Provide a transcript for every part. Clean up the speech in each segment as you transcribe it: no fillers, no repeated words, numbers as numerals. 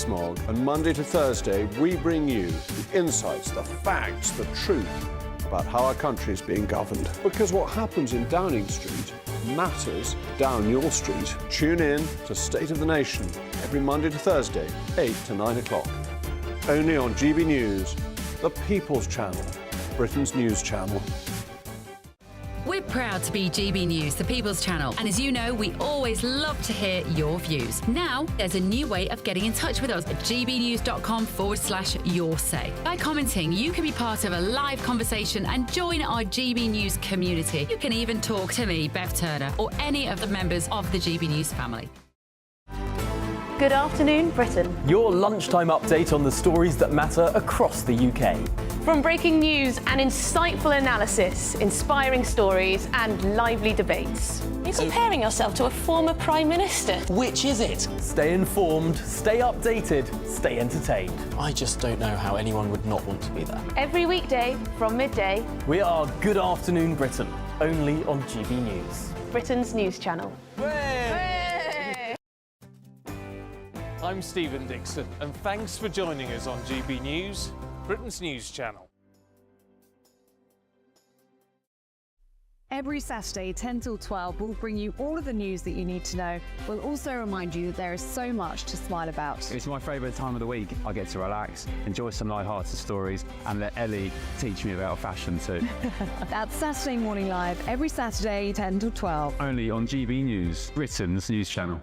smog, and Monday to Thursday we bring you the insights, the facts, the truth about how our country is being governed. Because what happens in Downing Street matters down your street. Tune in to State of the Nation every Monday to Thursday, 8 to 9 o'clock. Only on GB News, the People's Channel, Britain's news channel. We're proud to be GB News, the People's Channel. And as you know, we always love to hear your views. Now, there's a new way of getting in touch with us at gbnews.com/yoursay. By commenting, you can be part of a live conversation and join our GB News community. You can even talk to me, Bev Turner, or any of the members of the GB News family. Good afternoon, Britain. Your lunchtime update on the stories that matter across the UK. From breaking news and insightful analysis, inspiring stories and lively debates. Are you comparing yourself to a former Prime Minister? Which is it? Stay informed, stay updated, stay entertained. I just don't know how anyone would not want to be there. Every weekday from midday. We are Good Afternoon Britain, only on GB News. Britain's news channel. I'm Stephen Dixon, and thanks for joining us on GB News, Britain's news channel. Every Saturday, 10 till 12, we'll bring you all of the news that you need to know. We'll also remind you that there is so much to smile about. It's my favourite time of the week. I get to relax, enjoy some light-hearted stories, and let Ellie teach me about fashion too. That's Saturday Morning Live, every Saturday, 10 till 12. Only on GB News, Britain's news channel.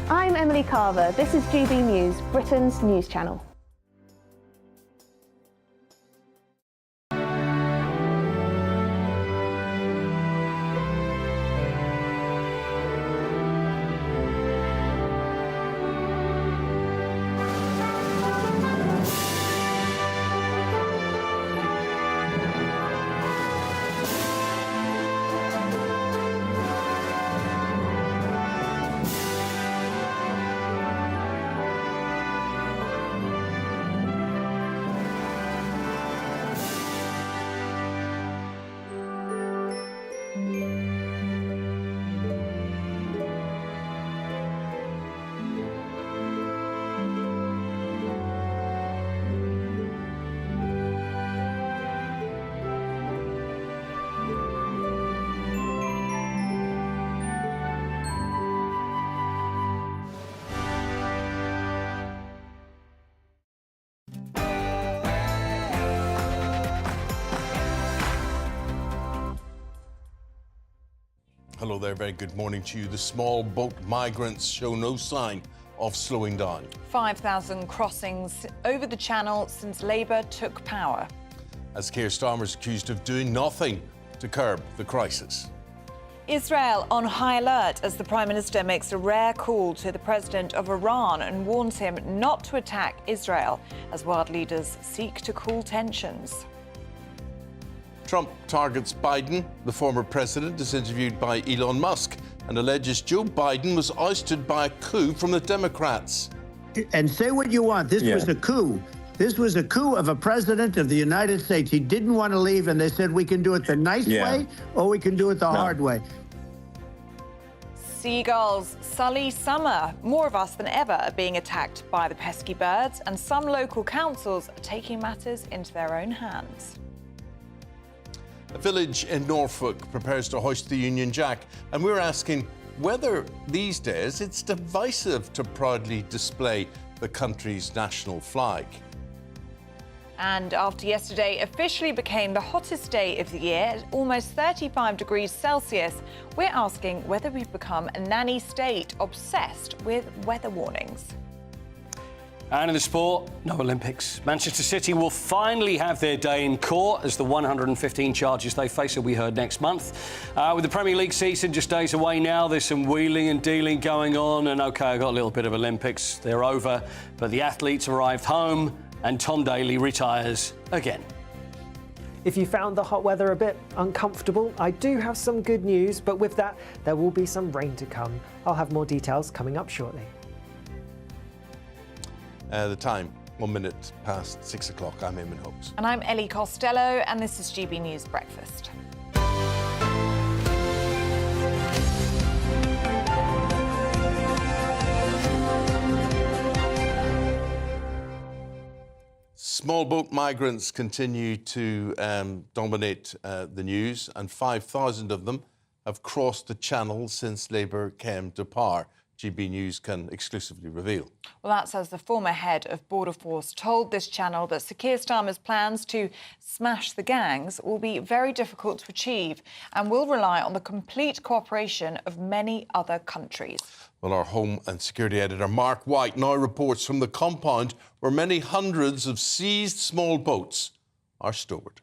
I'm Emily Carver. This is GB News, Britain's news channel. Hello there, very good morning to you. The small boat migrants show no sign of slowing down. 5,000 crossings over the channel since Labour took power. As Keir Starmer is accused of doing nothing to curb the crisis. Israel on high alert as the Prime Minister makes a rare call to the President of Iran and warns him not to attack Israel as world leaders seek to cool tensions. Trump targets Biden. The former president is interviewed by Elon Musk and alleges Joe Biden was ousted by a coup from the Democrats. And say what you want. This was a coup. This was a coup of a president of the United States. He didn't want to leave, and they said we can do it the nice way or we can do it the hard way. Seagulls sully summer. More of us than ever are being attacked by the pesky birds, and some local councils are taking matters into their own hands. A village in Norfolk prepares to hoist the Union Jack, and we're asking whether these days it's divisive to proudly display the country's national flag. And after yesterday officially became the hottest day of the year at almost 35 degrees Celsius, we're asking whether we've become a nanny state obsessed with weather warnings. And in the sport, no Olympics. Manchester City will finally have their day in court as the 115 charges they face will be heard next month. With the Premier League season just days away now, there's some wheeling and dealing going on. And OK, I got a little bit of Olympics. They're over. But the athletes arrived home and Tom Daley retires again. If you found the hot weather a bit uncomfortable, I do have some good news. But with that, there will be some rain to come. I'll have more details coming up shortly. The time, 1 minute past 6 o'clock. I'm Eamonn Holmes. And I'm Ellie Costello, and this is GB News Breakfast. Small boat migrants continue to dominate the news, and 5,000 of them have crossed the channel since Labour came to power. GB News can exclusively reveal. Well, that's as the former head of Border Force told this channel that Sir Keir Starmer's plans to smash the gangs will be very difficult to achieve and will rely on the complete cooperation of many other countries. Well, our Home and Security editor Mark White now reports from the compound where many hundreds of seized small boats are stored.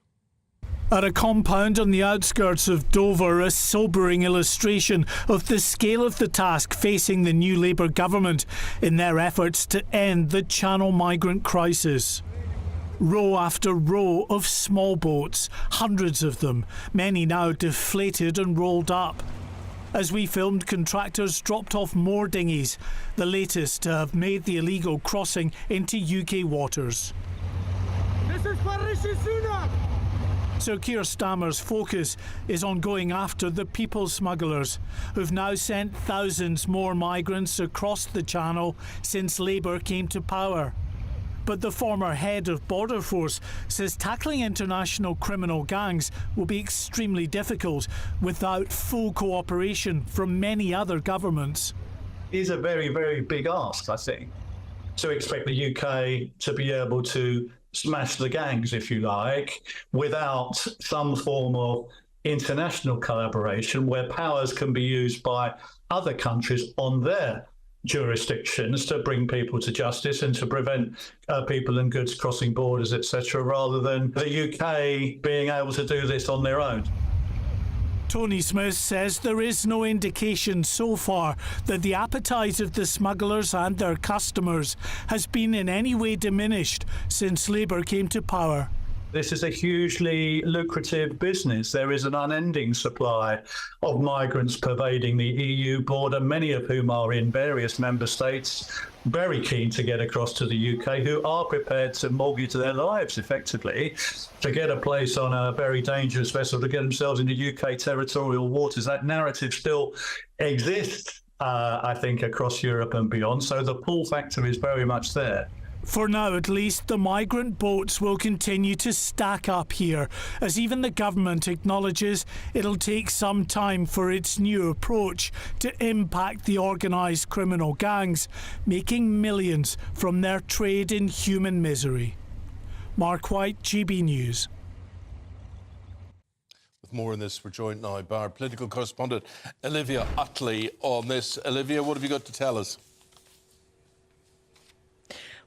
At a compound on the outskirts of Dover, a sobering illustration of the scale of the task facing the new Labour government in their efforts to end the Channel migrant crisis. Row after row of small boats, hundreds of them, many now deflated and rolled up. As we filmed, contractors dropped off more dinghies, the latest to have made the illegal crossing into UK waters. This is for Rishi Sunak! Sir Keir Starmer's focus is on going after the people smugglers, who've now sent thousands more migrants across the Channel since Labour came to power. But the former head of Border Force says tackling international criminal gangs will be extremely difficult without full cooperation from many other governments. It is a very, very big ask, I think, to expect the UK to be able to smash the gangs, if you like, without some form of international collaboration where powers can be used by other countries on their jurisdictions to bring people to justice and to prevent people and goods crossing borders, etc., rather than the UK being able to do this on their own. Tony Smith says there is no indication so far that the appetite of the smugglers and their customers has been in any way diminished since Labour came to power. This is a hugely lucrative business. There is an unending supply of migrants pervading the EU border, many of whom are in various member states, very keen to get across to the UK, who are prepared to mortgage their lives, effectively, to get a place on a very dangerous vessel to get themselves into UK territorial waters. That narrative still exists, I think, across Europe and beyond. So the pull factor is very much there. For now, at least, the migrant boats will continue to stack up here, as even the government acknowledges it'll take some time for its new approach to impact the organised criminal gangs, making millions from their trade in human misery. Mark White, GB News. With more on this, we're joined now by our political correspondent Olivia Utley on this. Olivia, what have you got to tell us?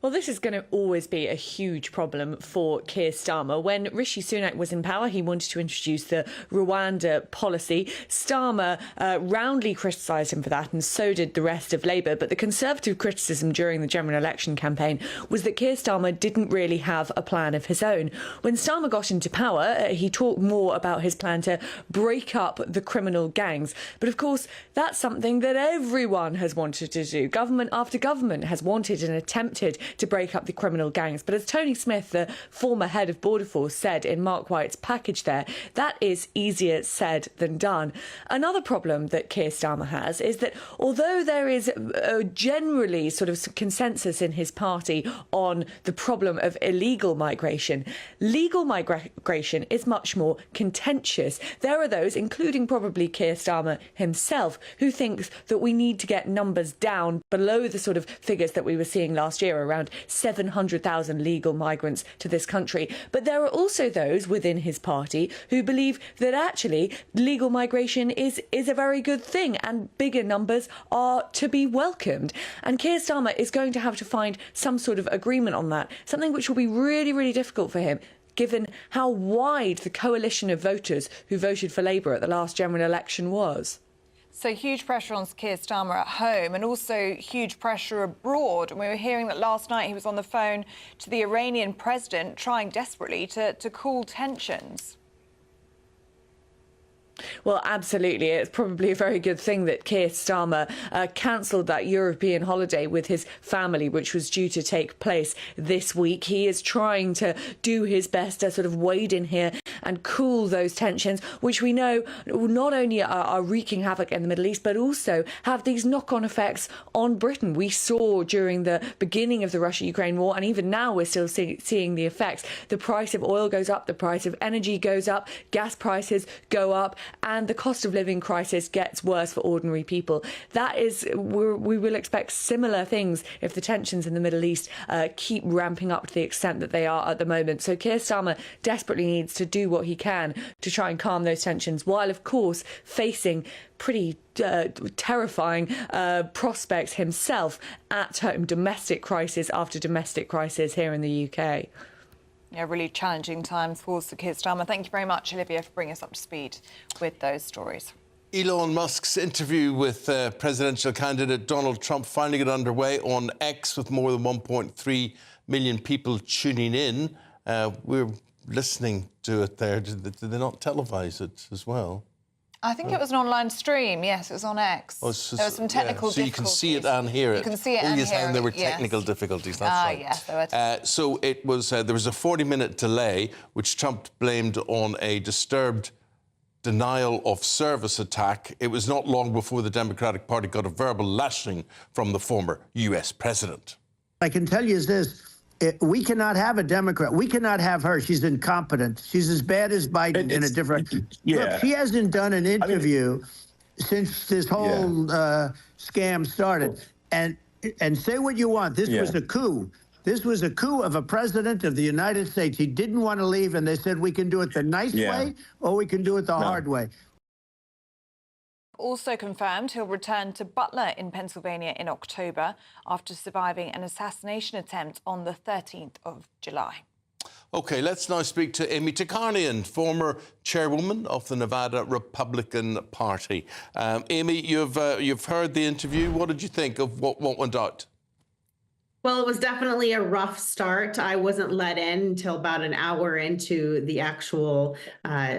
Well, this is going to always be a huge problem for Keir Starmer. When Rishi Sunak was in power, he wanted to introduce the Rwanda policy. Starmer roundly criticised him for that, and so did the rest of Labour. But the Conservative criticism during the general election campaign was that Keir Starmer didn't really have a plan of his own. When Starmer got into power, he talked more about his plan to break up the criminal gangs. But of course, that's something that everyone has wanted to do. Government after government has wanted and attempted to break up the criminal gangs. But as Tony Smith, the former head of Border Force, said in Mark White's package there, that is easier said than done. Another problem that Keir Starmer has is that although there is a generally sort of consensus in his party on the problem of illegal migration, legal migration is much more contentious. There are those, including probably Keir Starmer himself, who thinks that we need to get numbers down below the sort of figures that we were seeing last year, around 700,000 legal migrants to this country. But there are also those within his party who believe that actually legal migration is a very good thing and bigger numbers are to be welcomed. And Keir Starmer is going to have to find some sort of agreement on that, something which will be really, really difficult for him, given how wide the coalition of voters who voted for Labour at the last general election was. So huge pressure on Keir Starmer at home and also huge pressure abroad. And we were hearing that last night he was on the phone to the Iranian president, trying desperately to cool tensions. Well, absolutely. It's probably a very good thing that Keir Starmer cancelled that European holiday with his family, which was due to take place this week. He is trying to do his best to sort of wade in here and cool those tensions, which we know not only are wreaking havoc in the Middle East, but also have these knock-on effects on Britain. We saw during the beginning of the Russia-Ukraine war, and even now we're still seeing the effects. The price of oil goes up, the price of energy goes up, gas prices go up, and the cost of living crisis gets worse for ordinary people. That is, we will expect similar things if the tensions in the Middle East keep ramping up to the extent that they are at the moment. So Keir Starmer desperately needs to do what he can to try and calm those tensions, while of course facing pretty terrifying prospects himself at home, domestic crisis after domestic crisis here in the UK. Yeah, really challenging times for Sir Keir Starmer. Thank you very much, Olivia, for bringing us up to speed with those stories. Elon Musk's interview with presidential candidate Donald Trump finally got underway on X with more than 1.3 million people tuning in. We're listening to it there. Did they not televise it as well? I think it was an online stream. Yes, it was on X. Oh, just, there were some technical so difficulties. You can see it and hear it. You can see it and hear it. And there were technical difficulties, that's right. Yes, there were. So it was, there was a 40-minute delay, which Trump blamed on a disturbed denial of service attack. It was not long before the Democratic Party got a verbal lashing from the former US president. I can tell you this. We cannot have a Democrat. We cannot have her. She's incompetent. She's as bad as Biden in a different... Look, she hasn't done an interview since this whole scam started. And say what you want. This was a coup. This was a coup of a president of the United States. He didn't want to leave, and they said, we can do it the nice way or we can do it the hard way. Also confirmed he'll return to Butler in Pennsylvania in October after surviving an assassination attempt on the 13th of July. OK, let's now speak to Amy Tikharnian, former chairwoman of the Nevada Republican Party. Amy, you've heard the interview. What did you think of what went out? Well, it was definitely a rough start. I wasn't let in until about an hour into the actual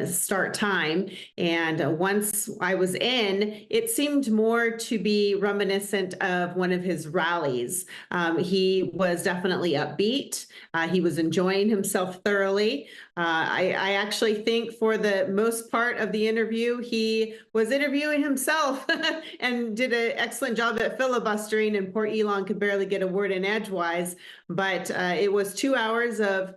start time. And once I was in, it seemed more to be reminiscent of one of his rallies. He was definitely upbeat. He was enjoying himself thoroughly. I actually think for the most part of the interview, he was interviewing himself and did an excellent job at filibustering, and poor Elon could barely get a word in edgewise. But it was 2 hours of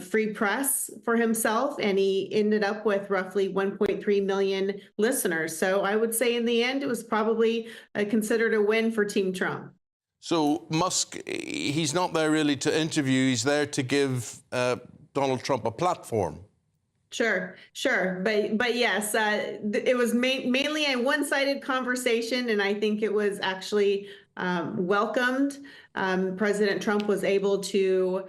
free press for himself, and he ended up with roughly 1.3 million listeners. So I would say in the end, it was probably considered a win for Team Trump. So Musk, he's not there really to interview. He's there to give Donald Trump a platform. Sure. But yes, it was mainly a one-sided conversation, and I think it was actually welcomed. President Trump was able to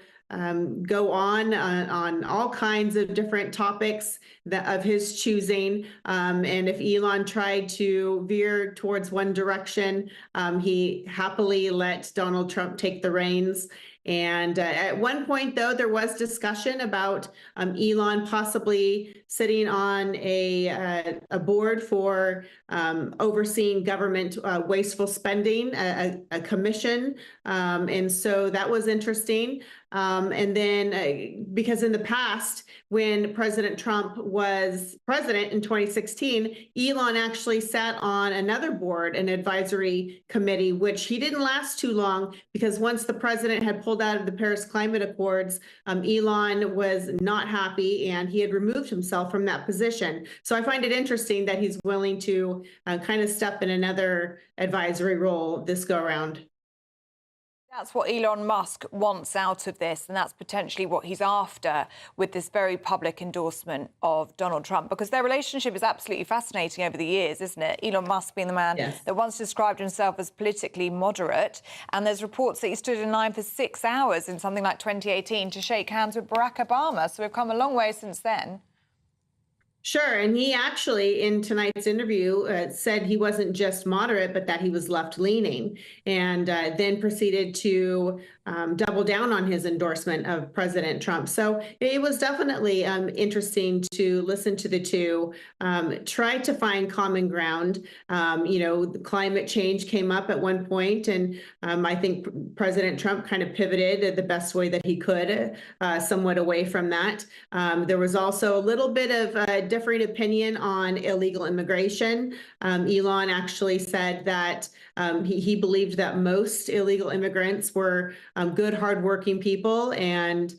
go on all kinds of different topics of his choosing. And if Elon tried to veer towards one direction, he happily let Donald Trump take the reins. And at one point, though, there was discussion about Elon possibly sitting on a board for overseeing government wasteful spending, a commission. And so that was interesting. And then because in the past, when President Trump was president in 2016, Elon actually sat on another board, an advisory committee, which he didn't last too long, because once the president had pulled out of the Paris Climate Accords, Elon was not happy and he had removed himself from that position. So I find it interesting that he's willing to kind of step in another advisory role this go around. That's what Elon Musk wants out of this, and that's potentially what he's after with this very public endorsement of Donald Trump, because their relationship is absolutely fascinating over the years, isn't it? Elon Musk being the man that once described himself as politically moderate, and there's reports that he stood in line for 6 hours in something like 2018 to shake hands with Barack Obama. So we've come a long way since then. Sure. And he actually, in tonight's interview, said he wasn't just moderate, but that he was left-leaning, and then proceeded to double down on his endorsement of President Trump. So it was definitely interesting to listen to the two, try to find common ground. Climate change came up at one point, and I think President Trump kind of pivoted the best way that he could, somewhat away from that. There was also a little bit of differing opinion on illegal immigration. Eamonn actually said that he believed that most illegal immigrants were good, hardworking people, and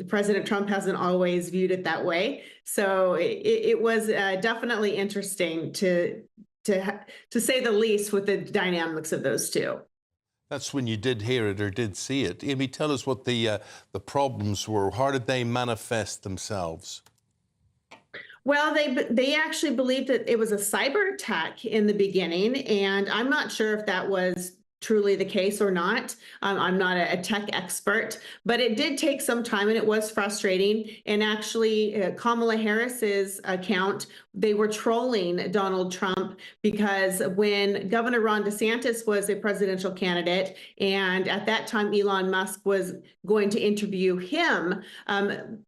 President Trump hasn't always viewed it that way. So it was definitely interesting to say the least with the dynamics of those two. That's when you did hear it or did see it. Amy, tell us what the problems were. How did they manifest themselves? Well, they actually believed that it was a cyber attack in the beginning, and I'm not sure if that was truly the case or not. I'm not a tech expert, but it did take some time and it was frustrating. And actually, Kamala Harris's account, they were trolling Donald Trump because when Governor Ron DeSantis was a presidential candidate, and at that time Elon Musk was going to interview him,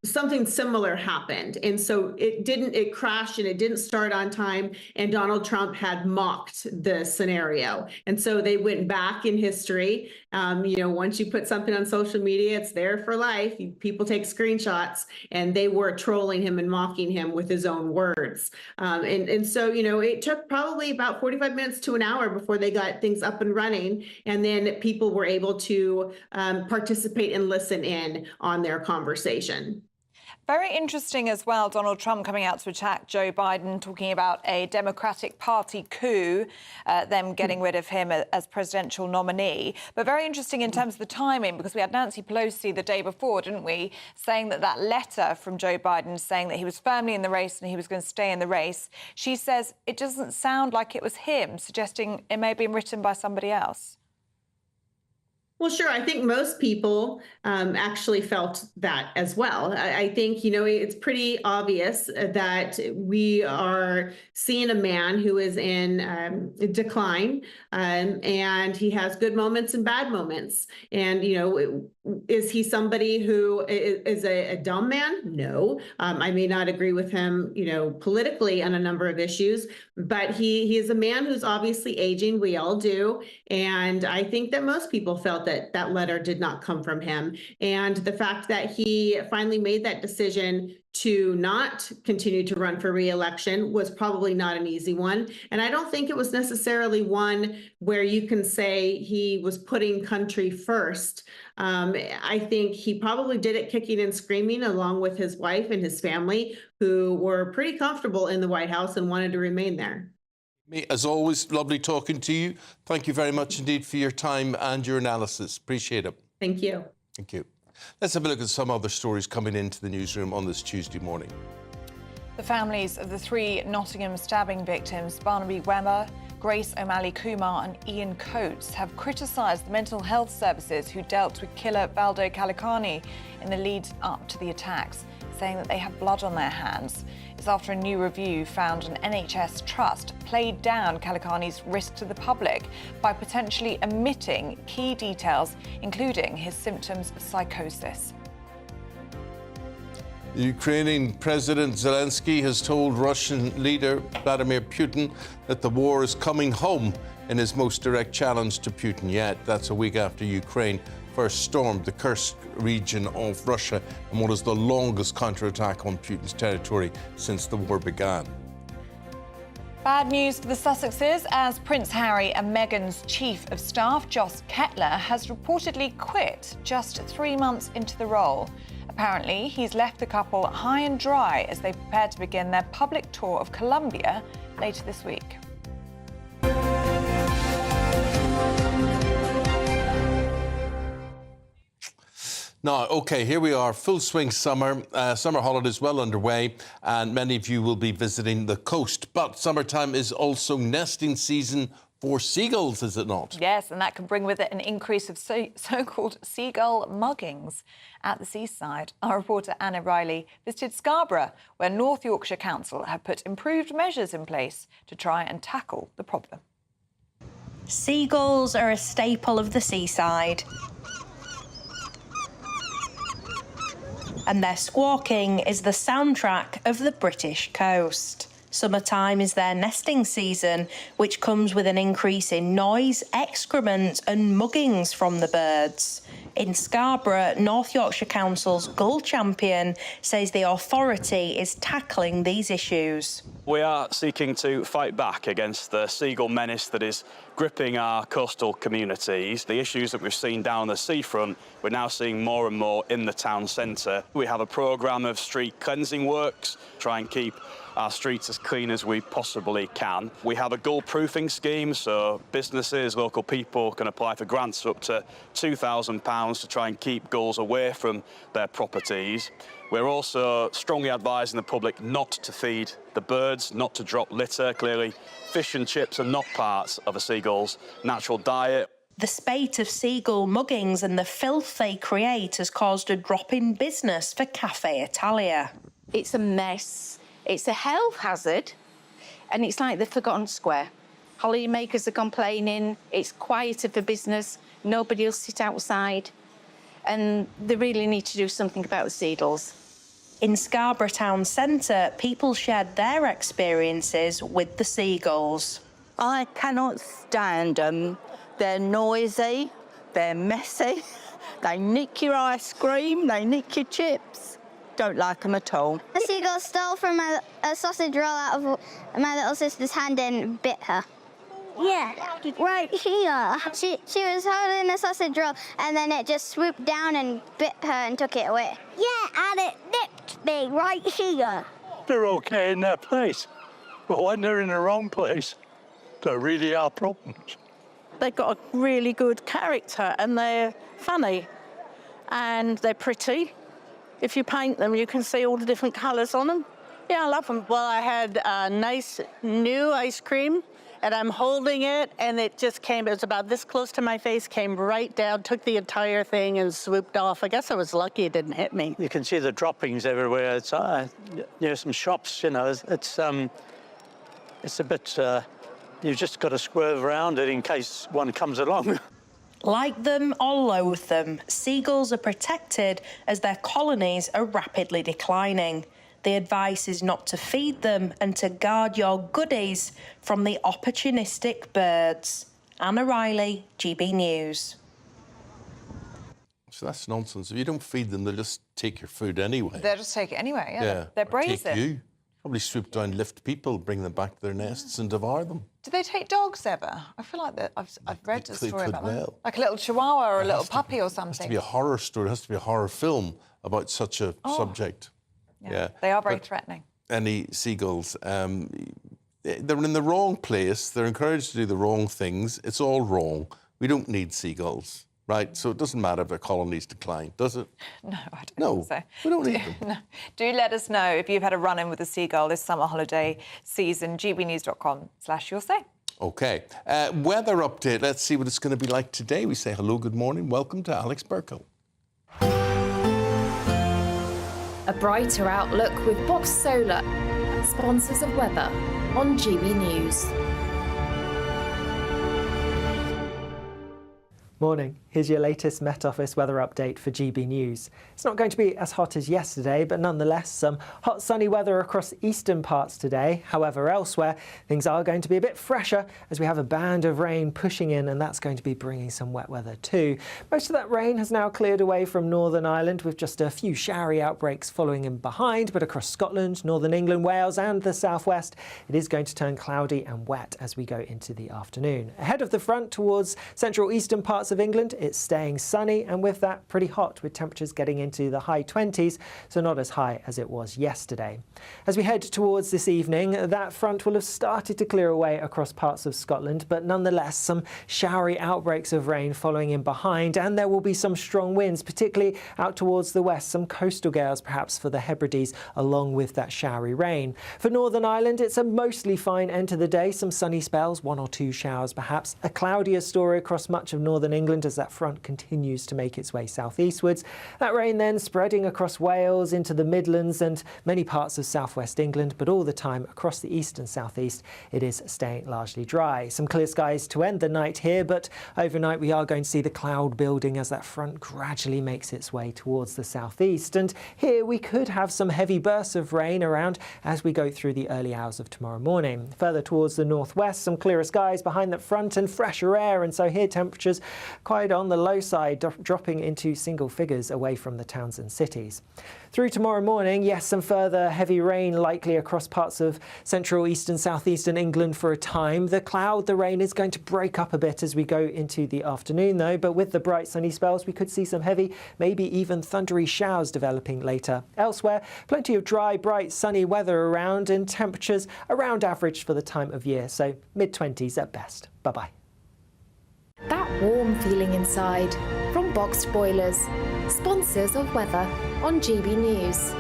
something similar happened. And so it crashed and it didn't start on time, and Donald Trump had mocked the scenario. And so they went back in history. Once you put something on social media, it's there for life. People take screenshots, and they were trolling him and mocking him with his own words. And so, it took probably about 45 minutes to an hour before they got things up and running. And then people were able to participate and listen in on their conversation. Very interesting as well, Donald Trump coming out to attack Joe Biden, talking about a Democratic Party coup, them getting rid of him as presidential nominee. But very interesting in terms of the timing, because we had Nancy Pelosi the day before, didn't we, saying that letter from Joe Biden saying that he was firmly in the race and he was going to stay in the race. She says it doesn't sound like it was him, suggesting it may have been written by somebody else. Well, sure. I think most people actually felt that as well. I think, it's pretty obvious that we are seeing a man who is in decline, and he has good moments and bad moments. And, is he somebody who is a dumb man? No. I may not agree with him, politically on a number of issues, but he is a man who's obviously aging. We all do. And I think that most people felt that letter did not come from him. And the fact that he finally made that decision to not continue to run for re-election was probably not an easy one. And I don't think it was necessarily one where you can say he was putting country first. I think he probably did it kicking and screaming, along with his wife and his family, who were pretty comfortable in the White House and wanted to remain there. As always, lovely talking to you. Thank you very much indeed for your time and your analysis. Appreciate it. Thank you. Thank you. Let's have a look at some other stories coming into the newsroom on this Tuesday morning. The families of the 3 Nottingham stabbing victims, Barnaby Wemmer, Grace O'Malley Kumar and Ian Coates, have criticised the mental health services who dealt with killer Valdo Calicani in the lead up to the attacks, saying that they have blood on their hands. It's after a new review found an NHS trust played down Calicani's risk to the public by potentially omitting key details, including his symptoms of psychosis. The Ukrainian President Zelensky has told Russian leader Vladimir Putin that the war is coming home in his most direct challenge to Putin yet. That's a week after Ukraine first stormed the Kursk region of Russia in what is the longest counterattack on Putin's territory since the war began. Bad news for the Sussexes, as Prince Harry and Meghan's chief of staff, Joss Kettler, has reportedly quit just 3 months into the role. Apparently, he's left the couple high and dry as they prepare to begin their public tour of Colombia later this week. Now, OK, here we are, full swing summer. Summer holidays well underway, and many of you will be visiting the coast. But summertime is also nesting season for seagulls, is it not? Yes, and that can bring with it an increase of so-called seagull muggings at the seaside. Our reporter Anna Riley visited Scarborough, where North Yorkshire Council have put improved measures in place to try and tackle the problem. Seagulls are a staple of the seaside. And their squawking is the soundtrack of the British coast. Summertime is their nesting season, which comes with an increase in noise, excrement and muggings from the birds. In Scarborough, North Yorkshire Council's Gull Champion says the authority is tackling these issues. We are seeking to fight back against the seagull menace that is gripping our coastal communities. The issues that we've seen down the seafront, we're now seeing more and more in the town centre. We have a programme of street cleansing works, try and keep our streets as clean as we possibly can. We have a gull proofing scheme, so businesses, local people can apply for grants up to £2,000 to try and keep gulls away from their properties. We're also strongly advising the public not to feed the birds, not to drop litter. Clearly, fish and chips are not part of a seagull's natural diet. The spate of seagull muggings and the filth they create has caused a drop in business for Cafe Italia. It's a mess. It's a health hazard, and it's like the forgotten square. Holidaymakers are complaining, it's quieter for business, nobody will sit outside, and they really need to do something about the seagulls. In Scarborough town centre, people shared their experiences with the seagulls. I cannot stand them. They're noisy, they're messy, they nick your ice cream, they nick your chips. Don't like them at all. A seagull stole from a sausage roll out of my little sister's hand and bit her. Yeah, right here. She was holding a sausage roll and then it just swooped down and bit her and took it away. Yeah, and it nipped me right here. They're okay in their place, but when they're in the wrong place, there really are problems. They've got a really good character and they're funny and they're pretty. If you paint them, you can see all the different colours on them. Yeah, I love them. Well, I had a nice new ice cream, and I'm holding it, and it just came, it was about this close to my face, came right down, took the entire thing and swooped off. I guess I was lucky it didn't hit me. You can see the droppings everywhere. It's near some shops, you know. It's a bit, you've just got to swerve around it in case one comes along. Like them or loathe them, seagulls are protected as their colonies are rapidly declining. The advice is not to feed them and to guard your goodies from the opportunistic birds. Anna Riley, GB News. So that's nonsense. If you don't feed them, they'll just take your food anyway. They'll just take it anyway, yeah. They're Or brazen. take you. Probably swoop down, lift people, bring them back to their nests and devour them. Do they take dogs ever? I feel like that I've read a story about that. well. Like a little chihuahua or a little puppy or It has to something. be a horror story. It has to be a horror film about such a subject. Yeah. They are very But threatening. Any seagulls, they're in the wrong place. They're encouraged to do the wrong things. It's all wrong. We don't need seagulls, right? So it doesn't matter if their colonies decline, does it? No, I don't think so. We don't need them. No. Do let us know if you've had a run-in with a seagull this summer holiday season. gbnews.com/you'll-say. OK. Weather update. Let's see what it's going to be like today. We say hello, good morning. Welcome to Alex Burkle. A brighter outlook with Box Solar, sponsors of weather on GB News. Morning. Here's your latest Met Office weather update for GB News. It's not going to be as hot as yesterday, but nonetheless some hot sunny weather across eastern parts today. However, elsewhere things are going to be a bit fresher as we have a band of rain pushing in, and that's going to be bringing some wet weather too. Most of that rain has now cleared away from Northern Ireland with just a few showery outbreaks following in behind, but across Scotland, Northern England, Wales and the southwest it is going to turn cloudy and wet as we go into the afternoon. Ahead of the front towards central eastern parts of England, it's staying sunny and with that pretty hot, with temperatures getting into the high 20s, so not as high as it was yesterday. As we head towards this evening, that front will have started to clear away across parts of Scotland, but nonetheless some showery outbreaks of rain following in behind, and there will be some strong winds, particularly out towards the west, some coastal gales perhaps for the Hebrides along with that showery rain. For Northern Ireland, it's a mostly fine end to the day, some sunny spells, 1 or 2 showers perhaps. A cloudier story across much of northern England as that front continues to make its way southeastwards. That rain then spreading across Wales into the Midlands and many parts of southwest England, but all the time across the east and southeast it is staying largely dry. Some clear skies to end the night here, but overnight we are going to see the cloud building as that front gradually makes its way towards the southeast, and here we could have some heavy bursts of rain around as we go through the early hours of tomorrow morning. Further towards the northwest, some clearer skies behind that front and fresher air, and so here temperatures quite on the low side, dropping into single figures away from the towns and cities. Through tomorrow morning, yes, some further heavy rain likely across parts of central, eastern, southeastern England for a time. The rain is going to break up a bit as we go into the afternoon though, but with the bright sunny spells we could see some heavy, maybe even thundery showers developing later. Elsewhere, plenty of dry, bright, sunny weather around and temperatures around average for the time of year, so mid-20s at best. Bye-bye. That warm feeling inside from Boxed Boilers, sponsors of weather on GB News.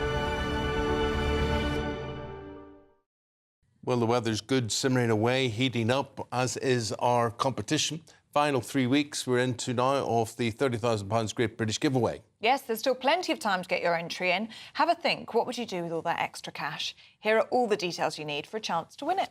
Well, the weather's good, simmering away, heating up, as is our competition. Final 3 weeks we're into now of the £30,000 Great British Giveaway. Yes, there's still plenty of time to get your entry in. Have a think, what would you do with all that extra cash? Here are all the details you need for a chance to win it.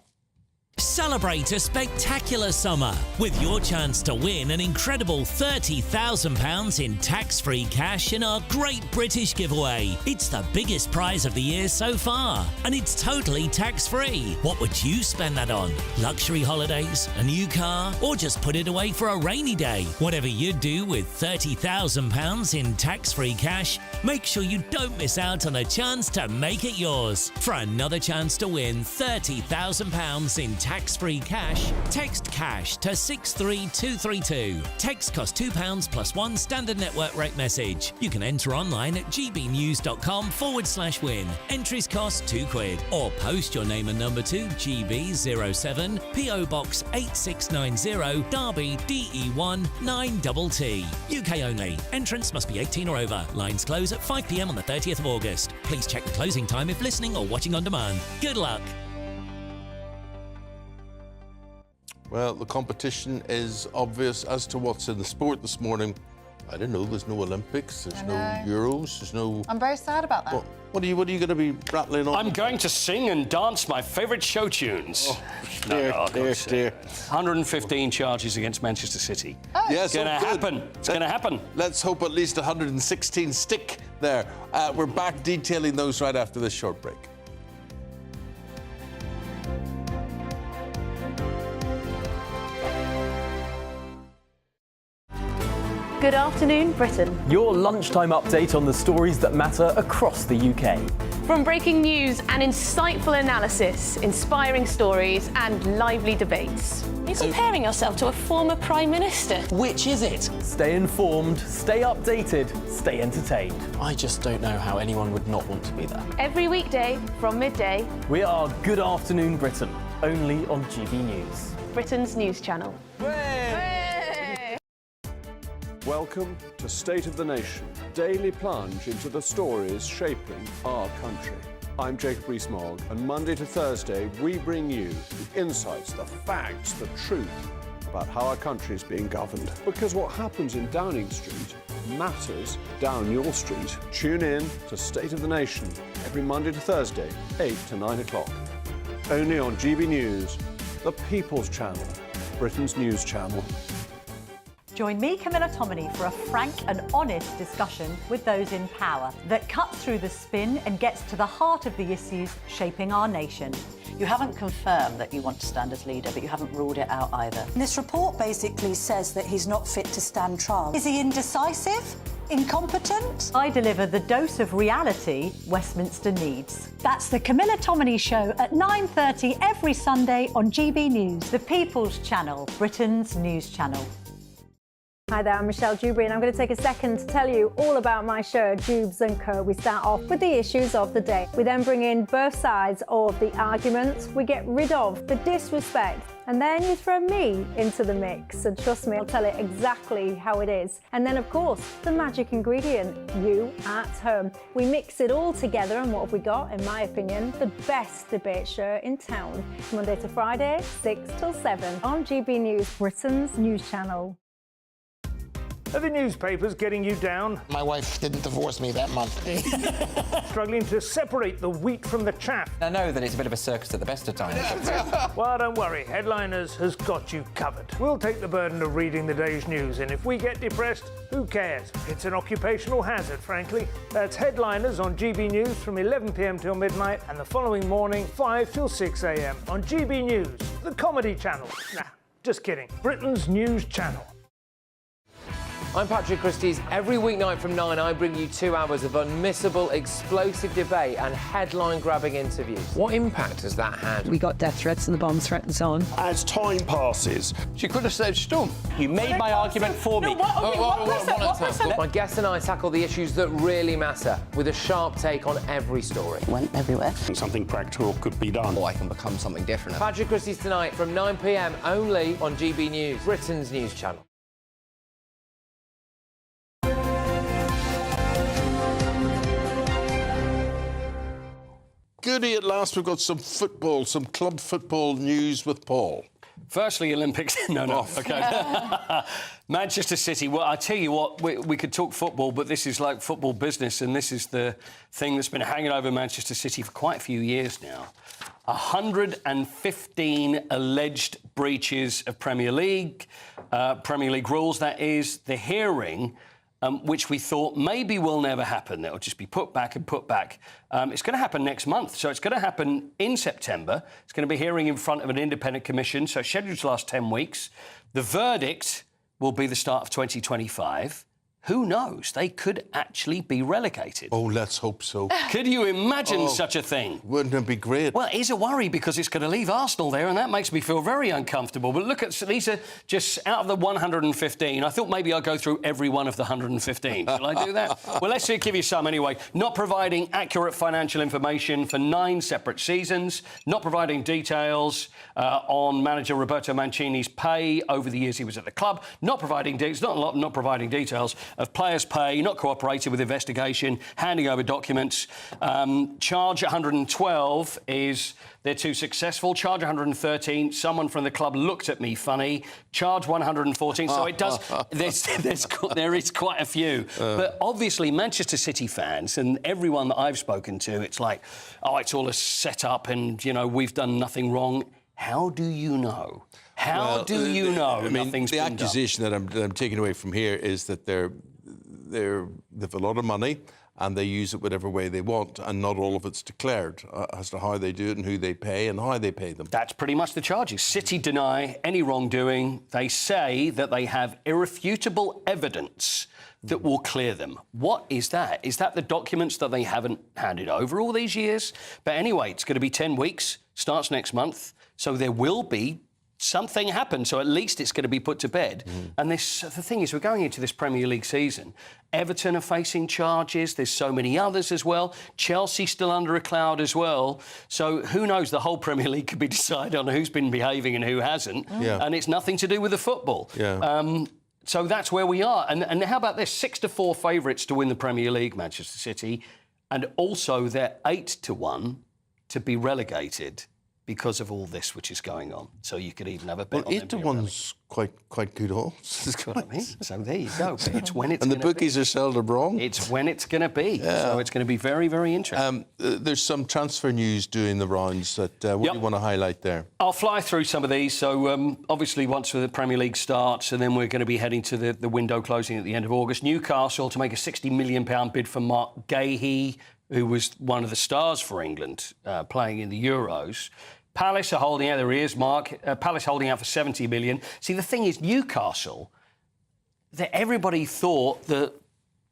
Celebrate a spectacular summer with your chance to win an incredible £30,000 in tax-free cash in our Great British Giveaway. It's the biggest prize of the year so far, and it's totally tax-free. What would you spend that on? Luxury holidays, a new car, or just put it away for a rainy day? Whatever you do with £30,000 in tax-free cash, make sure you don't miss out on a chance to make it yours. For another chance to win £30,000 in tax-free cash, text cash to 63232. Text costs £2 plus 1 standard network rate message. You can enter online at gbnews.com/win. Entries cost £2, or post your name and number to GB07 PO Box 8690 Derby DE1 9TT. UK only. Entrance must be 18 or over. Lines close at 5 p.m. on the 30th of August. Please check the closing time if listening or watching on demand. Good luck. Well, the competition is obvious as to what's in the sport this morning. I don't know, there's no Olympics, there's no Euros, there's no... I'm very sad about that. What are you going to be rattling on? I'm going to sing and dance my favourite show tunes. Oh, dear. 115 charges against Manchester City. Oh. Yes, it's going to happen. It's going to happen. Let's hope at least 116 stick there. We're back detailing those right after this short break. Good afternoon, Britain. Your lunchtime update on the stories that matter across the UK. From breaking news and insightful analysis, inspiring stories and lively debates. Are you comparing yourself to a former Prime Minister? Which is it? Stay informed, stay updated, stay entertained. I just don't know how anyone would not want to be there. Every weekday from midday. We are Good Afternoon Britain, only on GB News. Britain's news channel. Welcome to State of the Nation, daily plunge into the stories shaping our country. I'm Jacob Rees-Mogg, and Monday to Thursday we bring you the insights, the facts, the truth about how our country is being governed. Because what happens in Downing Street matters down your street. Tune in to State of the Nation every Monday to Thursday, 8 to 9 o'clock. Only on GB News, the People's Channel, Britain's news channel. Join me, Camilla Tominey, for a frank and honest discussion with those in power that cuts through the spin and gets to the heart of the issues shaping our nation. You haven't confirmed that you want to stand as leader, but you haven't ruled it out either. This report basically says that he's not fit to stand trial. Is he indecisive? Incompetent? I deliver the dose of reality Westminster needs. That's the Camilla Tominey Show at 9:30 every Sunday on GB News, the People's Channel, Britain's news channel. Hi there, I'm Michelle Dewberry and I'm going to take a second to tell you all about my show, Dubes & Co. We start off with the issues of the day. We then bring in both sides of the arguments. We get rid of the disrespect. And then you throw me into the mix. And trust me, I'll tell it exactly how it is. And then, of course, the magic ingredient, you at home. We mix it all together and what have we got, in my opinion, the best debate show in town. Monday to Friday, 6 till 7 on GB News, Britain's news channel. Are the newspapers getting you down? My wife didn't divorce me that month. Struggling to separate the wheat from the chaff? I know that it's a bit of a circus at the best of times. Well, don't worry. Headliners has got you covered. We'll take the burden of reading the day's news, and if we get depressed, who cares? It's an occupational hazard, frankly. That's Headliners on GB News from 11 p.m. till midnight, and the following morning, 5 till 6 a.m. on GB News, the comedy channel. Nah, just kidding. Britain's news channel. I'm Patrick Christie's. Every weeknight from 9, I bring you 2 hours of unmissable, explosive debate and headline-grabbing interviews. What impact has that had? We got death threats and the bomb threat and so on. As time passes, she could have said Stump. You made my argument for me. My guests and I tackle the issues that really matter with a sharp take on every story. Went everywhere. Something practical could be done. Or I can become something different. Patrick Christie's tonight from 9 p.m. only on GB News, Britain's news channel. Goody, at last we've got some football, some club football news with Paul. Firstly, Olympics. No. OK. Manchester City. Well, I tell you what, we could talk football, but this is like football business, and this is the thing that's been hanging over Manchester City for quite a few years now. 115 alleged breaches of Premier League rules, that is. The hearing, which we thought maybe will never happen. It'll just be put back and put back. It's going to happen next month. So it's going to happen in September. It's going to be hearing in front of an independent commission. So it's scheduled to last 10 weeks. The verdict will be the start of 2025. Who knows? They could actually be relegated. Oh, let's hope so. Could you imagine such a thing? Wouldn't it be great? Well, it is a worry because it's going to leave Arsenal there, and that makes me feel very uncomfortable. But look at these are just out of the 115. I thought maybe I'd go through every one of the 115. Shall I do that? Well, let's give you some anyway. Not providing accurate financial information for 9 separate seasons. Not providing details on manager Roberto Mancini's pay over the years he was at the club. Not providing details of players' pay, not cooperating with investigation, handing over documents. Charge 112 is they're too successful. Charge 113, someone from the club looked at me funny. Charge 114, so it does. There is quite a few. But obviously, Manchester City fans and everyone that I've spoken to, it's like, oh, it's all a set-up and, you know, we've done nothing wrong. How do you know? How do you know nothing's been done? The accusation that I'm taking away from here is that they've a lot of money and they use it whatever way they want, and not all of it's declared as to how they do it and who they pay and how they pay them. That's pretty much the charges. City deny any wrongdoing. They say that they have irrefutable evidence that will clear them. What is that? Is that the documents that they haven't handed over all these years? But anyway, it's going to be 10 weeks, starts next month, so there will be something happen, so at least it's going to be put to bed. And the thing is, we're going into this Premier League season. Everton are facing charges. There's so many others as well. Chelsea still under a cloud as well. So who knows? The whole Premier League could be decided on who's been behaving and who hasn't. Yeah. And it's nothing to do with the football. Yeah. So that's where we are. And how about this? 6-4 favourites to win the Premier League, Manchester City. And also they're 8-1 to be relegated because of all this which is going on. So you could even have a bet on them. 8-1's quite good odds. That's what I mean. So there you go. But it's when it's and the bookies are seldom wrong. It's when it's going to be. Yeah. So it's going to be very, very interesting. There's some transfer news doing the rounds that what do you want to highlight there? I'll fly through some of these. So obviously once the Premier League starts, and then we're going to be heading to the window closing at the end of August. Newcastle to make a £60 million bid for Mark Gahey, who was one of the stars for England playing in the Euros. Palace are holding out. There he is, Mark. Palace holding out for 70 million. See, the thing is, Newcastle, that everybody thought that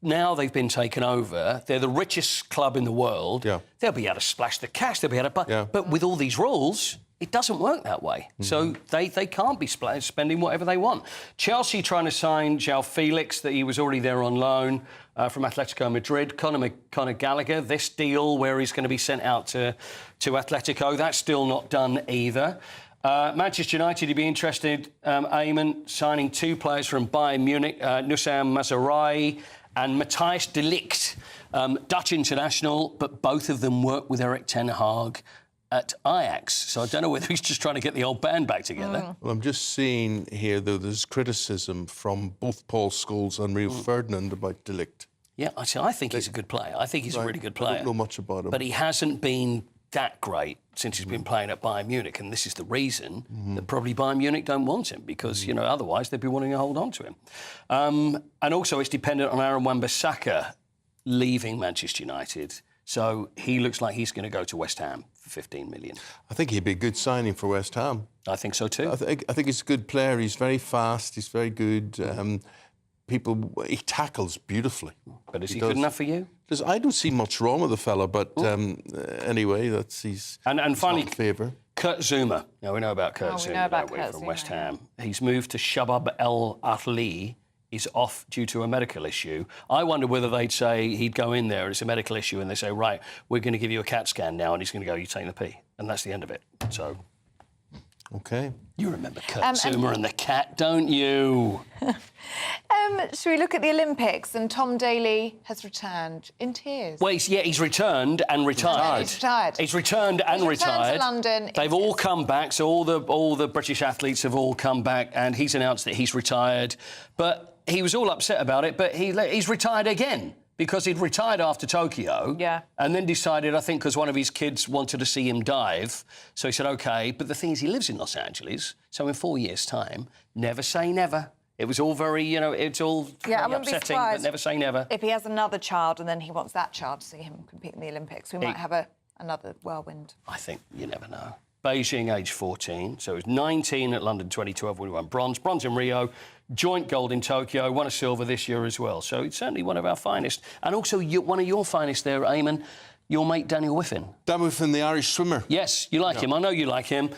now they've been taken over. They're the richest club in the world. Yeah. They'll be able to splash the cash. They'll be able to... But with all these rules, it doesn't work that way. So they can't be spending whatever they want. Chelsea trying to sign João Felix, that he was already there on loan from Atletico Madrid. Conor Gallagher, this deal where he's going to be sent out to Atletico, that's still not done either. Manchester United, you'd be interested, Eamonn, signing 2 players from Bayern Munich, Nussam Mazraoui and Matthias de Ligt, Dutch international, but both of them work with Erik ten Hag at Ajax. So I don't know whether he's just trying to get the old band back together. Well, I'm just seeing here, though, there's criticism from both Paul Scholes and Rio Ferdinand about de Ligt. Yeah, I think he's a good player. I think he's a really good player. I don't know much about him. But he hasn't been that great since he's been playing at Bayern Munich, and this is the reason that probably Bayern Munich don't want him, because, you know, otherwise they'd be wanting to hold on to him. And also it's dependent on Aaron Wan-Bissaka leaving Manchester United, so he looks like he's going to go to West Ham for 15 million. I think he'd be a good signing for West Ham. I think so too. I think he's a good player. He's very fast. He's very good. He tackles beautifully. But is he good enough for you? I don't see much wrong with the fella, but anyway, he's and finally, not in favour. Kurt Zouma. Now we know about Kurt Zouma, from West Ham. He's moved to Shabab El Ahly. He's off due to a medical issue. I wonder whether they'd say he'd go in there, it's a medical issue, and they say, right, we're going to give you a CAT scan now, and he's going to go, you take the pee. And that's the end of it. So... OK. You remember Kurt Zouma and the cat, don't you? Should we look at the Olympics? And Tom Daley has returned in tears. Well, he's returned and retired. He's retired. He's returned and retired. To London. They've all come back, so all the British athletes have all come back, and he's announced that he's retired. But he was all upset about it, but he's retired again. Because he'd retired after Tokyo and then decided, I think, because one of his kids wanted to see him dive, so he said, OK. But the thing is, he lives in Los Angeles, so in 4 years' time, never say never. It was all very, you know, it's all very upsetting, but never say never. If he has another child and then he wants that child to see him compete in the Olympics, we might have another whirlwind. I think you never know. Beijing, age 14, so he was 19 at London 2012 when he won bronze in Rio, joint gold in Tokyo, won a silver this year as well. So it's certainly one of our finest. And also one of your finest there, Eamonn, your mate Daniel Whiffen. Dan Whiffen, the Irish swimmer. Yes, you like him. I know you like him.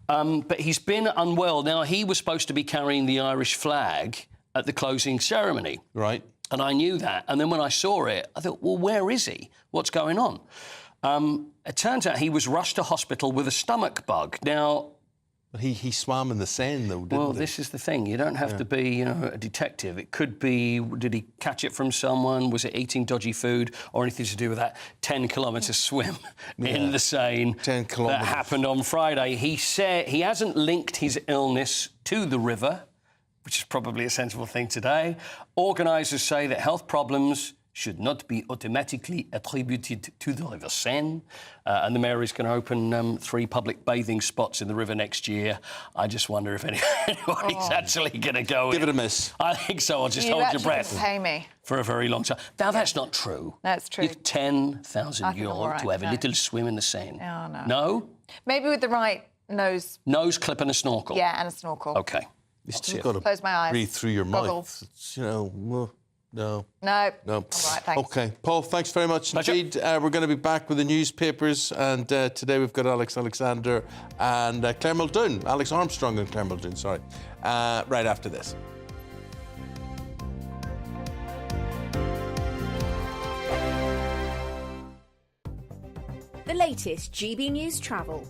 But he's been unwell. Now, he was supposed to be carrying the Irish flag at the closing ceremony. Right. And I knew that. And then when I saw it, I thought, well, where is he? What's going on? It turns out he was rushed to hospital with a stomach bug. Now... But he swam in the Seine, though, didn't he? Well, this is the thing. You don't have to be, you know, a detective. It could be, did he catch it from someone? Was it eating dodgy food? Or anything to do with that 10-kilometre swim in the Seine 10 kilometres. that happened on Friday? He said he hasn't linked his illness to the river, which is probably a sensible thing today. Organisers say that health problems should not be automatically attributed to the River Seine. And the Mayor is going to open 3 public bathing spots in the river next year. I just wonder if anybody's actually going to go Give it a miss. I think so. I'll just hold your breath. Pay me. For a very long time. Now, that's not true. That's true. 10,000 euros to have a little swim in the Seine. Oh, no. No? Maybe with the right nose. Nose clip and a snorkel. Yeah, and a snorkel. OK. You've got to close my eyes. breathe through your Goggles. mouth. It's, you know... No. No. All right, thanks. OK. Paul, thanks very much indeed. We're going to be back with the newspapers, and today we've got Alex Alexander and Claire Muldoon. Alex Armstrong and Claire Muldoon, sorry. Right after this. The latest GB News travel.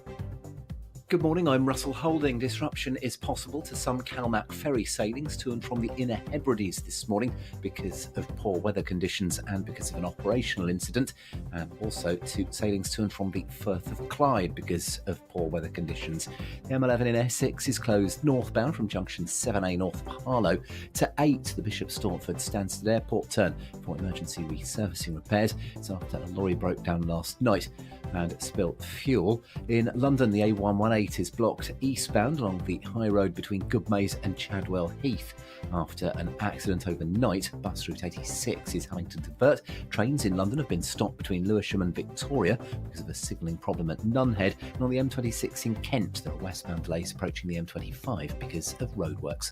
Good morning, I'm Russell Holding. Disruption is possible to some CalMac ferry sailings to and from the Inner Hebrides this morning because of poor weather conditions and because of an operational incident, and also to sailings to and from the Firth of Clyde because of poor weather conditions. The M11 in Essex is closed northbound from junction 7A north of Harlow to 8. The Bishop Stortford Stansted Airport turn for emergency resurfacing repairs. It's after a lorry broke down last night and spilt fuel. In London, the A118 is blocked eastbound along the high road between Goodmays and Chadwell Heath after an accident overnight. Bus route 86 is having to divert. Trains in London have been stopped between Lewisham and Victoria because of a signalling problem at Nunhead, and on the M26 in Kent there are westbound delays approaching the M25 because of roadworks.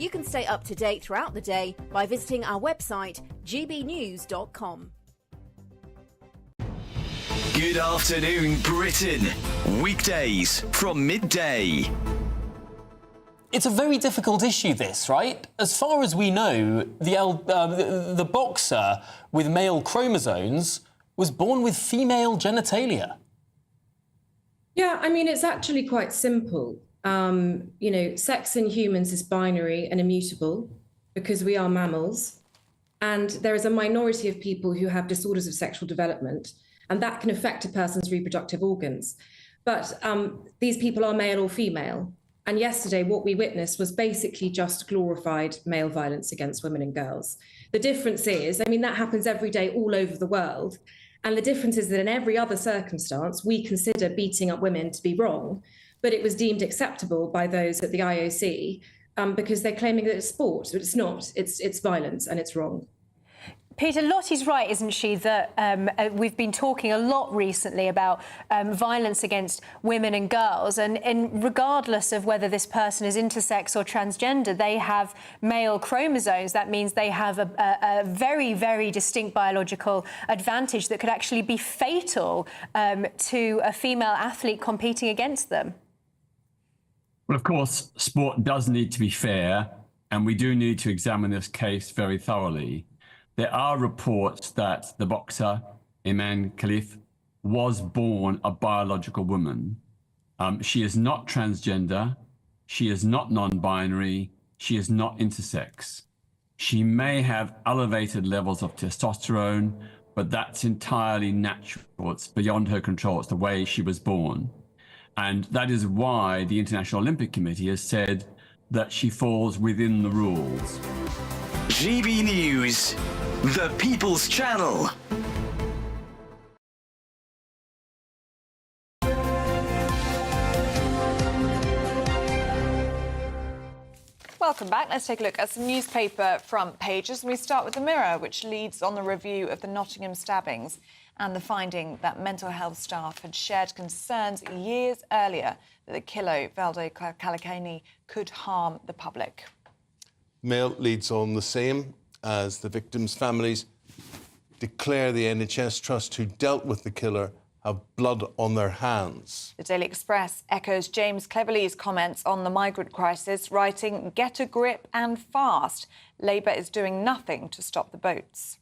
You can stay up to date throughout the day by visiting our website, gbnews.com. Good afternoon, Britain. Weekdays from midday. It's a very difficult issue, this, right? As far as we know, the boxer with male chromosomes was born with female genitalia. Yeah, I mean, it's actually quite simple. Sex in humans is binary and immutable because we are mammals. And there is a minority of people who have disorders of sexual development, and that can affect a person's reproductive organs. But these people are male or female. And yesterday, what we witnessed was basically just glorified male violence against women and girls. The difference is, that happens every day all over the world. And the difference is that in every other circumstance, we consider beating up women to be wrong, but it was deemed acceptable by those at the IOC because they're claiming that it's sport, but it's not. It's violence and it's wrong. Peter, Lottie's right, isn't she, that we've been talking a lot recently about violence against women and girls, and regardless of whether this person is intersex or transgender, they have male chromosomes. That means they have a very, very distinct biological advantage that could actually be fatal to a female athlete competing against them. Well, of course, sport does need to be fair, and we do need to examine this case very thoroughly. There are reports that the boxer, Eamonn Khalif, was born a biological woman. She is not transgender. She is not non-binary. She is not intersex. She may have elevated levels of testosterone, but that's entirely natural. It's beyond her control. It's the way she was born. And that is why the International Olympic Committee has said that she falls within the rules. GB News, the People's Channel. Welcome back. Let's take a look at some newspaper front pages. We start with the Mirror, which leads on the review of the Nottingham stabbings and the finding that mental health staff had shared concerns years earlier that the killer, Valdo Calacani, could harm the public. Mail leads on the same as the victims' families declare the NHS Trust who dealt with the killer have blood on their hands. The Daily Express echoes James Cleverly's comments on the migrant crisis, writing, "Get a grip and fast. Labour is doing nothing to stop the boats."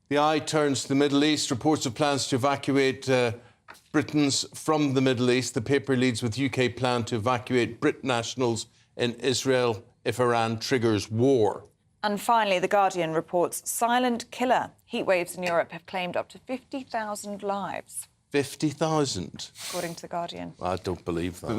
The Eye turns to the Middle East. Reports of plans to evacuate Britons from the Middle East. The paper leads with UK plan to evacuate Brit nationals in Israel if Iran triggers war. And finally, The Guardian reports silent killer. Heatwaves in Europe have claimed up to 50,000 lives. 50,000? According to The Guardian. I don't believe that.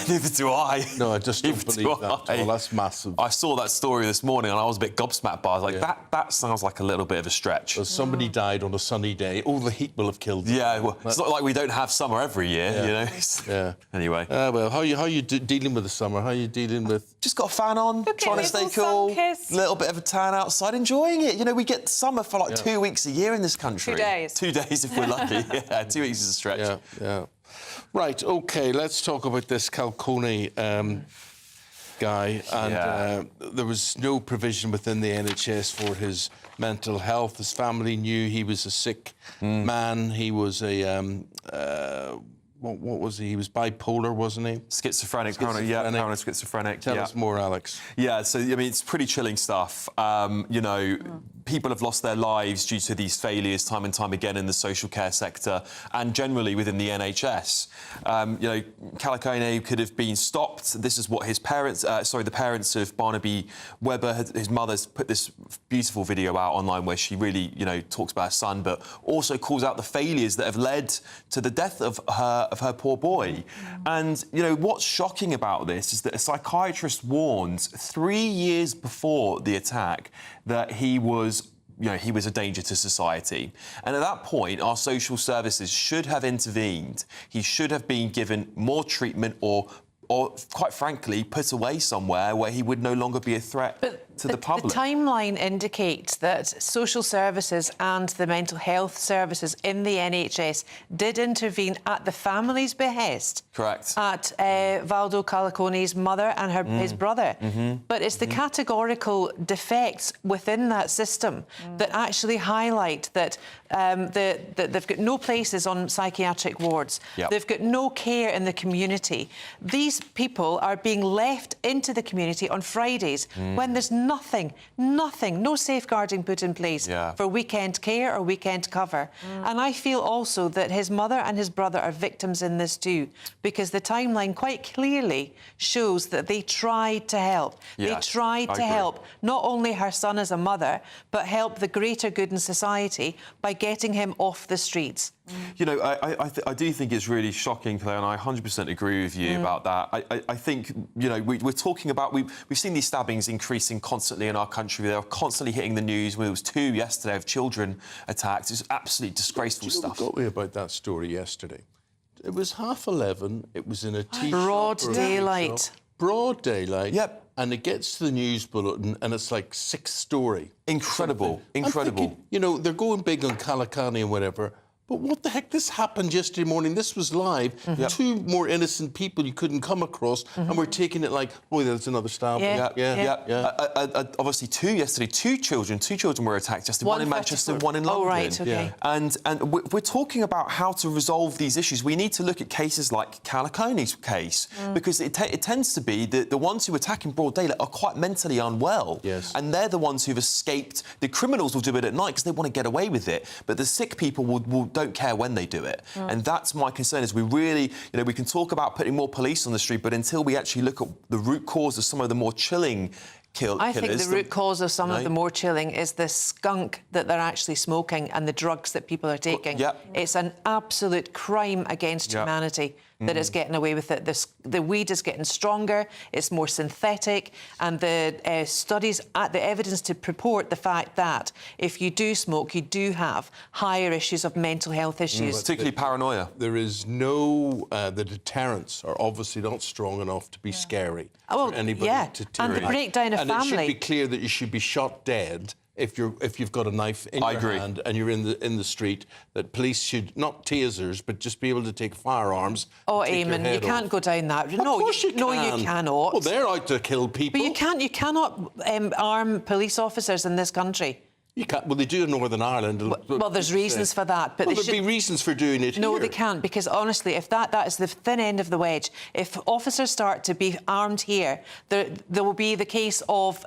Neither do I. No, I just don't believe that. Well, that's massive. I saw that story this morning and I was a bit gobsmacked by it. I was like, that sounds like a little bit of a stretch. Well, somebody died on a sunny day. All the heat will have killed them. Yeah, well, it's not like we don't have summer every year, you know? Yeah. Anyway. Well, how are you dealing with the summer? How are you dealing with... Just got a fan on, trying to stay cool. A little bit of a tan outside, enjoying it. You know, we get summer for like 2 weeks a year in this country. 2 days. 2 days if we're lucky. Yeah, 2 weeks is a stretch. Yeah. Right, OK, let's talk about this Calcone guy. And there was no provision within the NHS for his mental health. His family knew he was a sick man. He was a... what was he? He was bipolar, wasn't he? Schizophrenic. Paranoid schizophrenic. Tell us more, Alex. Yeah, so, I mean, it's pretty chilling stuff. You know, people have lost their lives due to these failures time and time again in the social care sector and generally within the NHS. You know, Calacone could have been stopped. This is what his parents, the parents of Barnaby Webber, his mother's put this beautiful video out online where she really, you know, talks about her son, but also calls out the failures that have led to the death of her poor boy. And, you know, what's shocking about this is that a psychiatrist warned 3 years before the attack that he was a danger to society. And at that point, our social services should have intervened. He should have been given more treatment or quite frankly, put away somewhere where he would no longer be a threat to the public. The timeline indicates that social services and the mental health services in the NHS did intervene at the family's behest. Correct. At Valdo Calacone's mother and his brother. But it's the categorical defects within that system that actually highlight that they've got no places on psychiatric wards. Yep. They've got no care in the community. These people are being left into the community on Fridays when there's nothing, no safeguarding put in place for weekend care or weekend cover. And I feel also that his mother and his brother are victims in this too, because the timeline quite clearly shows that they tried to help. They tried to help not only her son as a mother, but help the greater good in society by getting him off the streets. You know, I do think it's really shocking, Claire, and I 100% agree with you about that. I think, you know, we're talking about... We've seen these stabbings increasing constantly in our country. They're constantly hitting the news. There was 2 yesterday of children attacked. It's absolutely disgraceful stuff. What got me about that story yesterday? It was 11:30. It was in a tea shop. Broad daylight. Broad daylight. Yep. And it gets to the news bulletin and it's like 6th story. Incredible. Incredible. Thinking, you know, they're going big on Kalakani and whatever. But what the heck? This happened yesterday morning. This was live. 2 more innocent people you couldn't come across, and we're taking it like, oh, there's another stab. Obviously, 2 yesterday. 2 children were attacked. Just one in Manchester, one in London. Oh, right, OK. And we're talking about how to resolve these issues. We need to look at cases like Calacone's case, because it tends to be that the ones who attack in broad daylight are quite mentally unwell. Yes. And they're the ones who've escaped. The criminals will do it at night because they want to get away with it. But the sick people don't care when they do it. And that's my concern, is we really, you know, we can talk about putting more police on the street, but until we actually look at the root cause of some of the more chilling killers... I think the root cause of some of the more chilling is the skunk that they're actually smoking and the drugs that people are taking. It's an absolute crime against humanity that it's getting away with it. The weed is getting stronger, it's more synthetic, and the studies, the evidence to purport the fact that if you do smoke, you do have higher issues of mental health issues. Particularly paranoia. There is no... the deterrents are obviously not strong enough to be scary for anybody to and the breakdown of family. And it should be clear that you should be shot dead if you've got a knife in your hand and you're in the street, that police should, not tasers, but just be able to take firearms. Oh, Eamonn, you can't go down that. Of course you can. No, you cannot. Well, they're out to kill people. But you cannot arm police officers in this country. You can't. Well, they do in Northern Ireland. Well, there's reasons for that, but there'd be reasons for doing it. No, here. they can't, because honestly, if that is the thin end of the wedge, if officers start to be armed here, there will be the case of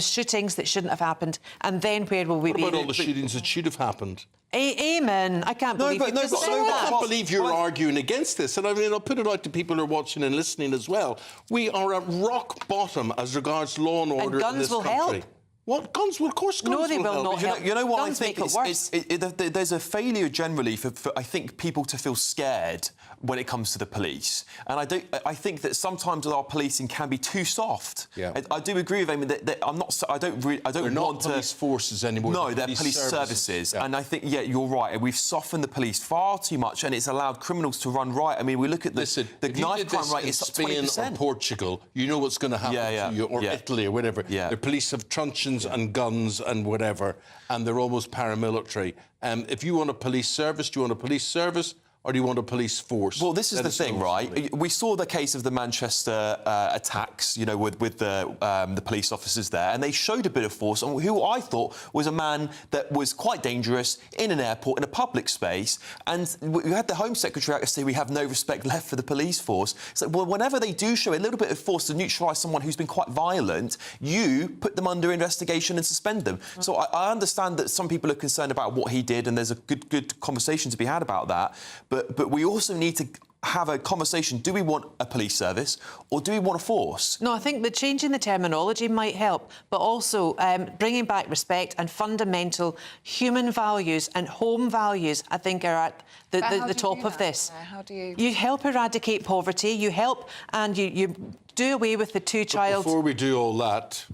shootings that shouldn't have happened, and then where will we be? What about all the shootings that should have happened? Eamonn, I can't believe you just said that. I can't believe you're arguing against this. And I mean, I'll put it out to people who are watching and listening as well. We are at rock bottom as regards law and order in this country. And guns will help. What? Guns will, of course, guns no, they will not help. You know what guns I think? There's a failure generally for, I think, people to feel scared when it comes to the police. And I think that sometimes our policing can be too soft. Yeah. I do agree with Eamonn that I'm not... I don't they're not police forces anymore. No, they're police services. Yeah. And I think, you're right. We've softened the police far too much, and it's allowed criminals to run riot. I mean, we look at the knife crime rate, it's up 20%. Spain or Portugal, you know what's going to happen to you, or Italy or whatever. The police have truncheons and guns and whatever, and they're almost paramilitary. If you want a police service, do you want a police service or do you want a police force? Well, this is the thing, right? We saw the case of the Manchester attacks, you know, with the police officers there, and they showed a bit of force on who I thought was a man that was quite dangerous in an airport, in a public space, and we had the Home Secretary out to say we have no respect left for the police force. So, well, whenever they do show a little bit of force to neutralise someone who's been quite violent, you put them under investigation and suspend them. So I understand that some people are concerned about what he did, and there's a good conversation to be had about that. But we also need to have a conversation. Do we want a police service or do we want a force? No, I think that changing the terminology might help, but also bringing back respect and fundamental human values and home values, I think, are at the top of this. How do you... You help eradicate poverty, you help and you do away with the two-child... Before we do all that,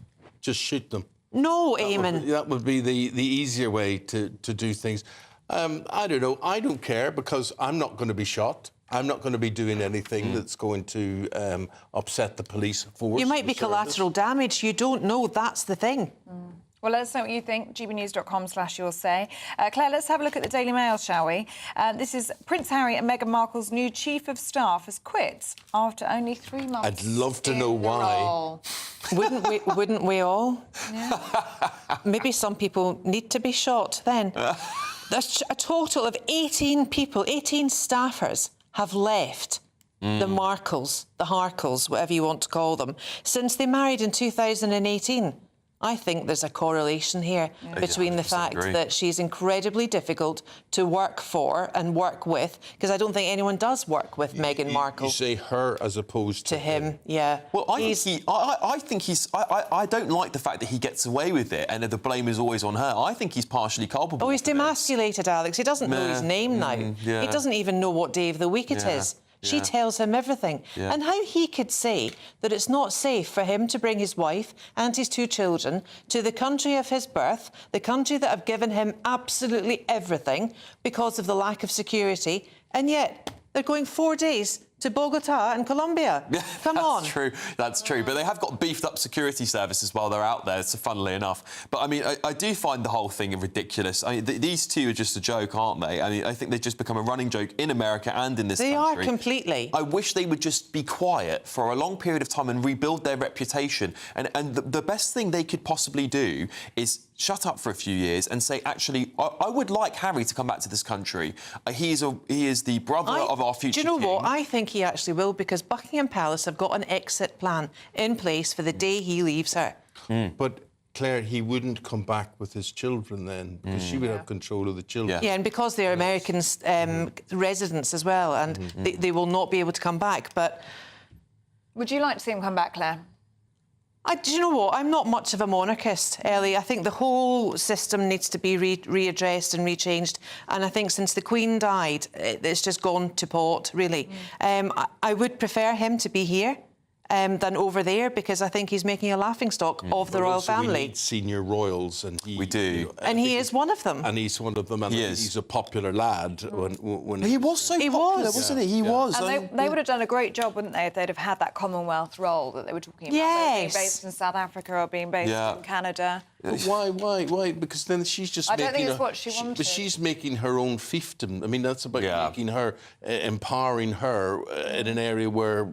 just shoot them. No, Eamonn. That would be the easier way to do things. I don't know. I don't care because I'm not going to be shot. I'm not going to be doing anything that's going to upset the police force. You might be collateral damage. You don't know. That's the thing. Well, let us know what you think. gbnews.com/you'll say. Claire, let's have a look at the Daily Mail, shall we? This is Prince Harry and Meghan Markle's new Chief of Staff has quit after only 3 months. I'd love to know why. Wouldn't we all? Yeah. Maybe some people need to be shot then. There's a total of 18 people, 18 staffers have left the Markles, the Harkles, whatever you want to call them, since they married in 2018. I think there's a correlation here between the fact that she's incredibly difficult to work for and work with, because I don't think anyone does work with Meghan Markle. You say her as opposed to him. Yeah. Well, I don't like the fact that he gets away with it and the blame is always on her. I think he's partially culpable. Oh, he's demasculated, Alex. He doesn't know his name now. He doesn't even know what day of the week it is. She tells him everything. And how he could say that it's not safe for him to bring his wife and his 2 children to the country of his birth, the country that have given him absolutely everything because of the lack of security, and yet they're going 4 days to Bogota and Colombia. Come on. That's true. But they have got beefed up security services while they're out there, so funnily enough. But, I mean, I do find the whole thing ridiculous. I mean, these two are just a joke, aren't they? I mean, I think they've just become a running joke in America and in this country. They are completely. I wish they would just be quiet for a long period of time and rebuild their reputation. And the best thing they could possibly do is shut up for a few years and say, actually, I would like Harry to come back to this country. He is the brother of our future king. Do you know what? I think he actually will, because Buckingham Palace have got an exit plan in place for the day he leaves her. But, Claire, he wouldn't come back with his children then, because she would have control of the children. Yeah, and because they're American residents as well, and they will not be able to come back. But would you like to see him come back, Claire? Do you know what? I'm not much of a monarchist, Ellie. I think the whole system needs to be readdressed and rechanged. And I think since the Queen died, it's just gone to pot, really. I would prefer him to be here than over there, because I think he's making a laughingstock of the royal family. We need senior royals, and we do. You know, and he is one of them. And he's one of them, and he's a popular lad. When he was so popular, wasn't he? He was. And they would have done a great job, wouldn't they, if they'd have had that Commonwealth role that they were talking about, whether being based in South Africa or being based in Canada. But why? Because then she's just I making... don't think it's what she wanted. But she's making her own fiefdom. I mean, that's about making her, empowering her in an area where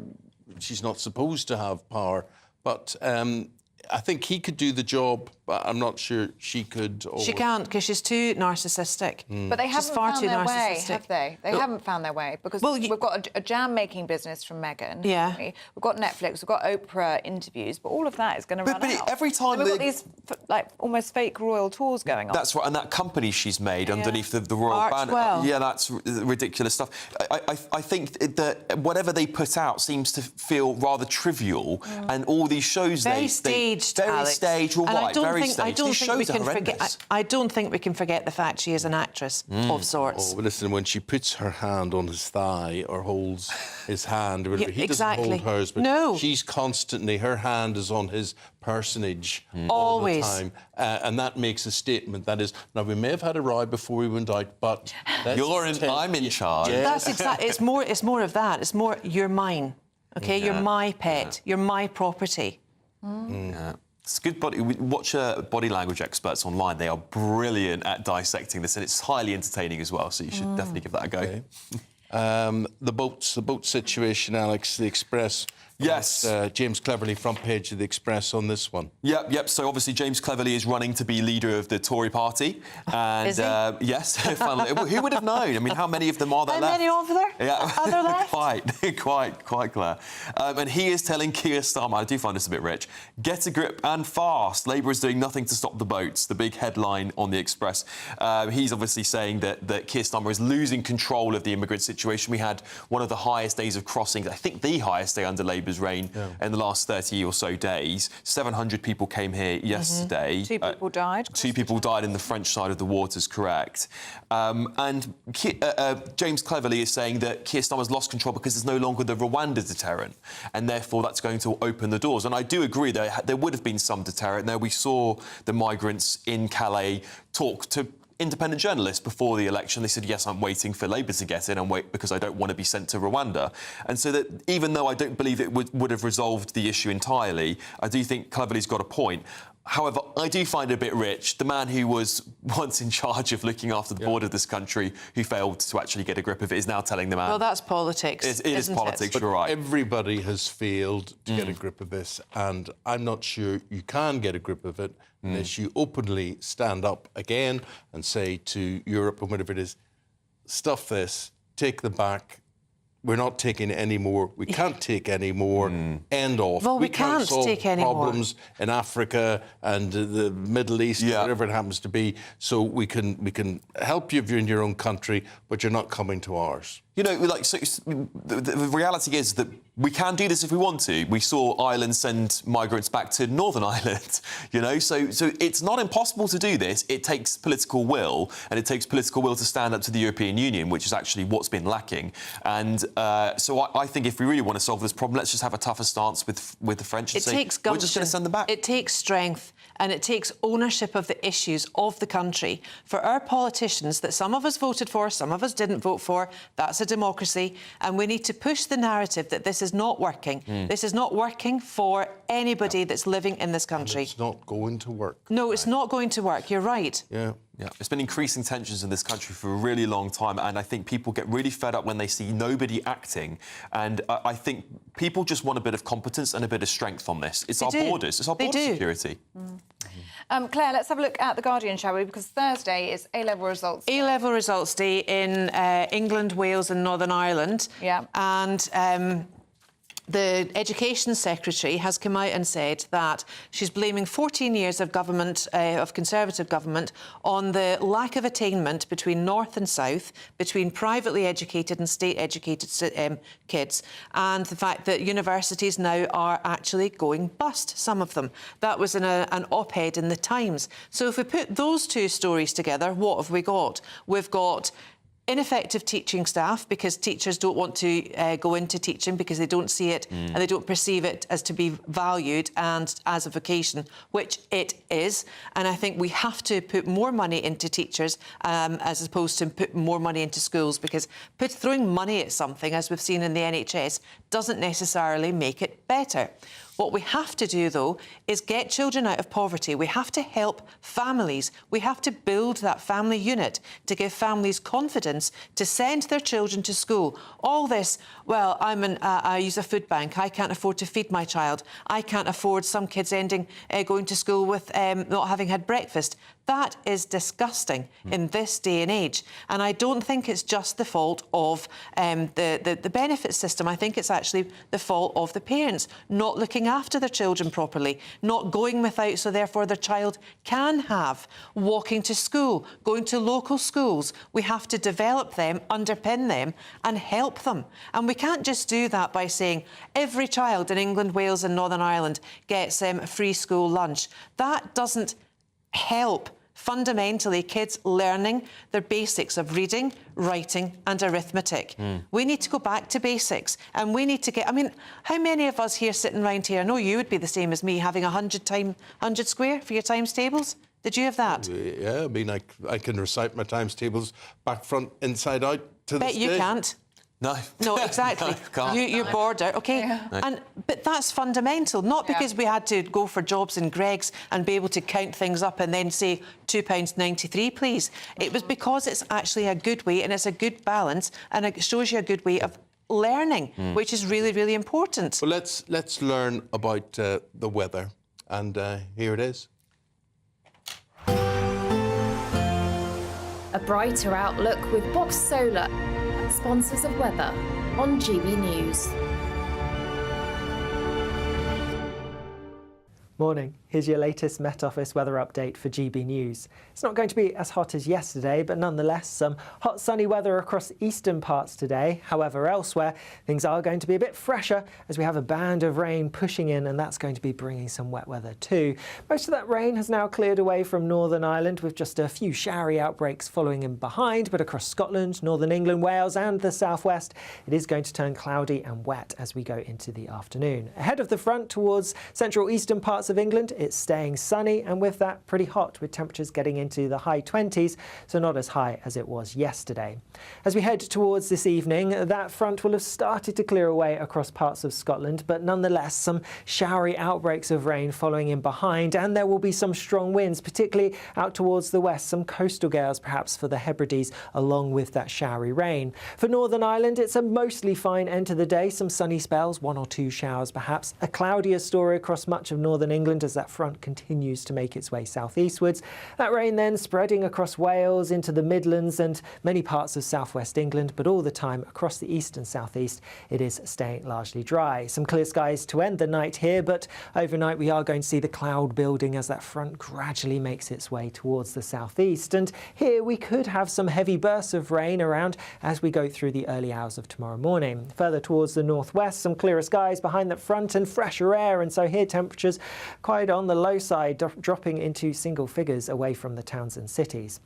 she's not supposed to have power. But I think he could do the job, but I'm not sure she could. She can't, because she's too narcissistic. But they haven't found their way, have they? They haven't found their way, because we've got a jam-making business from Meghan. Yeah. We've got Netflix, we've got Oprah interviews, but all of that is going to run out. Every time we've got these almost fake royal tours going on. That's right, and that company she's made underneath the royal banner. Yeah, that's ridiculous stuff. I think that whatever they put out seems to feel rather trivial, and all these shows very staged, Alex. You're right, very staged. I don't think we can forget the fact she is an actress of sorts. Oh, but listen, when she puts her hand on his thigh or holds his hand, or whatever, he doesn't hold hers, but she's constantly, her hand is on his personage all the time. And that makes a statement. That is, now, we may have had a row before we went out, but... I'm in charge. That's exactly... It's more of that. It's more, you're mine, OK? You're my pet. You're my property. Yeah. It's good watch body language experts online. They are brilliant at dissecting this, and it's highly entertaining as well, so you should definitely give that a go. Okay. The boat situation, Alex, the Express. Yes. James Cleverly, front page of the Express on this one. Yep. So obviously James Cleverly is running to be leader of the Tory party. And is he? Yes. Who would have known? I mean, how many of them are there left? How many over there? Yeah. Are there left? quite clear. And he is telling Keir Starmer, I do find this a bit rich, get a grip and fast. Labour is doing nothing to stop the boats. The big headline on the Express. He's obviously saying that Keir Starmer is losing control of the immigrant situation. We had one of the highest days of crossings, I think the highest day under Labour's reign in the last 30 or so days. 700 people came here yesterday. 2 people died. 2 people died in the French side of the waters, correct. And James Cleverly is saying that Keir Starmer's lost control because there's no longer the Rwanda deterrent, and therefore that's going to open the doors. And I do agree there would have been some deterrent there. We saw the migrants in Calais talk to independent journalists before the election. They said, yes, I'm waiting for Labour to get in and wait because I don't want to be sent to Rwanda. And so that even though I don't believe it would have resolved the issue entirely, I do think Cleverly's got a point. However, I do find it a bit rich. The man who was once in charge of looking after the border of this country, who failed to actually get a grip of it, is now telling the man... Well, that's politics, It is politics, you're right. Everybody has failed to get a grip of this, and I'm not sure you can get a grip of it unless you openly stand up again and say to Europe and whatever it is, stuff this, take them back. We're not taking any more. We can't take any more. End off. Well, we can't solve take any more. problems in Africa and the Middle East, whatever it happens to be. So we can help you if you're in your own country, but you're not coming to ours. You know, like, so the reality is that we can do this if we want to. We saw Ireland send migrants back to Northern Ireland, you know, so it's not impossible to do this. It takes political will, and it takes political will to stand up to the European Union, which is actually what's been lacking. And so I think if we really want to solve this problem, let's just have a tougher stance with the French and say, we're just going to send them back. It takes strength, and it takes ownership of the issues of the country. For our politicians that some of us voted for, some of us didn't vote for, that's a democracy, and we need to push the narrative that this is not working. This is not working for anybody that's living in this country. And it's not going to work. No, it's not going to work. You're right. Yeah. There's been increasing tensions in this country for a really long time, and I think people get really fed up when they see nobody acting. And I think people just want a bit of competence and a bit of strength on this. It's our borders. It's our border security. Claire, let's have a look at The Guardian, shall we? Because Thursday is A-level results day. A-level results day in England, Wales and Northern Ireland. Yeah. And the Education Secretary has come out and said that she's blaming 14 years of government, of Conservative government, on the lack of attainment between North and South, between privately educated and state-educated kids, and the fact that universities now are actually going bust, some of them. That was in an op-ed in The Times. So if we put those two stories together, what have we got? We've got ineffective teaching staff, because teachers don't want to go into teaching because they don't see it and they don't perceive it as to be valued and as a vocation, which it is. And I think we have to put more money into teachers as opposed to put more money into schools, because throwing money at something, as we've seen in the NHS, doesn't necessarily make it better. What we have to do, though, is get children out of poverty. We have to help families. We have to build that family unit to give families confidence to send their children to school. All this, well, I use a food bank. I can't afford to feed my child. I can't afford some kids going to school with not having had breakfast. That is disgusting in this day and age. And I don't think it's just the fault of the benefit system. I think it's actually the fault of the parents not looking after their children properly, not going without, so therefore their child can have walking to school, going to local schools. We have to develop them, underpin them and help them. And we can't just do that by saying every child in England, Wales and Northern Ireland gets a free school lunch. That doesn't help fundamentally kids learning their basics of reading, writing and arithmetic. We need to go back to basics, and we need to get... I mean, how many of us here sitting round here, I know you would be the same as me, having 100 square for your times tables? Did you have that? Yeah, I mean, I can recite my times tables back, front, inside out to this day. Bet you can't. No. No, exactly. No, you're border, OK? Yeah. But that's fundamental, not because we had to go for jobs in Greggs and be able to count things up and then say £2.93, please. It was because it's actually a good way, and it's a good balance, and it shows you a good way of learning, which is really, really important. Well, let's learn about the weather, and here it is. A brighter outlook with Box Solar, sponsors of weather on GB News. Morning. Here's your latest Met Office weather update for GB News. It's not going to be as hot as yesterday, but nonetheless some hot sunny weather across eastern parts today. However, elsewhere things are going to be a bit fresher as we have a band of rain pushing in, and that's going to be bringing some wet weather too. Most of that rain has now cleared away from Northern Ireland, with just a few showery outbreaks following in behind, but across Scotland, Northern England, Wales and the southwest it is going to turn cloudy and wet as we go into the afternoon. Ahead of the front towards central eastern parts of England, it's staying sunny and with that pretty hot, with temperatures getting into the high 20s, so not as high as it was yesterday. As we head towards this evening, that front will have started to clear away across parts of Scotland, but nonetheless some showery outbreaks of rain following in behind, and there will be some strong winds, particularly out towards the west, some coastal gales perhaps for the Hebrides, along with that showery rain. For Northern Ireland, it's a mostly fine end to the day, some sunny spells, 1 or 2 showers perhaps. A cloudier story across much of northern England as that front continues to make its way southeastwards. That rain then spreading across Wales into the Midlands and many parts of southwest England, but all the time across the east and southeast it is staying largely dry. Some clear skies to end the night here, but overnight we are going to see the cloud building as that front gradually makes its way towards the southeast. And here we could have some heavy bursts of rain around as we go through the early hours of tomorrow morning. Further towards the northwest, some clearer skies behind that front and fresher air, and so here temperatures quite on the low side, dropping into single figures away from the towns and cities.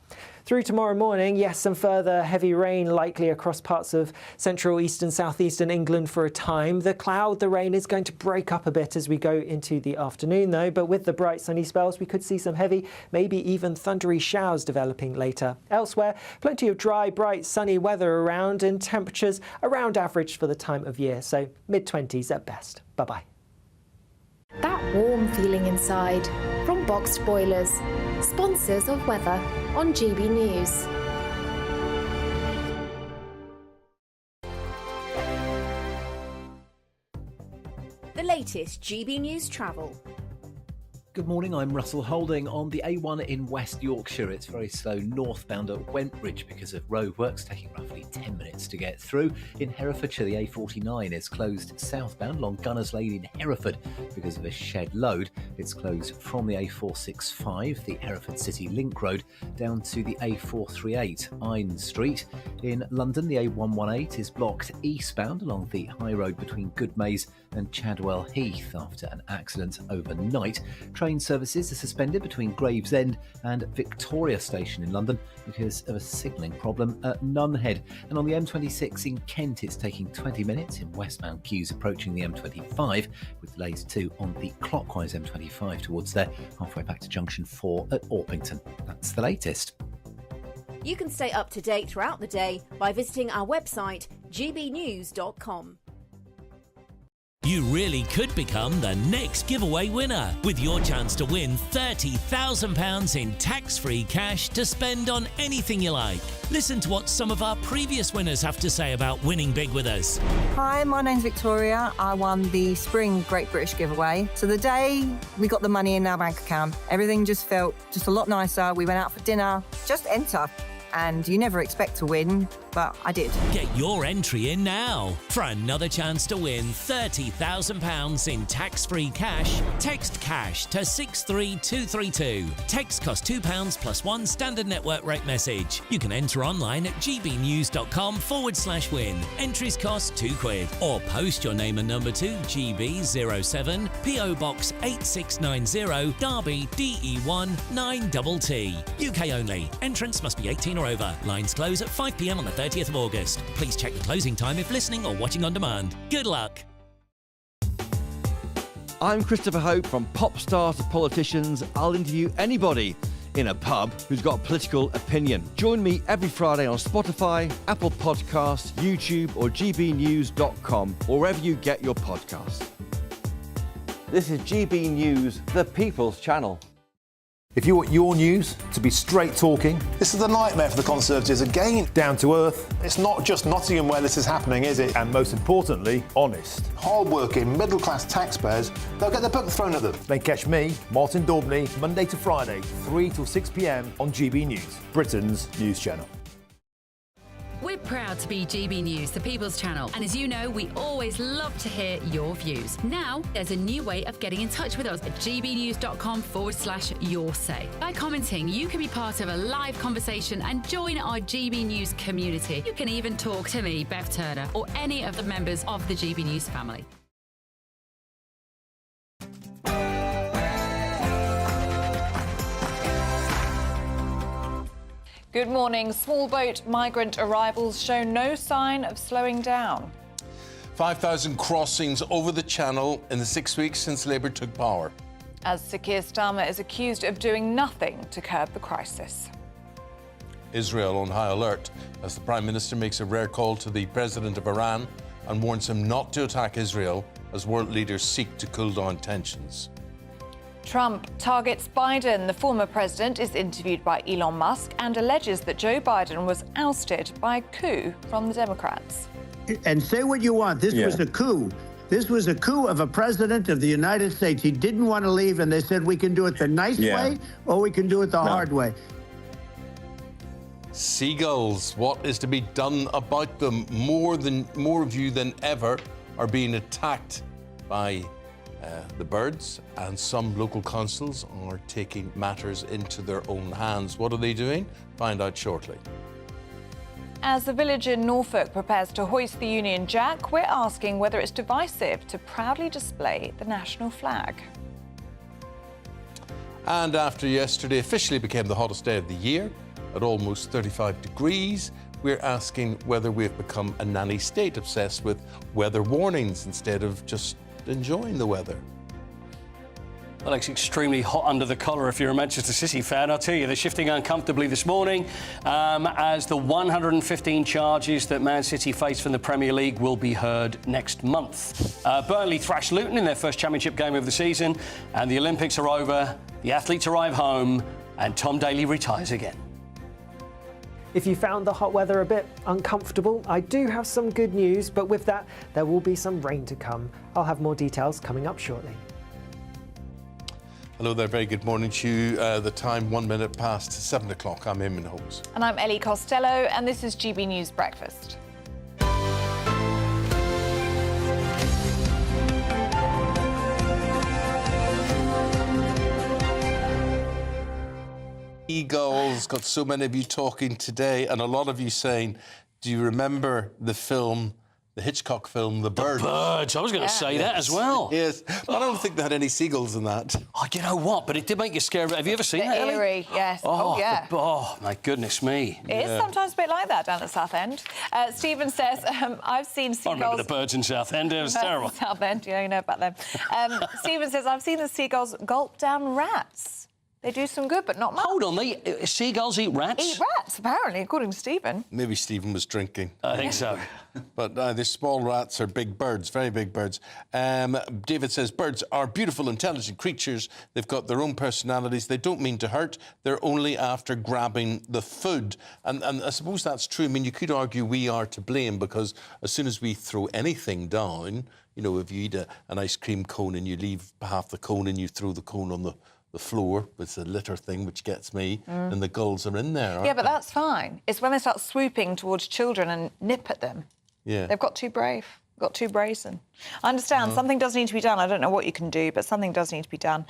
Through tomorrow morning, yes, some further heavy rain likely across parts of central, eastern, southeastern England for a time. The rain is going to break up a bit as we go into the afternoon though, but with the bright sunny spells we could see some heavy, maybe even thundery showers developing later. Elsewhere, plenty of dry, bright, sunny weather around and temperatures around average for the time of year, so mid-20s at best. Bye-bye. That warm feeling inside from Boxed Boilers, sponsors of weather on GB News. The latest GB News travel. Good morning, I'm Russell Holding. On the A1 in West Yorkshire, it's very slow northbound at Wentbridge because of roadworks, taking roughly 10 minutes to get through. In Herefordshire, the A49 is closed southbound along Gunners Lane in Hereford because of a shed load. It's closed from the A465, the Hereford City Link Road, down to the A438, Ine Street. In London, the A118 is blocked eastbound along the high road between Goodmays and Chadwell Heath after an accident overnight. Train services are suspended between Gravesend and Victoria Station in London because of a signalling problem at Nunhead. And on the M26 in Kent, it's taking 20 minutes in westbound queues approaching the M25, with delays too on the clockwise M25 towards there, halfway back to Junction 4 at Orpington. That's the latest. You can stay up to date throughout the day by visiting our website, gbnews.com. You really could become the next giveaway winner with your chance to win £30,000 in tax-free cash to spend on anything you like. Listen to what some of our previous winners have to say about winning big with us. Hi, my name's Victoria. I won the Spring Great British giveaway. So the day we got the money in our bank account, everything just felt just a lot nicer. We went out for dinner, just enter. And you never expect to win, but I did. Get your entry in now. For another chance to win £30,000 in tax-free cash, text CASH to 63232. Text costs £2 plus one standard network rate message. You can enter online at gbnews.com/win. Entries cost £2. Or post your name and number to GB07 PO Box 8690 Derby DE1 9TT. UK only. Entrants must be 18 or over. Lines close at 5 p.m. on the 30th of August. Please check the closing time if listening or watching on demand. Good luck. I'm Christopher Hope. From pop stars to politicians, I'll interview anybody in a pub who's got a political opinion. Join me every Friday on Spotify, Apple Podcasts, YouTube or gbnews.com, or wherever you get your podcasts. This is GB News, the People's Channel. If you want your news to be straight talking, this is a nightmare for the Conservatives again. Down to earth. It's not just Nottingham where this is happening, is it? And most importantly, honest. Hard-working, middle-class taxpayers, they'll get their book thrown at them. Then catch me, Martin Daubney, Monday to Friday, 3 till 6 p.m. on GB News, Britain's news channel. We're proud to be GB News, the People's Channel. And as you know, we always love to hear your views. Now, there's a new way of getting in touch with us at gbnews.com/your say. By commenting, you can be part of a live conversation and join our GB News community. You can even talk to me, Bev Turner, or any of the members of the GB News family. Good morning. Small boat migrant arrivals show no sign of slowing down. 5,000 crossings over the Channel in the 6 weeks since Labour took power. as Sir Keir Starmer is accused of doing nothing to curb the crisis. Israel on high alert as the Prime Minister makes a rare call to the President of Iran and warns him not to attack Israel as world leaders seek to cool down tensions. Trump targets Biden. The former president is interviewed by Elon Musk and alleges that Joe Biden was ousted by a coup from the Democrats. And say what you want. This was a coup. This was a coup of a president of the United States. He didn't want to leave, and they said we can do it the nice way or we can do it the hard way. Seagulls, what is to be done about them? More of you than ever are being attacked by the birds, and some local councils are taking matters into their own hands. What are they doing? Find out shortly. As the village in Norfolk prepares to hoist the Union Jack, we're asking whether it's divisive to proudly display the national flag. And after yesterday officially became the hottest day of the year, at almost 35 degrees, we're asking whether we've become a nanny state obsessed with weather warnings instead of just enjoying the weather. Well, it's extremely hot under the collar if you're a Manchester City fan. I'll tell you, they're shifting uncomfortably this morning as the 115 charges that Man City face from the Premier League will be heard next month. Burnley thrashed Luton in their first championship game of the season, and the Olympics are over, the athletes arrive home, and Tom Daley retires again. If you found the hot weather a bit uncomfortable, I do have some good news, but with that, there will be some rain to come. I'll have more details coming up shortly. Hello there, very good morning to you. The time 1 minute past 7 o'clock. I'm Eamonn Holmes. And I'm Ellie Costello, and this is GB News Breakfast. Seagulls, got so many of you talking today, and a lot of you saying, do you remember the film, the Hitchcock film, The Birds? The Birds, I was going to say that as well. Yes, I don't think they had any seagulls in that. Oh, you know what? But it did make you scared. Have you ever seen that, Ellie? Eerie, yes. Oh, yeah. Oh, my goodness me. It is sometimes a bit like that down at Southend. Stephen says, I've seen seagulls... I remember the birds in Southend. It was terrible. Southend, yeah, you know about them. Stephen says, I've seen the seagulls gulp down rats. They do some good, but not much. Hold on, seagulls eat rats? Eat rats, apparently, according to Stephen. Maybe Stephen was drinking. I think so. But the small rats are big birds, very big birds. David says, birds are beautiful, intelligent creatures. They've got their own personalities. They don't mean to hurt. They're only after grabbing the food. And I suppose that's true. I mean, you could argue we are to blame because as soon as we throw anything down, you know, if you eat an ice cream cone and you leave half the cone and you throw the cone on the floor, it's the litter thing which gets me, and the gulls are in there. Yeah, but that's fine. It's when they start swooping towards children and nip at them. Yeah. They've got too brave, got too brazen. I understand, something does need to be done. I don't know what you can do, but something does need to be done.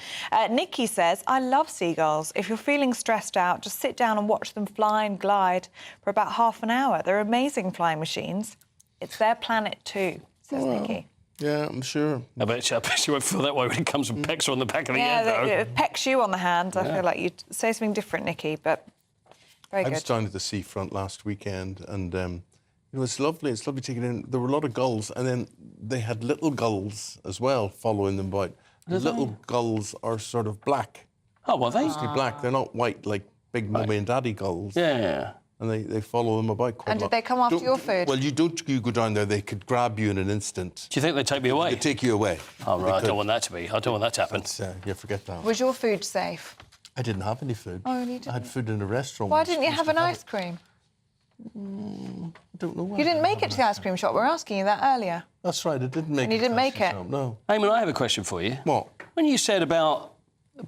Nikki says, I love seagulls. If you're feeling stressed out, just sit down and watch them fly and glide for about half an hour. They're amazing flying machines. It's their planet too, says Nikki. Yeah, I'm sure. I bet you won't feel that way when it comes and pecks her on the back of the head, though. Yeah, it pecks you on the hand. I feel like you'd say something different, Nikki, but very good. I was down at the seafront last weekend, and it was lovely. It's lovely taking in. There were a lot of gulls, and then they had little gulls as well following them about. The little gulls are sort of black. Oh, well, they? Mostly black. They're not white like big mummy and daddy gulls. Yeah. And they follow them about quite a lot. And did they come after your food? Well, you go down there, they could grab you in an instant. Do you think they'd take me away? They'd take you away. Oh, right, I don't want that to happen. Yeah, forget that. Was your food safe? I didn't have any food. Oh, you didn't? I had food in a restaurant. Why didn't you have an ice cream? I don't know why. You didn't make it to the ice cream shop. We were asking you that earlier. That's right, I didn't make it. And you didn't make it? No. Eamon, I have a question for you. What? When you said about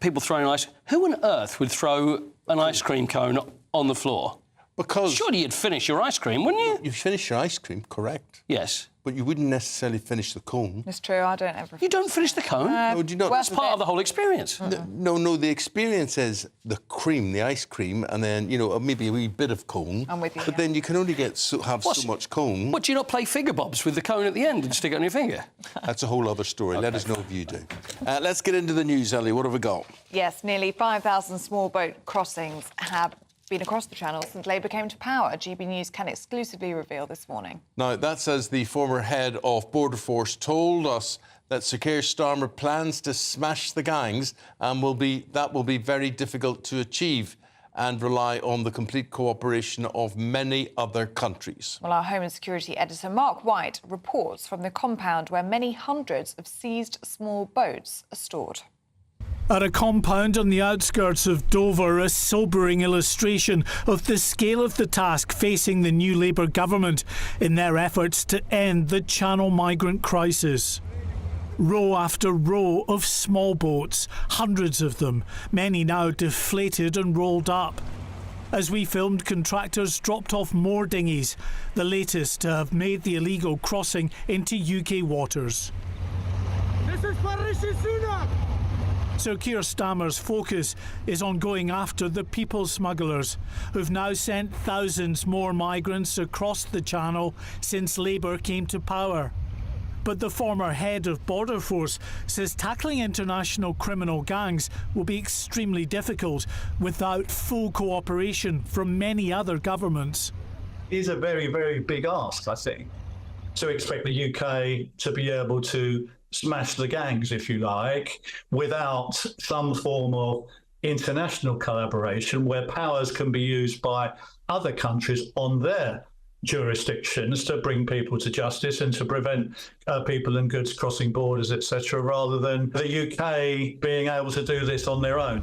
people throwing ice... Who on earth would throw an ice cream cone on the floor? Because... Surely you'd finish your ice cream, wouldn't you? You finish your ice cream, correct. Yes. But you wouldn't necessarily finish the cone. It's true, I don't ever... You don't finish the cone? No, do you not? That's part of the whole experience. No, the experience is the cream, the ice cream, and then, you know, maybe a wee bit of cone. I'm with you. But then you can only have so much cone. What, do you not play figure bobs with the cone at the end and stick it on your finger? That's a whole other story. Okay. Let us know if you do. Let's get into the news, Ellie. What have we got? Yes, nearly 5,000 small boat crossings have been across the Channel since Labour came to power. GB News can exclusively reveal this morning. Now, that's as the former head of Border Force told us that Sir Keir Starmer plans to smash the gangs and that will be very difficult to achieve and rely on the complete cooperation of many other countries. Well, our Home and Security editor Mark White reports from the compound where many hundreds of seized small boats are stored. At a compound on the outskirts of Dover, a sobering illustration of the scale of the task facing the new Labour government in their efforts to end the Channel migrant crisis. Row after row of small boats, hundreds of them, many now deflated and rolled up. As we filmed, contractors dropped off more dinghies, the latest to have made the illegal crossing into UK waters. This is for Rishi Sunak! Sir Keir Starmer's focus is on going after the people smugglers, who've now sent thousands more migrants across the Channel since Labour came to power. But the former head of Border Force says tackling international criminal gangs will be extremely difficult without full cooperation from many other governments. It is a very, very big ask, I think, to expect the UK to be able to smash the gangs, if you like, without some form of international collaboration where powers can be used by other countries on their jurisdictions to bring people to justice and to prevent people and goods crossing borders, etc., rather than the UK being able to do this on their own.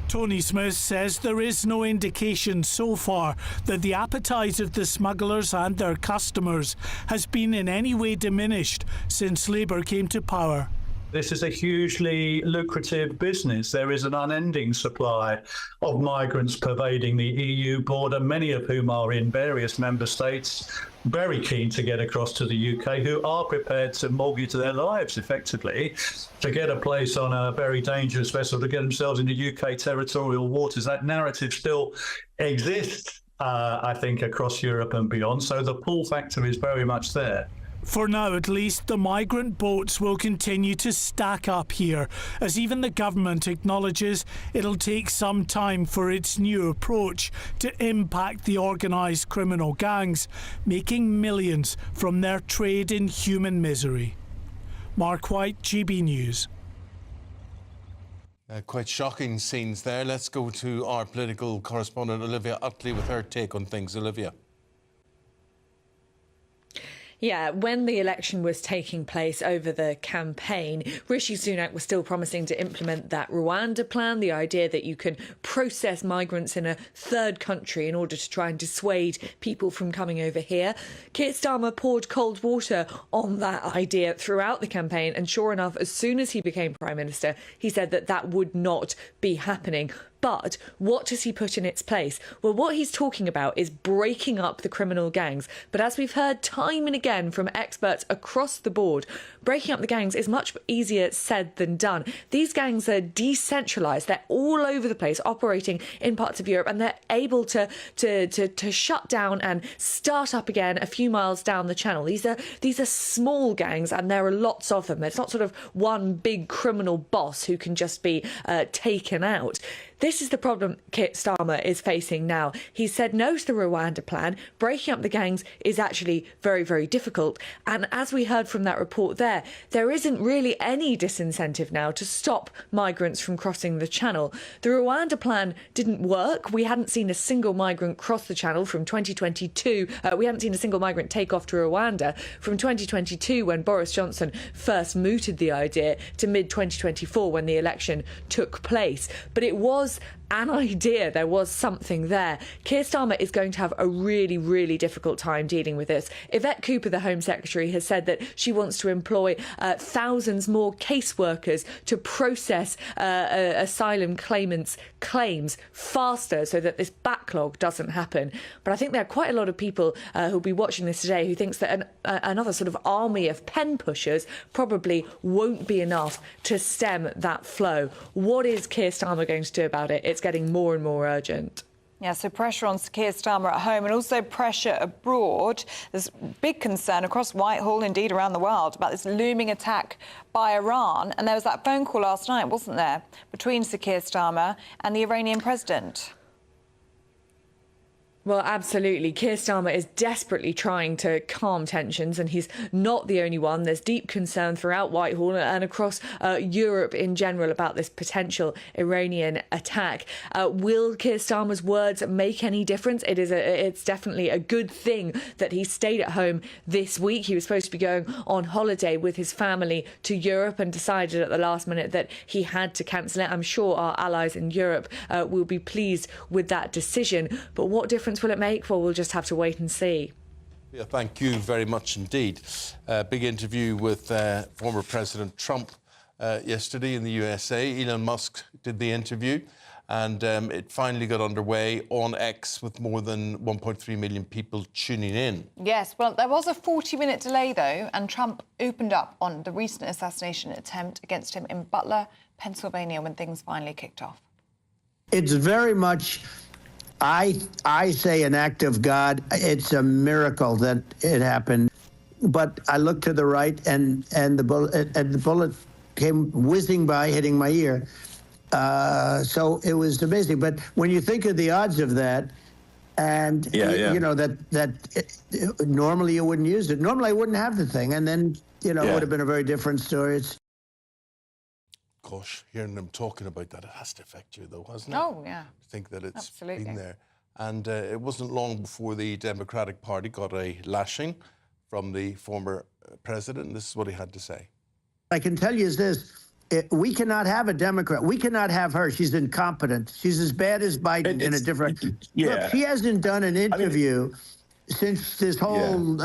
Tony Smith says there is no indication so far that the appetite of the smugglers and their customers has been in any way diminished since Labour came to power. This is a hugely lucrative business. There is an unending supply of migrants pervading the EU border, many of whom are in various member states, very keen to get across to the UK, who are prepared to mortgage their lives effectively to get a place on a very dangerous vessel to get themselves into UK territorial waters. That narrative still exists, I think, across Europe and beyond. So the pull factor is very much there. For now, at least, the migrant boats will continue to stack up here, as even the government acknowledges it'll take some time for its new approach to impact the organised criminal gangs, making millions from their trade in human misery. Mark White, GB News. Quite shocking scenes there. Let's go to our political correspondent, Olivia Utley, with her take on things. Olivia. Yeah, when the election was taking place over the campaign, Rishi Sunak was still promising to implement that Rwanda plan, the idea that you can process migrants in a third country in order to try and dissuade people from coming over here. Keir Starmer poured cold water on that idea throughout the campaign, and sure enough, as soon as he became Prime Minister, he said that that would not be happening. But what does he put in its place? Well, what he's talking about is breaking up the criminal gangs. But as we've heard time and again from experts across the board, breaking up the gangs is much easier said than done. These gangs are decentralised. They're all over the place, operating in parts of Europe, and they're able to shut down and start up again a few miles down the channel. These are small gangs, and there are lots of them. It's not sort of one big criminal boss who can just be taken out. This is the problem Keir Starmer is facing now. He said no to the Rwanda plan. Breaking up the gangs is actually very, very difficult. And as we heard from that report there isn't really any disincentive now to stop migrants from crossing the channel. The Rwanda plan didn't work. We hadn't seen a single migrant cross the channel from 2022. We hadn't seen a single migrant take off to Rwanda from 2022 when Boris Johnson first mooted the idea to mid-2024 when the election took place. But it was an idea. There was something there. Keir Starmer is going to have a really, really difficult time dealing with this. Yvette Cooper, the Home Secretary, has said that she wants to employ thousands more caseworkers to process asylum claimants' claims faster so that this backlog doesn't happen. But I think there are quite a lot of people who'll be watching this today who thinks that another sort of army of pen pushers probably won't be enough to stem that flow. What is Keir Starmer going to do about it? It's getting more and more urgent. Yeah, so pressure on Keir Starmer at home and also pressure abroad. There's big concern across Whitehall, indeed around the world, about this looming attack by Iran. And there was that phone call last night, wasn't there, between Sir Keir Starmer and the Iranian president? Well, absolutely. Keir Starmer is desperately trying to calm tensions, and he's not the only one. There's deep concern throughout Whitehall and across Europe in general about this potential Iranian attack. Will Keir Starmer's words make any difference? It's definitely a good thing that he stayed at home this week. He was supposed to be going on holiday with his family to Europe and decided at the last minute that he had to cancel it. I'm sure our allies in Europe will be pleased with that decision. But what difference will it make? Well, we'll just have to wait and see. Yeah, thank you very much indeed. Big interview with former President Trump yesterday in the USA. Elon Musk did the interview, and it finally got underway on X with more than 1.3 million people tuning in. Yes, well, there was a 40-minute delay, though, and Trump opened up on the recent assassination attempt against him in Butler, Pennsylvania, when things finally kicked off. It's very much, I say, an act of God. It's a miracle that it happened. But I looked to the right, and the bullet came whizzing by, hitting my ear. So it was amazing. But when you think of the odds of that, and you know that normally you wouldn't use it. Normally I wouldn't have the thing, and then it would have been a very different story. Gosh, hearing them talking about that, it has to affect you, though, hasn't it? Oh, yeah. To think that it's Absolutely. been there. And it wasn't long before the Democratic Party got a lashing from the former president. This is what he had to say. I can tell you is this. We cannot have a Democrat. We cannot have her. She's incompetent. She's as bad as Biden in a different... Look, she hasn't done an interview since this whole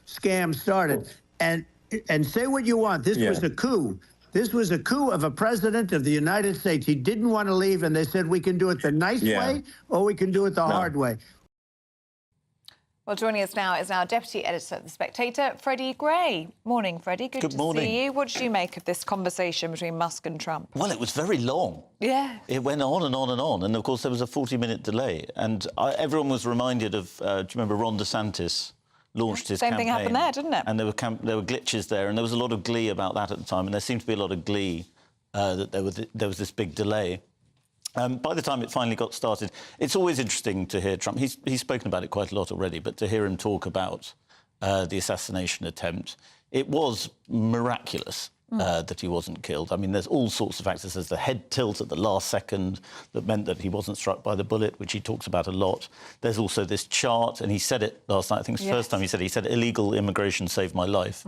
scam started. And say what you want. This was a coup. This was a coup of a president of the United States. He didn't want to leave, and they said, we can do it the nice way, or we can do it the hard way. Well, joining us now is our Deputy Editor of The Spectator, Freddie Gray. Morning, Freddie. Good to see you. What did you make of this conversation between Musk and Trump? Well, it was very long. Yeah. It went on and on and on. And, of course, there was a 40-minute delay. And everyone was reminded of, do you remember Ron DeSantis launched his campaign? Same thing happened there, didn't it? And there were glitches there. And there was a lot of glee about that at the time. And there seemed to be a lot of glee that there was this big delay. By the time it finally got started, it's always interesting to hear Trump. He's spoken about it quite a lot already, but to hear him talk about the assassination attempt, it was miraculous that he wasn't killed. I mean, there's all sorts of factors. There's the head tilt at the last second that meant that he wasn't struck by the bullet, which he talks about a lot. There's also this chart, and he said it last night. I think it's the first time he said illegal immigration saved my life.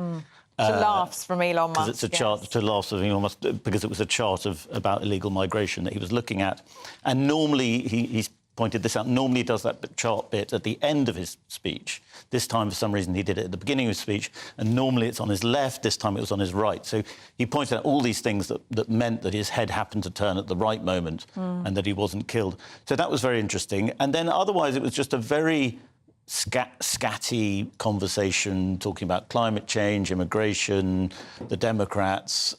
To laughs from Elon Musk. Because it's a chart to laughs from Elon Musk, because it was a chart about illegal migration that he was looking at. And normally, he's pointed this out, normally he does that chart bit at the end of his speech. This time, for some reason, he did it at the beginning of his speech, and normally it's on his left, this time it was on his right. So he pointed out all these things that meant that his head happened to turn at the right moment and that he wasn't killed. So that was very interesting. And then otherwise, it was just a very scatty conversation talking about climate change, immigration, the Democrats.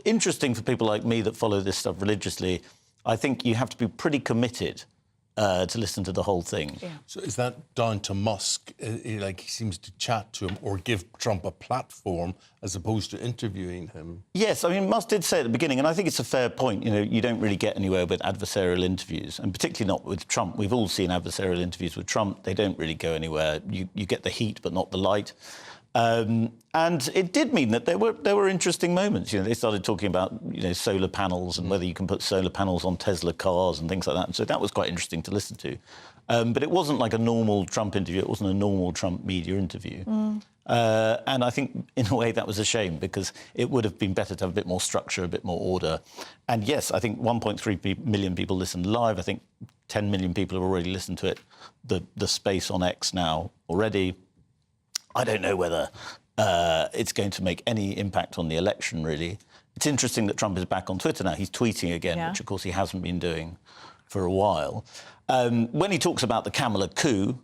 Interesting for people like me that follow this stuff religiously. I think you have to be pretty committed to listen to the whole thing. Yeah. So is that down to Musk? Like he seems to chat to him or give Trump a platform as opposed to interviewing him? Yes, I mean, Musk did say at the beginning, and I think it's a fair point, you don't really get anywhere with adversarial interviews, and particularly not with Trump. We've all seen adversarial interviews with Trump. They don't really go anywhere. You get the heat, but not the light. And it did mean that there were interesting moments. They started talking about solar panels and whether you can put solar panels on Tesla cars and things like that. And so that was quite interesting to listen to. But it wasn't like a normal Trump interview. It wasn't a normal Trump media interview. And I think, in a way, that was a shame because it would have been better to have a bit more structure, a bit more order. And yes, I think 1.3 million people listened live. I think 10 million people have already listened to it. The space on X now already. I don't know whether it's going to make any impact on the election, really. It's interesting that Trump is back on Twitter now. He's tweeting again, which, of course, he hasn't been doing for a while. When he talks about the Kamala coup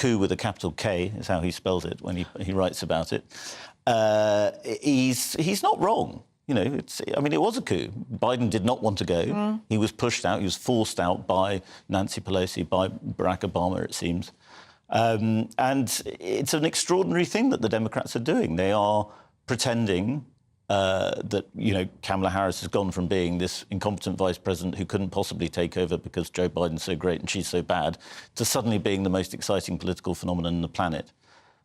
with a capital K is how he spells it when he writes about it, he's not wrong. It was a coup. Biden did not want to go. He was pushed out. He was forced out by Nancy Pelosi, by Barack Obama, it seems. And it's an extraordinary thing that the Democrats are doing. They are pretending that, Kamala Harris has gone from being this incompetent vice president who couldn't possibly take over because Joe Biden's so great and she's so bad, to suddenly being the most exciting political phenomenon on the planet.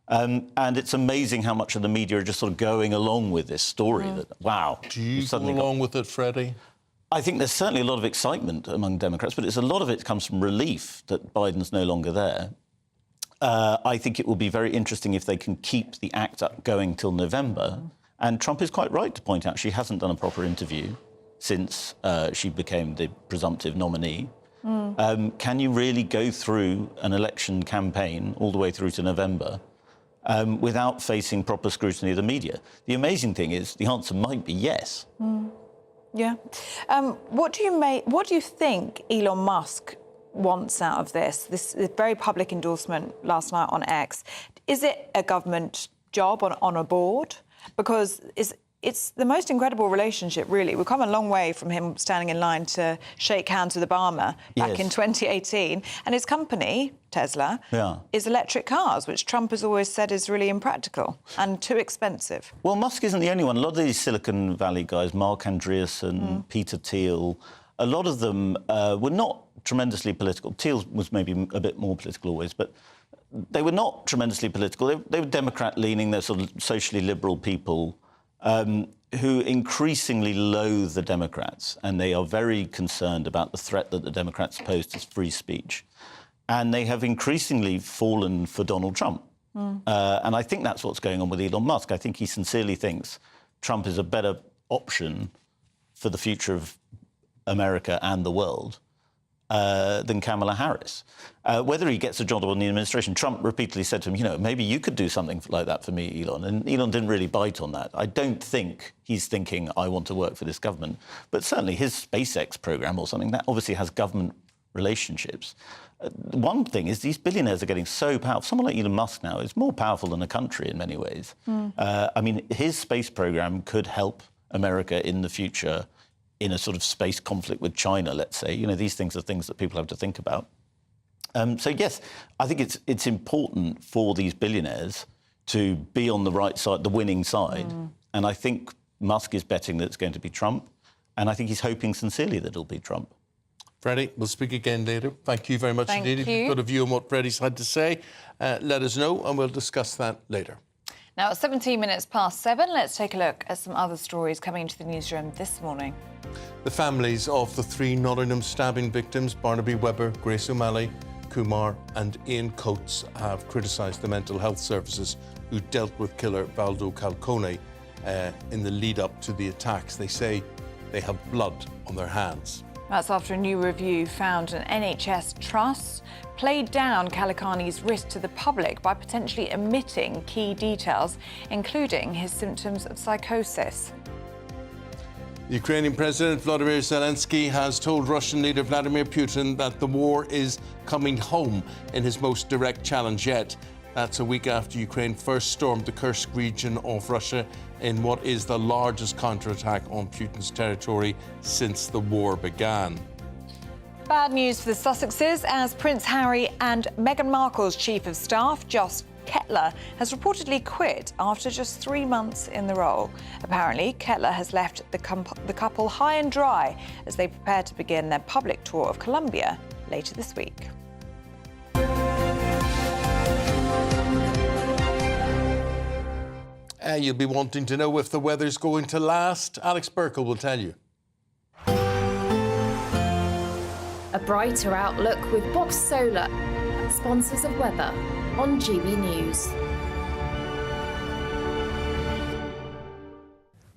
And it's amazing how much of the media are just sort of going along with this story. That, wow. Do you go along with it, Freddie? I think there's certainly a lot of excitement among Democrats, but a lot of it comes from relief that Biden's no longer there. I think it will be very interesting if they can keep the act up going till November. And Trump is quite right to point out she hasn't done a proper interview since she became the presumptive nominee. Can you really go through an election campaign all the way through to November without facing proper scrutiny of the media? The amazing thing is the answer might be yes. Yeah. What do you think Elon Musk wants out of this very public endorsement last night on X? Is it a government job on a board? Because it's the most incredible relationship, really. We've come a long way from him standing in line to shake hands with Obama back in 2018. And his company, Tesla, is electric cars, which Trump has always said is really impractical and too expensive. Well, Musk isn't the only one. A lot of these Silicon Valley guys, Mark Andreessen, Peter Thiel, a lot of them were not tremendously political. Thiel was maybe a bit more political always, but they were not tremendously political. They were Democrat-leaning, they're sort of socially liberal people who increasingly loathe the Democrats, and they are very concerned about the threat that the Democrats pose to free speech. And they have increasingly fallen for Donald Trump. And I think that's what's going on with Elon Musk. I think he sincerely thinks Trump is a better option for the future of America and the world than Kamala Harris. Whether he gets a job in the administration, Trump repeatedly said to him, maybe you could do something like that for me, Elon. And Elon didn't really bite on that. I don't think he's thinking, I want to work for this government. But certainly his SpaceX program or something, that obviously has government relationships. One thing is these billionaires are getting so powerful. Someone like Elon Musk now is more powerful than a country in many ways. I mean, his space program could help America in the future in a sort of space conflict with China, let's say. These things are things that people have to think about. So, yes, I think it's important for these billionaires to be on the right side, the winning side. And I think Musk is betting that it's going to be Trump. And I think he's hoping sincerely that it'll be Trump. Freddie, we'll speak again later. Thank you very much indeed. If you've got a view on what Freddie's had to say, let us know and we'll discuss that later. Now, at 17 minutes past 7, let's take a look at some other stories coming into the newsroom this morning. The families of the 3 Nottingham stabbing victims, Barnaby Webber, Grace O'Malley, Kumar and Ian Coates, have criticised the mental health services who dealt with killer Valdo Calcone in the lead-up to the attacks. They say they have blood on their hands. That's after a new review found an NHS trust played down Calconi's risk to the public by potentially omitting key details, including his symptoms of psychosis. The Ukrainian President Volodymyr Zelensky has told Russian leader Vladimir Putin that the war is coming home in his most direct challenge yet. That's a week after Ukraine first stormed the Kursk region of Russia in what is the largest counterattack on Putin's territory since the war began. Bad news for the Sussexes, as Prince Harry and Meghan Markle's Chief of Staff, Joss Kettler, has reportedly quit after just 3 months in the role. Apparently, Kettler has left the couple high and dry as they prepare to begin their public tour of Colombia later this week. You'll be wanting to know if the weather's going to last. Alex Burkle will tell you. A brighter outlook with Box Solar, sponsors of weather on GB News.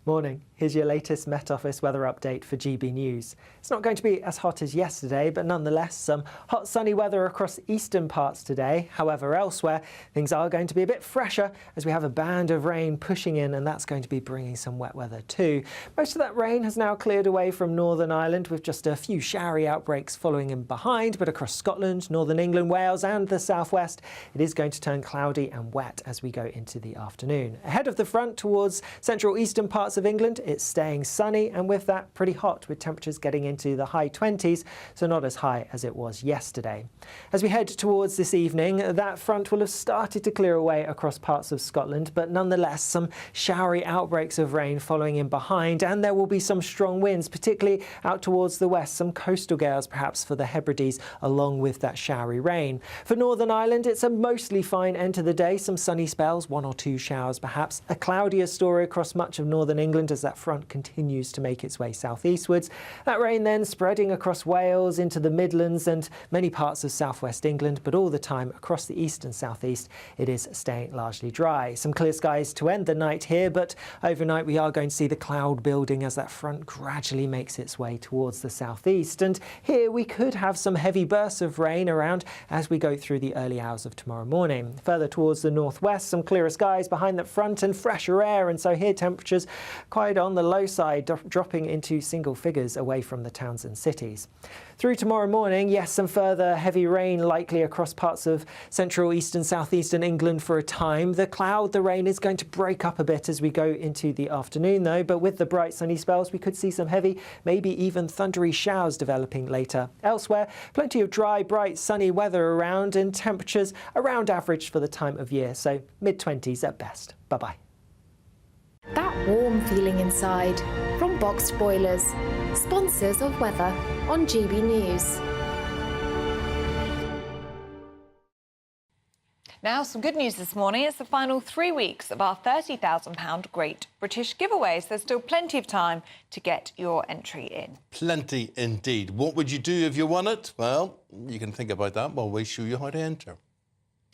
Morning. Here's your latest Met Office weather update for GB News. It's not going to be as hot as yesterday, but nonetheless some hot sunny weather across eastern parts today. However, elsewhere things are going to be a bit fresher as we have a band of rain pushing in, and that's going to be bringing some wet weather too. Most of that rain has now cleared away from Northern Ireland, with just a few showery outbreaks following in behind, but across Scotland, Northern England, Wales and the southwest it is going to turn cloudy and wet as we go into the afternoon. Ahead of the front towards central eastern parts parts of England, it's staying sunny, and with that, pretty hot, with temperatures getting into the high 20s, so not as high as it was yesterday. As we head towards this evening, that front will have started to clear away across parts of Scotland, but nonetheless, some showery outbreaks of rain following in behind, and there will be some strong winds, particularly out towards the west, some coastal gales perhaps for the Hebrides, along with that showery rain. For Northern Ireland, it's a mostly fine end to the day, some sunny spells, 1 or 2 showers perhaps. A cloudier story across much of northern England as that front continues to make its way southeastwards. That rain then spreading across Wales into the Midlands and many parts of southwest England, but all the time across the east and southeast it is staying largely dry. Some clear skies to end the night here, but overnight we are going to see the cloud building as that front gradually makes its way towards the southeast. And here we could have some heavy bursts of rain around as we go through the early hours of tomorrow morning. Further towards the northwest, some clearer skies behind that front and fresher air, and so here temperatures quite on the low side, dropping into single figures away from the towns and cities. Through tomorrow morning, yes, some further heavy rain likely across parts of central, east and southeastern England for a time. The rain is going to break up a bit as we go into the afternoon though, but with the bright sunny spells we could see some heavy, maybe even thundery showers developing later. Elsewhere, plenty of dry, bright, sunny weather around and temperatures around average for the time of year, so mid-20s at best. Bye-bye. That warm feeling inside from Boxed Boilers, sponsors of weather on GB News. Now, some good news this morning. It's the final 3 weeks of our £30,000 Great British Giveaways. There's still plenty of time to get your entry in. Plenty indeed. What would you do if you won it? Well, you can think about that while we show you how to enter.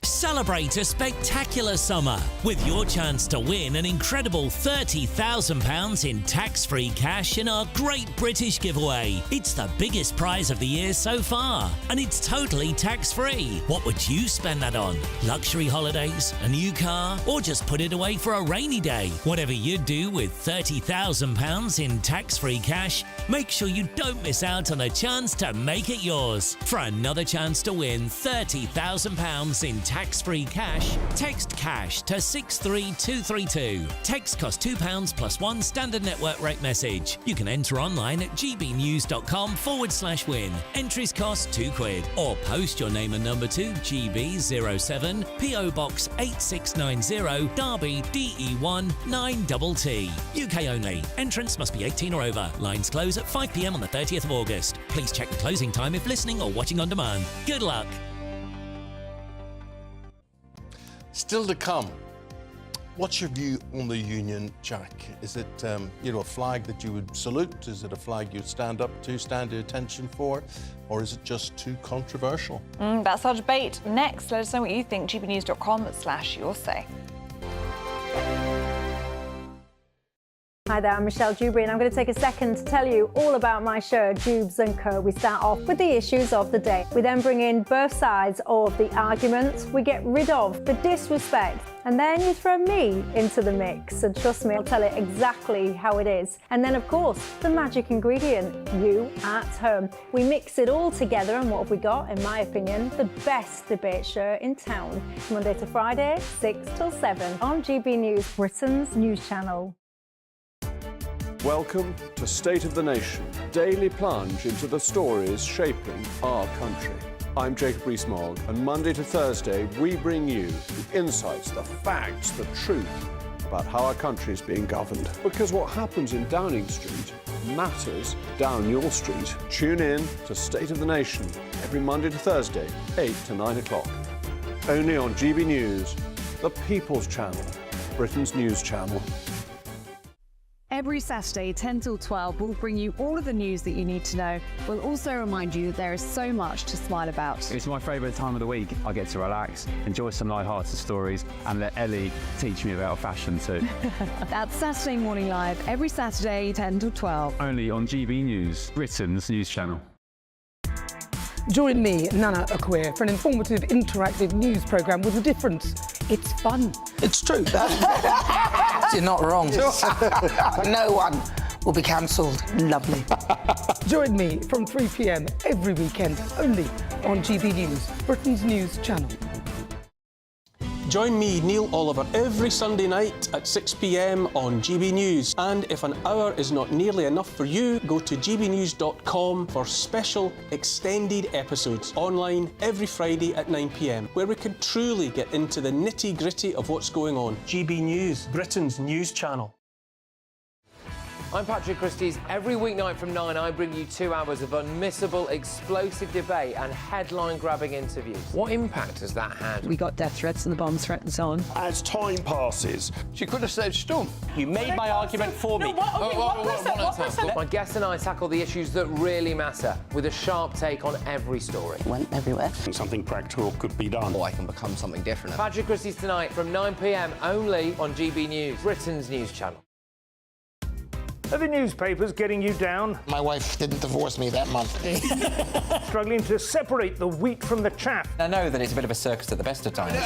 Celebrate a spectacular summer with your chance to win an incredible £30,000 in tax-free cash in our Great British Giveaway. It's the biggest prize of the year so far, and it's totally tax-free. What would you spend that on? Luxury holidays, a new car, or just put it away for a rainy day? Whatever you do with £30,000 in tax-free cash, make sure you don't miss out on a chance to make it yours. For another chance to win £30,000 in tax-free cash, text cash to 63232. Text costs £2 plus 1 standard network rate message. You can enter online at gbnews.com/win. Entries cost £2, or post your name and number to GB07 PO Box 8690 Derby DE1 9TT. UK only. Entrance must be 18 or over. Lines close at 5 p.m. on the 30th of August. Please check the closing time if listening or watching on demand. Good luck. Still to come, what's your view on the Union Jack? Is it, a flag that you would salute? Is it a flag you'd stand up to, stand to attention for? Or is it just too controversial? That's our debate. Next, let us know what you think. gbnews.com/yoursay. Hi there, I'm Michelle Dewberry and I'm going to take a second to tell you all about my show, Dubes & Co. We start off with the issues of the day. We then bring in both sides of the argument. We get rid of the disrespect. And then you throw me into the mix. And trust me, I'll tell it exactly how it is. And then, of course, the magic ingredient, you at home. We mix it all together and what have we got? In my opinion, the best debate show in town. Monday to Friday, 6 till 7 on GB News, Britain's news channel. Welcome to State of the Nation, daily plunge into the stories shaping our country. I'm Jacob Rees-Mogg, and Monday to Thursday we bring you the insights, the facts, the truth about how our country is being governed. Because what happens in Downing Street matters down your street. Tune in to State of the Nation every Monday to Thursday, 8 to 9 o'clock. Only on GB News, the People's Channel, Britain's news channel. Every Saturday, 10 till 12, we'll bring you all of the news that you need to know. We'll also remind you that there is so much to smile about. It's my favourite time of the week. I get to relax, enjoy some light-hearted stories, and let Ellie teach me about fashion too. That's Saturday Morning Live, every Saturday, 10 till 12. Only on GB News, Britain's news channel. Join me, Nana Akwe, for an informative, interactive news programme with a difference. It's fun. It's true. You're not wrong. No one will be cancelled. Lovely. Join me from 3 p.m. every weekend, only on GB News, Britain's news channel. Join me, Neil Oliver, every Sunday night at 6 p.m. on GB News. And if an hour is not nearly enough for you, go to gbnews.com for special extended episodes online every Friday at 9 p.m, where we can truly get into the nitty-gritty of what's going on. GB News, Britain's news channel. I'm Patrick Christie's. Every weeknight from 9, I bring you 2 hours of unmissable, explosive debate and headline-grabbing interviews. What impact has that had? We got death threats and the bomb threat and so on. As time passes, She could have said stump. you made my argument for me. My guests and I tackle the issues that really matter with a sharp take on every story. Went everywhere. Something practical could be done. Or I can become something different. Patrick Christie's tonight from 9 p.m. only on GB News, Britain's news channel. Are the newspapers getting you down? My wife didn't divorce me that month. Struggling to separate the wheat from the chaff? I know that it's a bit of a circus at the best of times.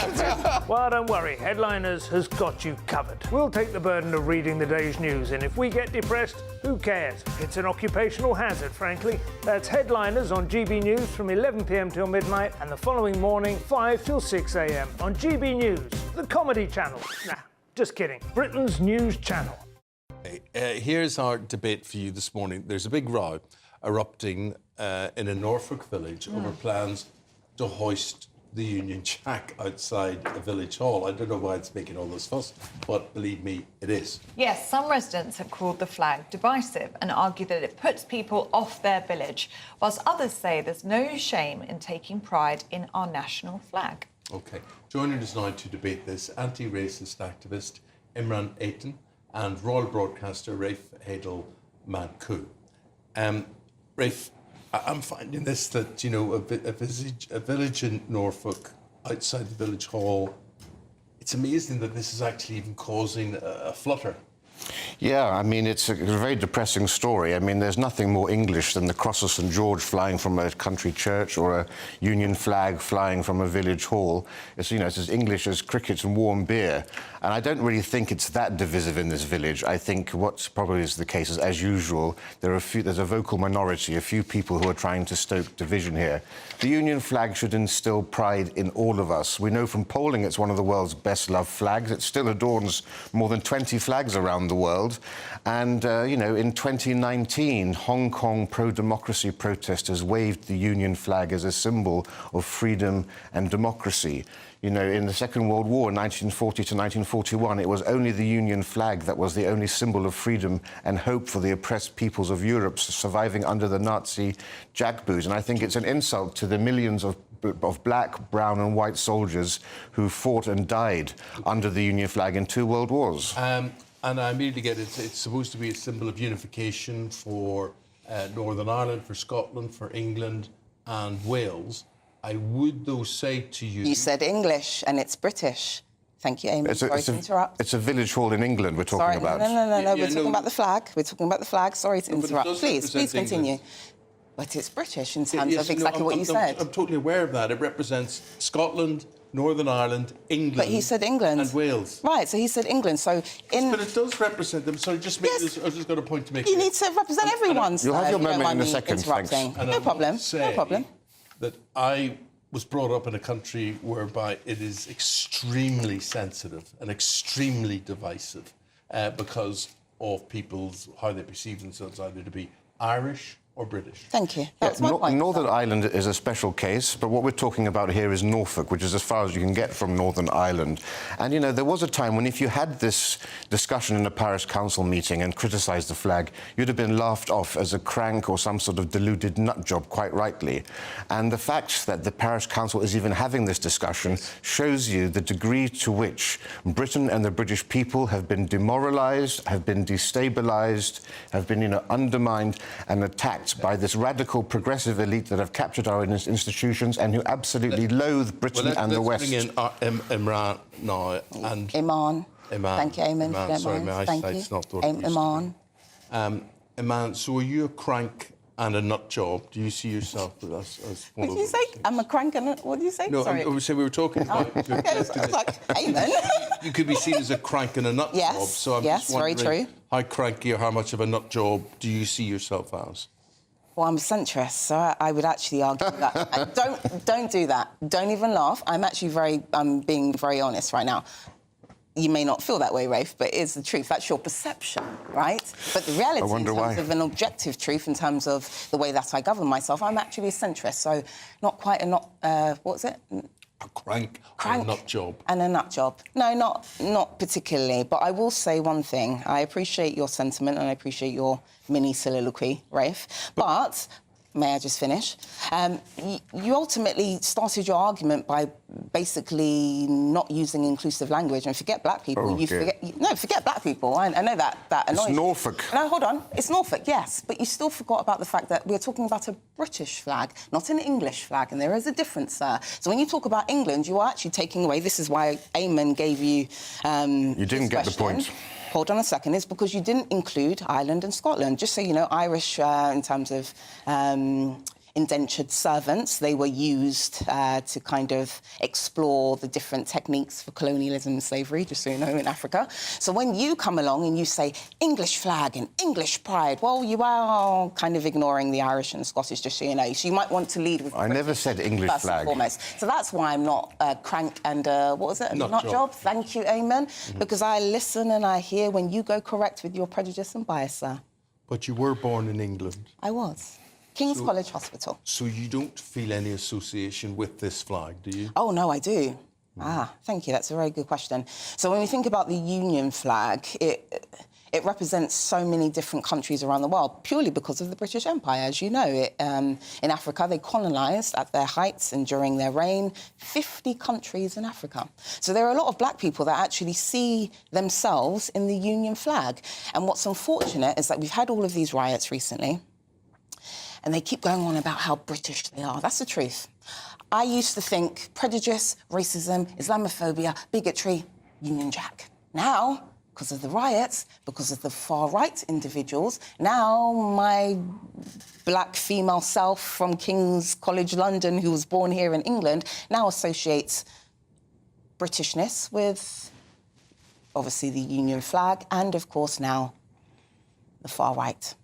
Well, don't worry. Headliners has got you covered. We'll take the burden of reading the day's news, and if we get depressed, who cares? It's an occupational hazard, frankly. That's Headliners on GB News from 11 p.m. till midnight, and the following morning, 5 till 6 a.m. on GB News, the comedy channel. Nah, just kidding. Britain's news channel. Here's our debate for you this morning. There's a big row erupting in a Norfolk village over plans to hoist the Union Jack outside a village hall. I don't know why it's making all this fuss, but believe me, it is. Yes, some residents have called the flag divisive and argue that it puts people off their village, whilst others say there's no shame in taking pride in our national flag. OK. Joining us now to debate this, anti-racist activist Imran Aiton and royal broadcaster Rafe Hadel Manku. Rafe, I'm finding this, that, you know, a village in Norfolk outside the village hall, it's amazing that this is actually even causing a flutter. Yeah, I mean, it's a very depressing story. I mean, there's nothing more English than the Cross of St. George flying from a country church or a Union flag flying from a village hall. It's, you know, it's as English as cricket and warm beer. And I don't really think it's that divisive in this village. I think what probably is the case is, as usual, there's a vocal minority, a few people who are trying to stoke division here. The Union flag should instill pride in all of us. We know from polling it's one of the world's best-loved flags. It still adorns more than 20 flags around the world. And, you know, in 2019, Hong Kong pro-democracy protesters waved the Union flag as a symbol of freedom and democracy. You know, in the Second World War, 1940 to 1941, it was only the Union flag that was the only symbol of freedom and hope for the oppressed peoples of Europe surviving under the Nazi jackboot. And I think it's an insult to the millions of black, brown and white soldiers who fought and died under the Union flag in 2 world wars. And I immediately get it. It's supposed to be a symbol of unification for Northern Ireland, for Scotland, for England and Wales. I would, though, say to you... You said English and it's British. Thank you, Eamonn. Sorry to interrupt. It's a village hall in England we're talking about. No. We're talking about the flag. We're talking about the flag. Sorry to interrupt. Please continue. But it's British in terms of exactly what you said. I'm totally aware of that. It represents Scotland, Northern Ireland, England... But he said England. ...and Wales. Right, so he said England, so in... But it does represent them, so just make this... I've just got a point to make. You need to represent everyone, You'll have your moment in a second, thanks. No problem. That I was brought up in a country whereby it is extremely sensitive and extremely divisive because of people's... how they perceive themselves, either to be Irish or British. Thank you. That's my point. Northern Ireland is a special case, but what we're talking about here is Norfolk, which is as far as you can get from Northern Ireland. And, you know, there was a time when if you had this discussion in a parish council meeting and criticised the flag, you'd have been laughed off as a crank or some sort of deluded nutjob, quite rightly. And the fact that the parish council is even having this discussion shows you the degree to which Britain and the British people have been demoralised, have been destabilised, have been, you know, undermined and attacked by this radical progressive elite that have captured our institutions and who absolutely loathe Britain and the West. Let's bring in Imran now. And Eamonn. Thank you, Eamonn. Sorry, my eyesight's not the one. Eamonn. Eamonn, so are you a crank and a nut job? Do you see yourself as one What did you say? I'm a crank and what did you say? No, Sorry. we were talking about... Eamonn. You could be seen as a crank and a nut job. So I'm just wondering, very true. how cranky or how much of a nut job do you see yourself as? Well, I'm a centrist, so I would actually argue that. Don't do that. Don't even laugh. I'm being very honest right now. You may not feel that way, Rafe, but it's the truth. That's your perception, right? But the reality, in terms of an objective truth, in terms of the way that I govern myself, I'm actually a centrist. So not quite a what's it? A crank and a nut job. And a nut job. No, not particularly. But I will say one thing. I appreciate your sentiment and I appreciate your mini soliloquy, Rafe. But may I just finish? You ultimately started your argument by basically not using inclusive language and forget black people. Forget black people. I know that annoys It's Norfolk. No, hold on. It's Norfolk, yes. But you still forgot about the fact that we're talking about a British flag, not an English flag. And there is a difference, sir. So when you talk about England, you are actually taking away... This is why Eamonn gave you... you didn't get the point. Hold on a second. It's because you didn't include Ireland and Scotland. Just so you know, Irish, in terms of indentured servants, they were used to kind of explore the different techniques for colonialism and slavery, just so you know, in Africa. So when you come along and you say English flag and English pride, well, you are kind of ignoring the Irish and Scottish, just so you know. So you might want to lead with... I never said English flag. Foremost. So that's why I'm not crank and, what was it? Nut job. Thank you, Eamonn. Because I listen and I hear when you go correct with your prejudice and bias, sir. But you were born in England. I was. King's College Hospital. So you don't feel any association with this flag, do you? Oh, no, I do. Thank you. That's a very good question. So when we think about the Union flag, it represents so many different countries around the world, purely because of the British Empire. As you know, in Africa, they colonised at their heights and during their reign 50 countries in Africa. So there are a lot of black people that actually see themselves in the Union flag. And what's unfortunate is that we've had all of these riots recently, and they keep going on about how British they are. That's the truth. I used to think prejudice, racism, Islamophobia, bigotry, Union Jack. Now, because of the riots, because of the far-right individuals, now my black female self from King's College London, who was born here in England, now associates Britishness with, obviously, the Union flag and, of course, now the far-right.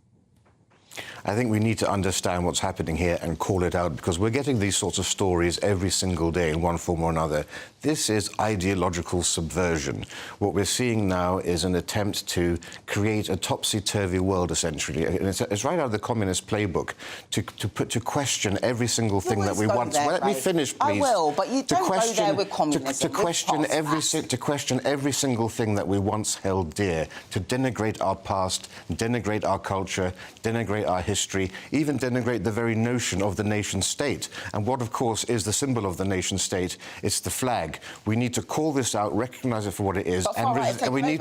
I think we need to understand what's happening here and call it out, because we're getting these sorts of stories every single day in one form or another. This is ideological subversion. What we're seeing now is an attempt to create a topsy-turvy world, essentially. And it's right out of the communist playbook to question every single thing that we want. Well, let me finish, please. I will, but you don't go there with communism. To question every single thing that we once held dear, to denigrate our past, denigrate our culture, denigrate our history, even denigrate the very notion of the nation-state. And what, of course, is the symbol of the nation-state? It's the flag. We need to call this out, recognise it for what it is, and we need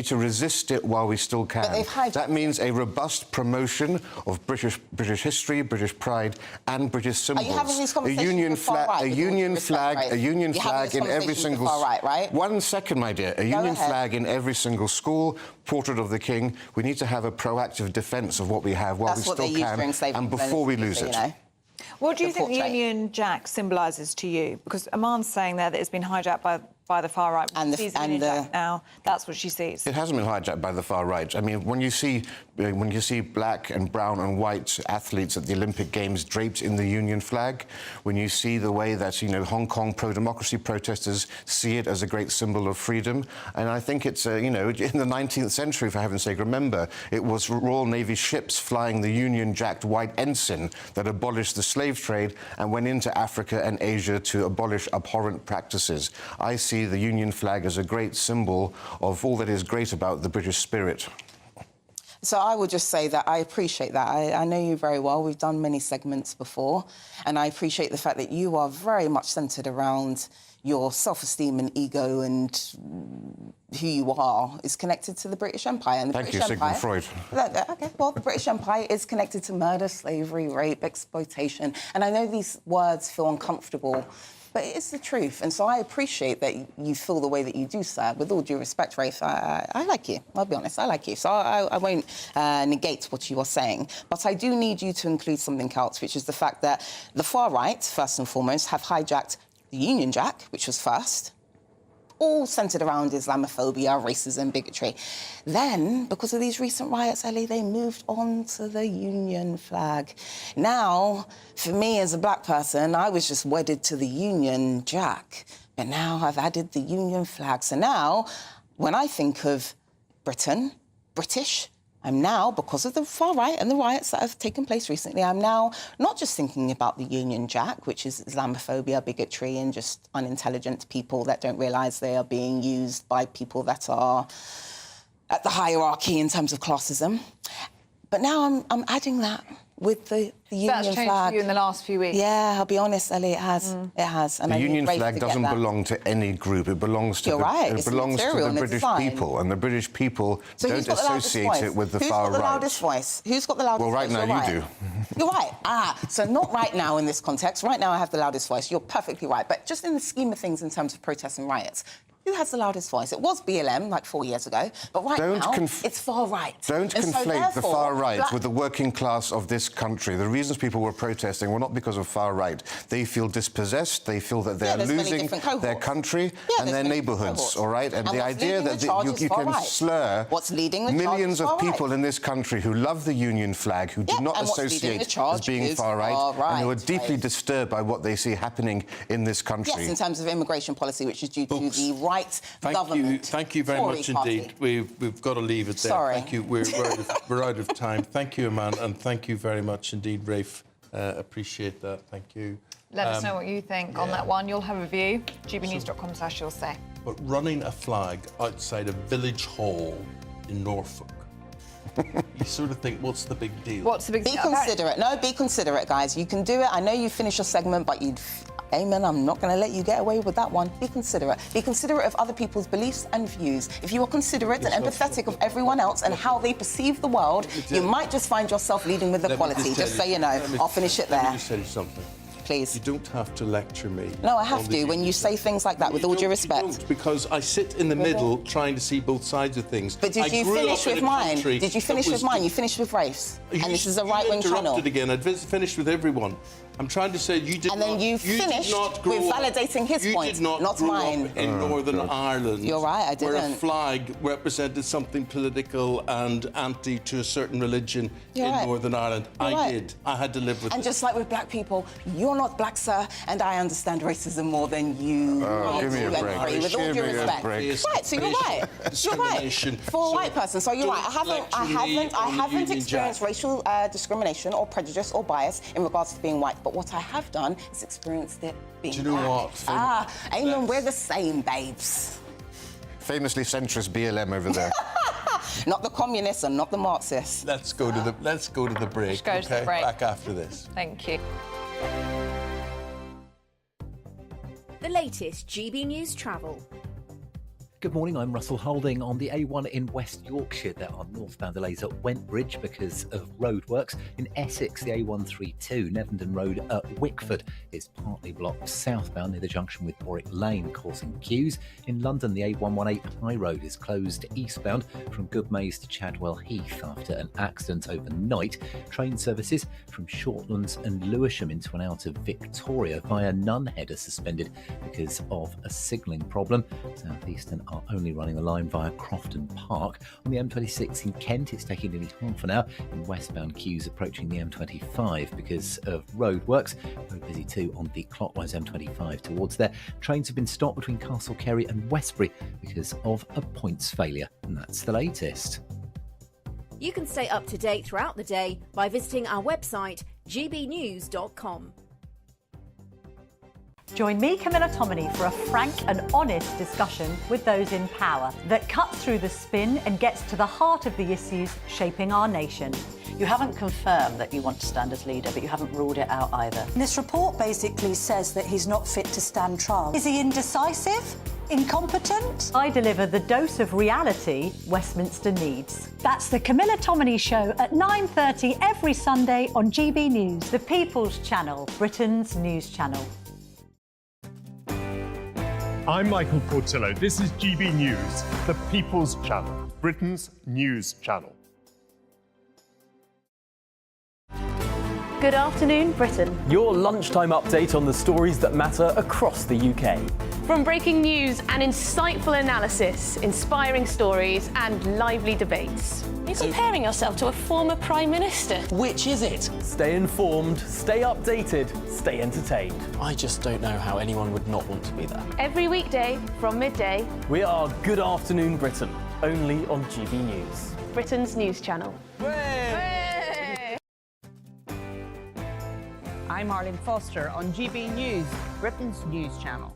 to resist it while we still can. That means a robust promotion of British history, British pride, and British symbols. Are you having these conversations a union with the far right, a union flag in every single. Right? 1 second, my dear. A union flag in every single school. Portrait of the King. We need to have a proactive defence of what we have while we still can, and before we lose it. What do you think the Union Jack symbolises to you? Because Imann's saying there that it's been hijacked by the far right. And the Union Jack now, that's what she sees. It hasn't been hijacked by the far right. I mean, when you see black and brown and white athletes at the Olympic Games draped in the Union flag, when you see the way that Hong Kong pro-democracy protesters see it as a great symbol of freedom, and I think it's in the 19th century, for heaven's sake, remember it was Royal Navy ships flying the Union-jacked white ensign that abolished the slave trade and went into Africa and Asia to abolish abhorrent practices. I see the Union flag as a great symbol of all that is great about the British spirit. So I would just say that I appreciate that. I know you very well. We've done many segments before, and I appreciate the fact that you are very much centred around your self-esteem and ego, and who you are is connected to the British Empire. And the Thank you, Sigmund Freud. OK, well, the British Empire is connected to murder, slavery, rape, exploitation. And I know these words feel uncomfortable, but it's the truth. And so I appreciate that you feel the way that you do, sir. With all due respect, Rafe, I like you. I'll be honest, I like you. So I won't negate what you are saying. But I do need you to include something else, which is the fact that the far right, first and foremost, have hijacked the Union Jack, which was first, all centred around Islamophobia, racism, bigotry. Then, because of these recent riots, Ellie, they moved on to the Union flag. Now, for me as a black person, I was just wedded to the Union Jack. But now I've added the Union flag. So now, when I think of Britain, British, I'm now, because of the far right and the riots that have taken place recently, I'm now not just thinking about the Union Jack, which is Islamophobia, bigotry, and just unintelligent people that don't realise they are being used by people that are at the hierarchy in terms of classism. But now I'm adding that with the Union flag. That's changed for you in the last few weeks. Yeah, I'll be honest, Ellie, it has. It has. And the I need Union Rafe flag to get doesn't that. belong to any group. It belongs to You're right. it It's belongs to material the and British design. people, and the British people So don't who's got the loudest associate voice? it with the Who's far got the right. loudest voice? Who's got the loudest Well, right voice? now You're you right. do. You're right. So not right now in this context. Right now I have the loudest voice. You're perfectly right. But just in the scheme of things in terms of protests and riots, who has the loudest voice? It was BLM like 4 years ago, but right now it's far right. Don't And so conflate the therefore, far right black- with the working class of this country. The reasons people were protesting were not because of far right. They feel dispossessed. They feel that they're there's many losing different cohorts. their country Yeah, and there's their many neighbourhoods, cohorts. all right? And the what's idea leading that the charge is you far can right. slur What's leading the charge millions is of far right. people in this country who love the Union flag, who do not and what's leading associate the charge as being is far right, far and who are right, deeply right. disturbed by what they see happening in this country. Yes, in terms of immigration policy, which is due to the right government. Thank you very Tory much party. indeed. We've got to leave it there. Sorry. Thank you. We're out of time. Thank you, Eamonn, and thank you very much indeed, Rafe. Appreciate that. Thank you. Let us know what you think on that one. You'll have a view. gbnews.com/you'll say. But running a flag outside a village hall in Norfolk, you sort of think, what's the big deal? What's the big Be deal? considerate. No, be considerate, guys. You can do it. I know you finished your segment, but you'd... Eamonn, I'm not going to let you get away with that one. Be considerate. Be considerate of other people's beliefs and views. If you are considerate and empathetic of everyone else and how they perceive the world, you might just find yourself leading with equality, just so you know. I'll finish it there. Let me just tell you something. Please. You don't have to lecture me. No, I have to when you say things like that, with all due respect. You don't, because I sit in the middle trying to see both sides of things. But did you finish with mine? Did you finish with mine? You finished with Rafe's. And this is a right-wing channel. You interrupted again. I'd finished with everyone. I'm trying to say you did and then you finished with validating his point, You did not mine. Grow up in Northern Ireland. You're right, I didn't. Where a flag represented something political and anti to a certain religion You're in right. Northern Ireland. You're I right. did. I had to live with it. And just like with black people, you're not black, sir, and I understand racism more than you. give me a break. With all Give due me a respect. break. Right, so you're right. You're right. For a white person, so you're right. I haven't experienced racial discrimination or prejudice or bias in regards to being white, but what I have done is experienced it being Do you know black. what? Eamonn, we're the same, babes. Famously centrist BLM over there. Not the communists and not the Marxists. Let's go to the break. Let's go to the break. Back after this. Thank you. The latest GB News travel. Good morning, I'm Russell Holding. On the A1 in West Yorkshire, there are northbound delays at Wentbridge because of roadworks. In Essex, the A132, Nevenden Road at Wickford is partly blocked southbound near the junction with Warwick Lane, causing queues. In London, the A118 High Road is closed eastbound from Goodmays to Chadwell Heath after an accident overnight. Train services from Shortlands and Lewisham into and out of Victoria via Nunhead are suspended because of a signalling problem. Southeastern are only running the line via Crofton Park. On the M26 in Kent, it's taking nearly half an hour in westbound queues approaching the M25 because of roadworks. Very busy too on the clockwise M25 towards there. Trains have been stopped between Castle Kerry and Westbury because of a points failure. And that's the latest. You can stay up to date throughout the day by visiting our website, gbnews.com. Join me, Camilla Tominey, for a frank and honest discussion with those in power that cuts through the spin and gets to the heart of the issues shaping our nation. You haven't confirmed that you want to stand as leader, but you haven't ruled it out either. This report basically says that he's not fit to stand trial. Is he indecisive? Incompetent? I deliver the dose of reality Westminster needs. That's the Camilla Tominey Show at 9:30 every Sunday on GB News, the People's Channel, Britain's news channel. I'm Michael Portillo. This is GB News, the People's Channel, Britain's news channel. Good Afternoon Britain. Your lunchtime update on the stories that matter across the UK. From breaking news and insightful analysis, inspiring stories and lively debates. You're comparing yourself to a former Prime Minister. Which is it? Stay informed, stay updated, stay entertained. I just don't know how anyone would not want to be there. Every weekday from midday. We are Good Afternoon Britain, only on GB News. Britain's news channel. I'm Arlene Foster on GB News, Britain's news channel.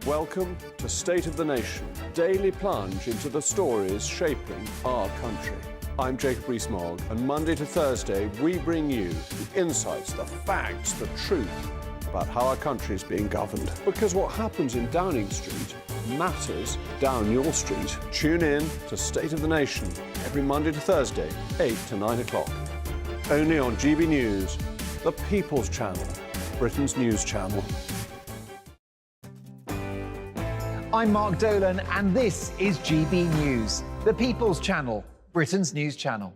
Welcome to State of the Nation, daily plunge into the stories shaping our country. I'm Jacob Rees-Mogg, and Monday to Thursday we bring you the insights, the facts, the truth about how our country is being governed. Because what happens in Downing Street matters down your street. Tune in to State of the Nation every Monday to Thursday, 8 to 9 o'clock. Only on GB News, the People's Channel, Britain's news channel. I'm Mark Dolan, and this is GB News, the People's Channel, Britain's news channel.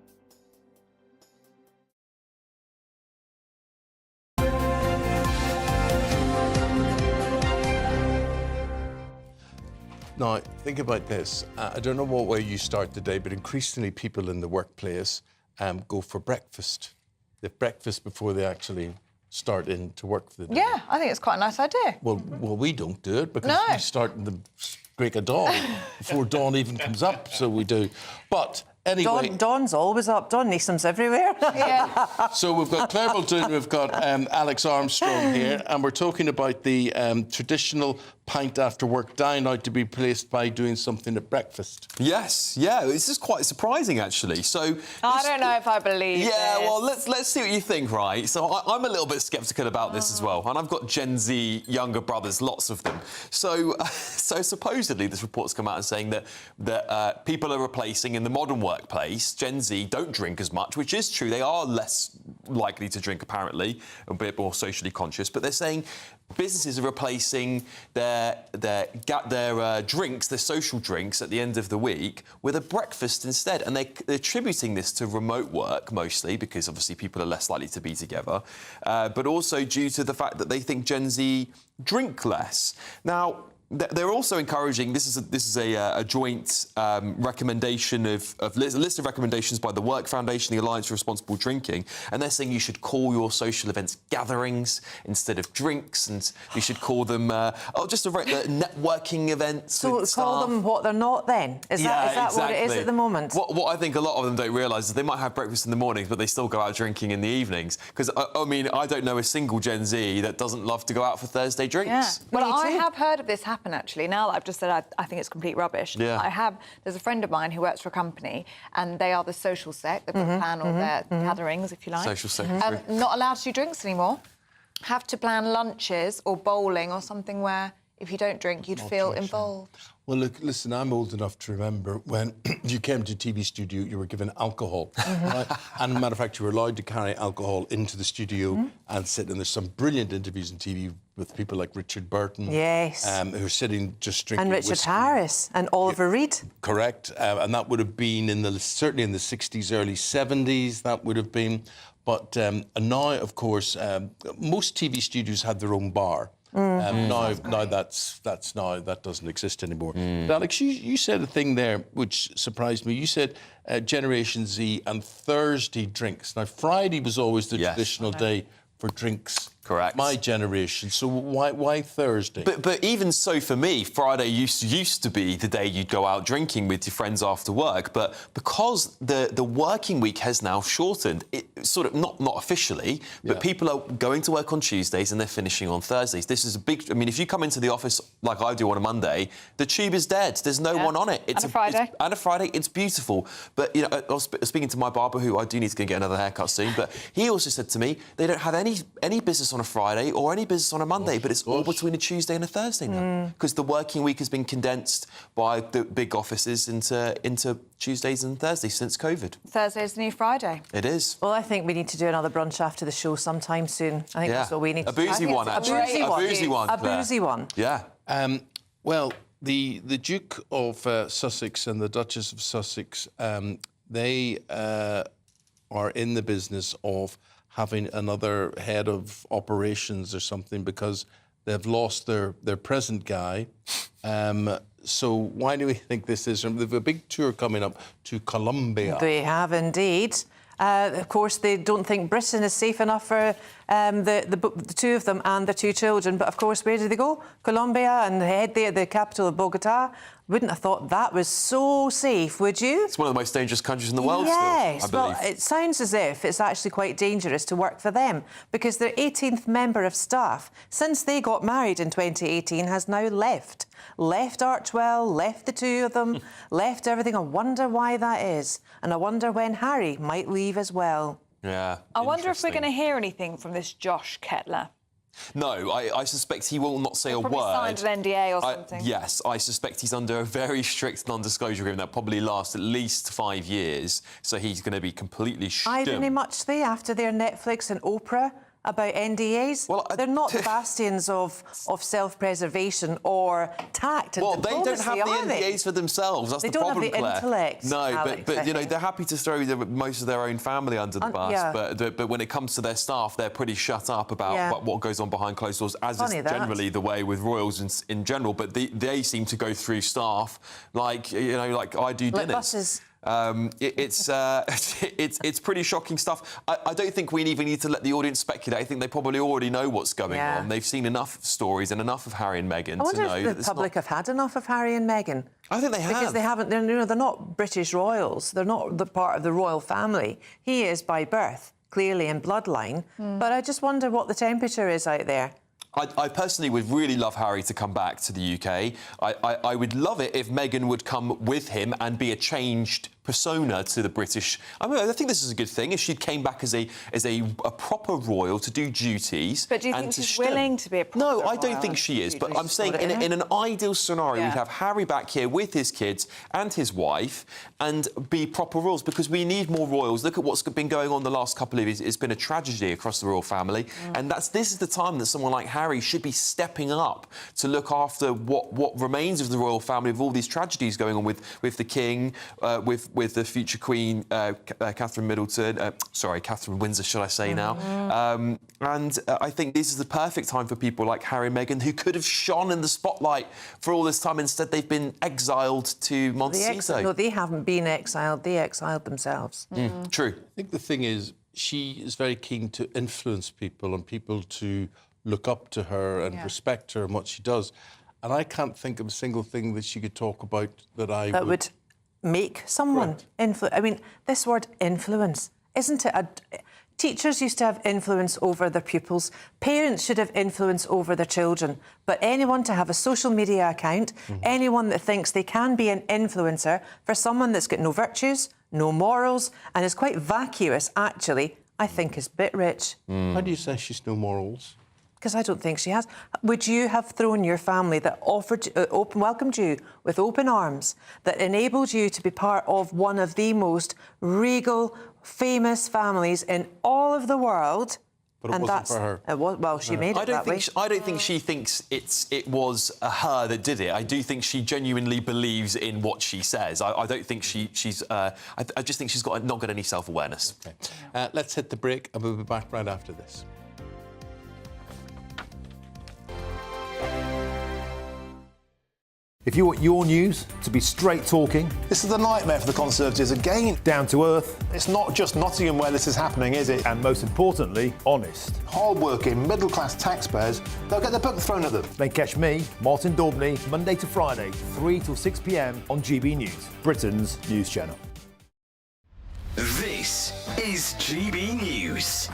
Now, think about this. I don't know what way you start the day, but increasingly people in the workplace go for breakfast. They have breakfast before they actually start in to work for the day. Yeah, I think it's quite a nice idea. Well, we don't do it because we start in the break of dawn before dawn even comes up, so we do. But anyway... Dawn's always up. Dawn Neeson's everywhere. Yeah. So we've got Claire Muldoon, we've got Alex Armstrong here, and we're talking about the traditional pint after work dine out to be replaced by doing something at breakfast. Yes, yeah, this is quite surprising actually. So I don't know if I believe this. well, let's see what you think, right? So I'm a little bit sceptical about this as well, and I've got Gen Z younger brothers, lots of them. So supposedly this report's come out and saying that people are replacing in the modern workplace. Gen Z don't drink as much, which is true. They are less likely to drink apparently, a bit more socially conscious. But they're saying businesses are replacing their drinks, their social drinks at the end of the week with a breakfast instead. And they're attributing this to remote work mostly because obviously people are less likely to be together, but also due to the fact that they think Gen Z drink less. Now, they're also encouraging, this is a joint recommendation of a list of recommendations by the Work Foundation, the Alliance for Responsible Drinking, and they're saying you should call your social events gatherings instead of drinks, and you should call them just networking events. So call them what they're not then? Is that exactly what it is at the moment? What I think a lot of them don't realise is they might have breakfast in the mornings, but they still go out drinking in the evenings. Because, I mean, I don't know a single Gen Z that doesn't love to go out for Thursday drinks. Yeah. Well, I have heard of this happen, actually. Now that I've just said I think it's complete rubbish. Yeah. There's a friend of mine who works for a company, and they are the social sect. They've got to plan all their gatherings, if you like. Social secretary. Not allowed to do drinks anymore. Have to plan lunches or bowling or something where if you don't drink, you'd feel involved. Well, look, listen, I'm old enough to remember when you came to TV studio, you were given alcohol. Right? And, as a matter of fact, you were allowed to carry alcohol into the studio and sit. And there's some brilliant interviews on TV with people like Richard Burton. Yes. Who are sitting just drinking and Richard whiskey. Harris and Oliver Reed. Correct. And that would have been certainly in the 60s, early 70s, that would have been. But now, of course, most TV studios have their own bar. Now that doesn't exist anymore. But Alex, you said a thing there which surprised me. You said Generation Z and Thursday drinks. Now Friday was always the traditional day for drinks. Correct. My generation. So why Thursday? But even so, for me, Friday used to be the day you'd go out drinking with your friends after work. But because the working week has now shortened, it sort of not officially, but people are going to work on Tuesdays and they're finishing on Thursdays. This is a big. I mean, if you come into the office like I do on a Monday, the tube is dead. There's no one on it. It's and a Friday. And a Friday, it's beautiful. But you know, I was speaking to my barber, who I do need to go and get another haircut soon. But he also said to me they don't have any business on a Friday or any business on a Monday, but it's all between a Tuesday and a Thursday now, because the working week has been condensed by the big offices into Tuesdays and Thursdays since COVID. Thursday's the new Friday. It is. Well, I think we need to do another brunch after the show sometime soon. I think that's what we need to do. A boozy one, actually. A boozy one. A boozy one. Yeah. Well, the Duke of Sussex and the Duchess of Sussex they are in the business of having another head of operations or something because they've lost their present guy. So why do we think this is? They've a big tour coming up to Colombia. They have indeed. Of course, they don't think Britain is safe enough for the two of them and their two children. But, of course, where do they go? Colombia, and they head there, the capital of Bogota. Wouldn't have thought that was so safe, would you? It's one of the most dangerous countries in the world yes, still, I believe. Well, it sounds as if it's actually quite dangerous to work for them because their 18th member of staff, since they got married in 2018, has now left. Left Archwell, left the two of them, left everything. I wonder why that is. And I wonder when Harry might leave as well. Yeah. I wonder if we're going to hear anything from this Josh Kettler. No, I suspect he will not say a word. Signed an NDA or something. Yes, I suspect he's under a very strict non-disclosure agreement that probably lasts at least 5 years. So he's going to be completely Irony much they after their Netflix and Oprah about NDAs. Well, they're not the bastions of self-preservation or tact and well, they don't have the NDAs they? For themselves. That's they the problem, They don't have the Claire. intellect. No, Alex, but you know, they're happy to throw most of their own family under the bus. Yeah. But when it comes to their staff, they're pretty shut up about what goes on behind closed doors, as is generally the way with royals in general. But they seem to go through staff like I do dinners. Like buses. It's pretty shocking stuff. I don't think we even need to let the audience speculate. I think they probably already know what's going on. They've seen enough stories and enough of Harry and Meghan to know. I wonder if the public have had enough of Harry and Meghan. I think they have. Because they haven't. They're not British royals. They're not the part of the royal family. He is by birth, clearly in bloodline. But I just wonder what the temperature is out there. I personally would really love Harry to come back to the UK. I would love it if Meghan would come with him and be a changed persona to the British. I mean, I think this is a good thing if she came back as a proper royal to do duties. But do you think she's willing to be a proper royal? No, I don't think she is. But I'm saying in an ideal scenario, we'd have Harry back here with his kids and his wife and be proper royals because we need more royals. Look at what's been going on the last couple of years. It's been a tragedy across the royal family. And this is the time that someone like Harry should be stepping up to look after what remains of the royal family with all these tragedies going on with the king, with the future Queen, Catherine Windsor, should I say now. And I think this is the perfect time for people like Harry and Meghan, who could have shone in the spotlight for all this time. Instead, they've been exiled to Montecito. No, they haven't been exiled. They exiled themselves. True. I think the thing is, she is very keen to influence people and people to look up to her and respect her and what she does. And I can't think of a single thing that she could talk about that would make someone influence. I mean, this word influence, isn't it? Teachers used to have influence over their pupils. Parents should have influence over their children. But anyone to have a social media account, anyone that thinks they can be an influencer for someone that's got no virtues, no morals, and is quite vacuous, actually, I think is a bit rich. How do you say she's no morals? Because I don't think she has. Would you have thrown your family that welcomed you with open arms, that enabled you to be part of one of the most regal, famous families in all of the world? But it wasn't for her. Well, she made it that way. I don't think she thinks it was her that did it. I do think she genuinely believes in what she says. I don't think she's... I just think she's not got any self-awareness. Okay. Let's hit the break and we'll be back right after this. If you want your news to be straight talking... This is a nightmare for the Conservatives again. Down to earth. It's not just Nottingham where this is happening, is it? And most importantly, honest. Hard-working, middle-class taxpayers, they'll get their book thrown at them. Then catch me, Martin Daubney, Monday to Friday, 3 till 6 p.m. on GB News, Britain's news channel. This is GB News,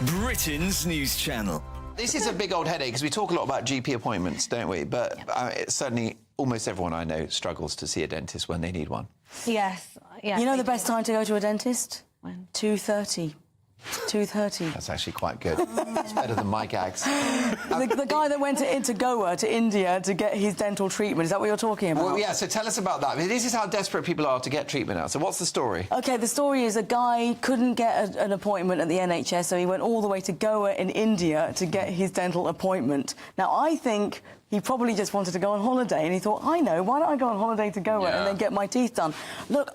Britain's news channel. This is a big old headache because we talk a lot about GP appointments, don't we? But certainly almost everyone I know struggles to see a dentist when they need one. Yes. You know the best time to go to a dentist? When? 2:30. 2:30. That's actually quite good. It's better than my gags. The guy that went into Goa, to India, to get his dental treatment, is that what you're talking about? Well, yeah, so tell us about that. I mean, this is how desperate people are to get treatment now. So what's the story? OK, the story is a guy couldn't get an appointment at the NHS, so he went all the way to Goa in India to get his dental appointment. Now, I think He probably just wanted to go on holiday, and he thought, I know, why don't I go on holiday to Goa and then get my teeth done? Look,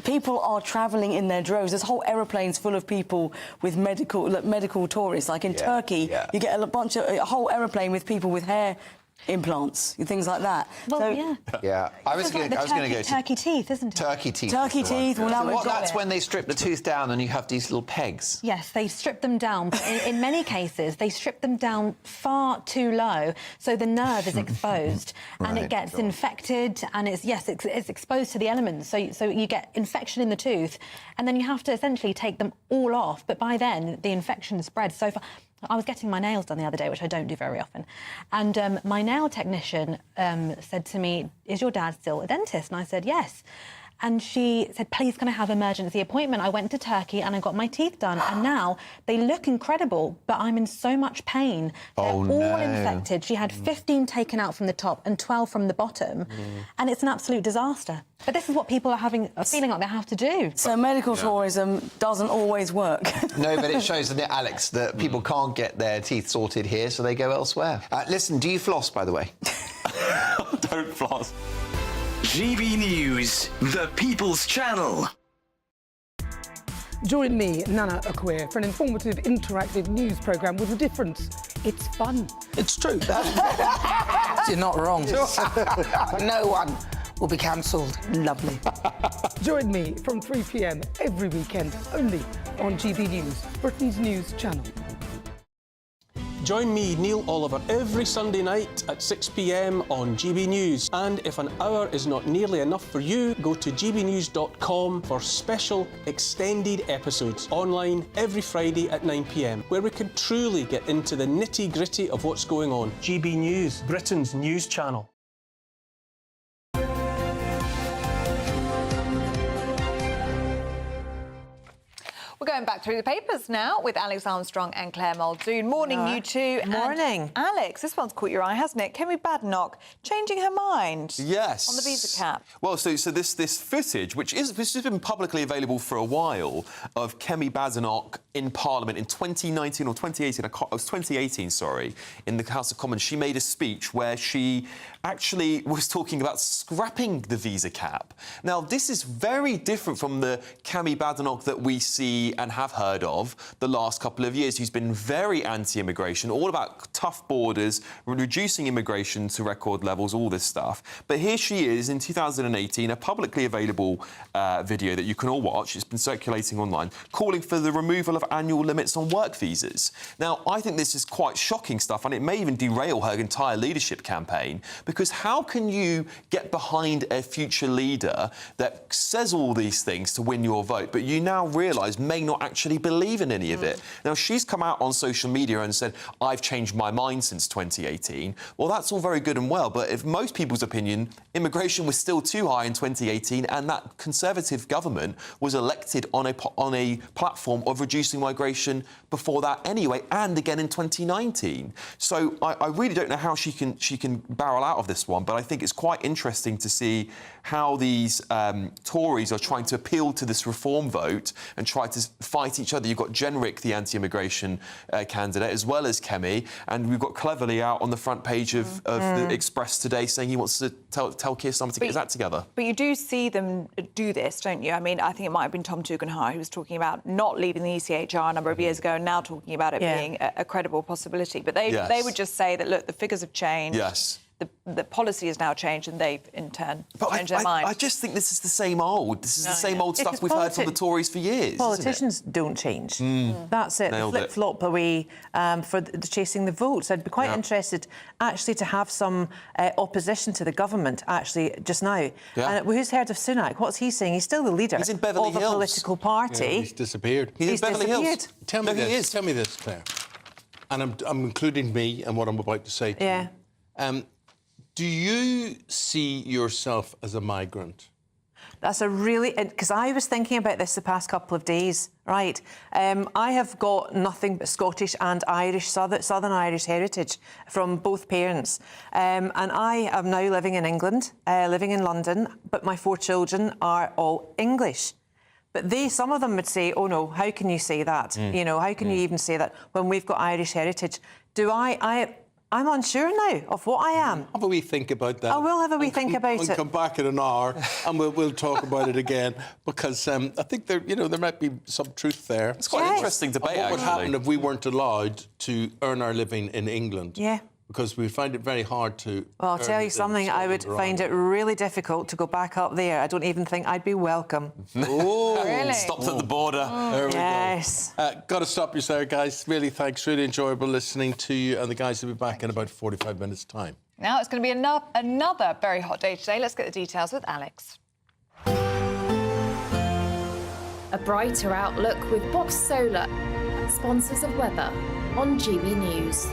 people are travelling in their droves. There's whole aeroplanes full of people with medical tourists. Like in Turkey, you get a whole aeroplane with people with hair implants, things like that. Well, Yeah, I was going to go to turkey teeth, isn't it? turkey teeth. Turkey teeth. Well, now we've got that's it. when they strip the tooth down and you have these little pegs. Yes, they strip them down. But in many cases, they strip them down far too low, so the nerve is exposed and it gets infected, and it's exposed to the elements. So you get infection in the tooth, and then you have to essentially take them all off. But by then, the infection spreads so far. I was getting my nails done the other day, which I don't do very often, and my nail technician said to me, "Is your dad still a dentist?" And I said, "Yes." And she said, "Please, can I have an emergency appointment?" I went to Turkey and I got my teeth done, and now they look incredible, but I'm in so much pain. They're all infected. She had 15 taken out from the top and 12 from the bottom, and it's an absolute disaster. But this is what people are feeling like they have to do. So medical tourism doesn't always work. No, but it shows, that Alex, that people can't get their teeth sorted here, so they go elsewhere. Listen, do you floss, by the way? Don't floss. GB News, the People's Channel. Join me, Nana Akwe, for an informative, interactive news programme with a difference. It's fun. It's true. You're not wrong. No one will be cancelled. Lovely. Join me from 3 p.m. every weekend, only on GB News, Britain's news channel. Join me, Neil Oliver, every Sunday night at 6 p.m. on GB News. And if an hour is not nearly enough for you, go to gbnews.com for special extended episodes online every Friday at 9 p.m, where we can truly get into the nitty-gritty of what's going on. GB News, Britain's news channel. We're going back through the papers now with Alex Armstrong and Claire Muldoon. Morning, you two. Morning. And Alex, this one's caught your eye, hasn't it? Kemi Badenoch changing her mind. Yes. On the visa cap. Well, so this footage, which has been publicly available for a while, of Kemi Badenoch in Parliament in 2019 or 2018, it was 2018, sorry, in the House of Commons, she made a speech where she actually was talking about scrapping the visa cap. Now, this is very different from the Kemi Badenoch that we see and have heard of the last couple of years, who's been very anti-immigration, all about tough borders, reducing immigration to record levels, all this stuff. But here she is in 2018, a publicly available video that you can all watch, it's been circulating online, calling for the removal of annual limits on work visas. Now, I think this is quite shocking stuff, and it may even derail her entire leadership campaign, because how can you get behind a future leader that says all these things to win your vote, but you now realise may not actually believe in any of it? Now, she's come out on social media and said, I've changed my mind since 2018. Well, that's all very good and well, but if most people's opinion, immigration was still too high in 2018, and that Conservative government was elected on a platform of reducing migration before that anyway, and again in 2019. So I really don't know how she can barrel out of this one, but I think it's quite interesting to see how these Tories are trying to appeal to this reform vote and try to fight each other. You've got Jenrick, the anti-immigration candidate, as well as Kemi, and we've got Cleverly out on the front page of the Express today saying he wants to tell Keir Starmer to get his act together. But you do see them do this, don't you? I mean, I think it might have been Tom Tugendhat who was talking about not leaving the ECHR a number of years ago, and now talking about it being a credible possibility. But they would just say that, look, the figures have changed. Yes. The policy has now changed, and they've, in turn, changed their mind. I just think this is the same old. This is the same old stuff we've heard from the Tories for years. Politicians don't change. That's it. Nailed it. Flip-flop away for chasing the votes. I'd be quite interested, actually, to have some opposition to the government, actually, just now. And who's heard of Sunak? What's he saying? He's still the leader of a political party. Yeah, he's disappeared. He's in Beverly Hills. Tell me this, Claire. And I'm including me and what I'm about to say to you. Do you see yourself as a migrant? That's a really... Because I was thinking about this the past couple of days, right? I have got nothing but Scottish and Irish, Southern Irish heritage from both parents. And I am now living in England, living in London, but my 4 children are all English. But some of them would say, oh, no, how can you say that? You know, how can you even say that when we've got Irish heritage? I'm unsure now of what I am. Have a wee think about that. I will have a wee think about it. And come back in an hour and we'll talk about it again, because I think there might be some truth there. It's quite an interesting debate, What would actually. happen if we weren't allowed to earn our living in England? Yeah. Because we find it very hard to. Well, I'll tell you something, I would find it really difficult to go back up there. I don't even think I'd be welcome. Oh, really? Stopped at the border. There we yes. go. Got to stop you there, guys. Really, thanks. Really enjoyable listening to you. And the guys will be back in about 45 minutes' time. Now it's going to be another very hot day today. Let's get the details with Alex. A brighter outlook with Box Solar, sponsors of weather on GB News.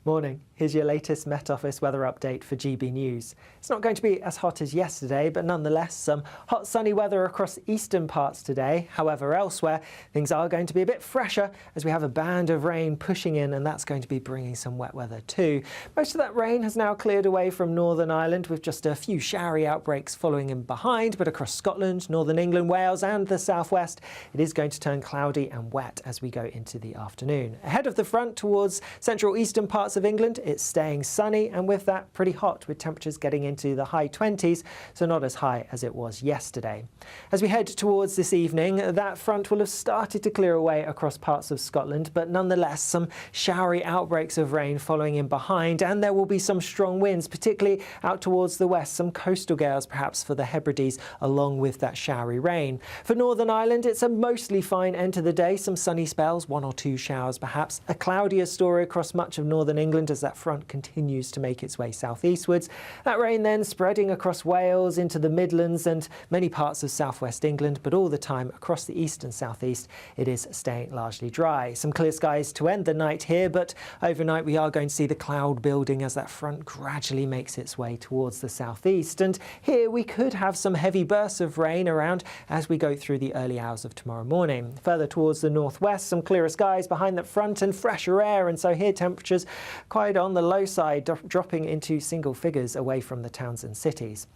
Morning. Here's your latest Met Office weather update for GB News. It's not going to be as hot as yesterday, but nonetheless some hot sunny weather across eastern parts today. However, elsewhere things are going to be a bit fresher as we have a band of rain pushing in, and that's going to be bringing some wet weather too. Most of that rain has now cleared away from Northern Ireland, with just a few showery outbreaks following in behind, but across Scotland, Northern England, Wales and the southwest it is going to turn cloudy and wet as we go into the afternoon. Ahead of the front towards central eastern parts of England, it's staying sunny, and with that pretty hot, with temperatures getting into the high 20s, so not as high as it was yesterday. As we head towards this evening, that front will have started to clear away across parts of Scotland, but nonetheless some showery outbreaks of rain following in behind, and there will be some strong winds, particularly out towards the west, some coastal gales perhaps for the Hebrides along with that showery rain. For Northern Ireland, it's a mostly fine end to the day, some sunny spells, 1 or 2 showers perhaps, a cloudier story across much of Northern England as that front continues to make its way southeastwards. That rain then spreading across Wales into the Midlands and many parts of southwest England, but all the time across the east and southeast it is staying largely dry. Some clear skies to end the night here, but overnight we are going to see the cloud building as that front gradually makes its way towards the southeast, and here we could have some heavy bursts of rain around as we go through the early hours of tomorrow morning. Further towards the northwest, some clearer skies behind that front and fresher air, and so here temperatures quite on the low side, dropping into single figures away from the towns and cities.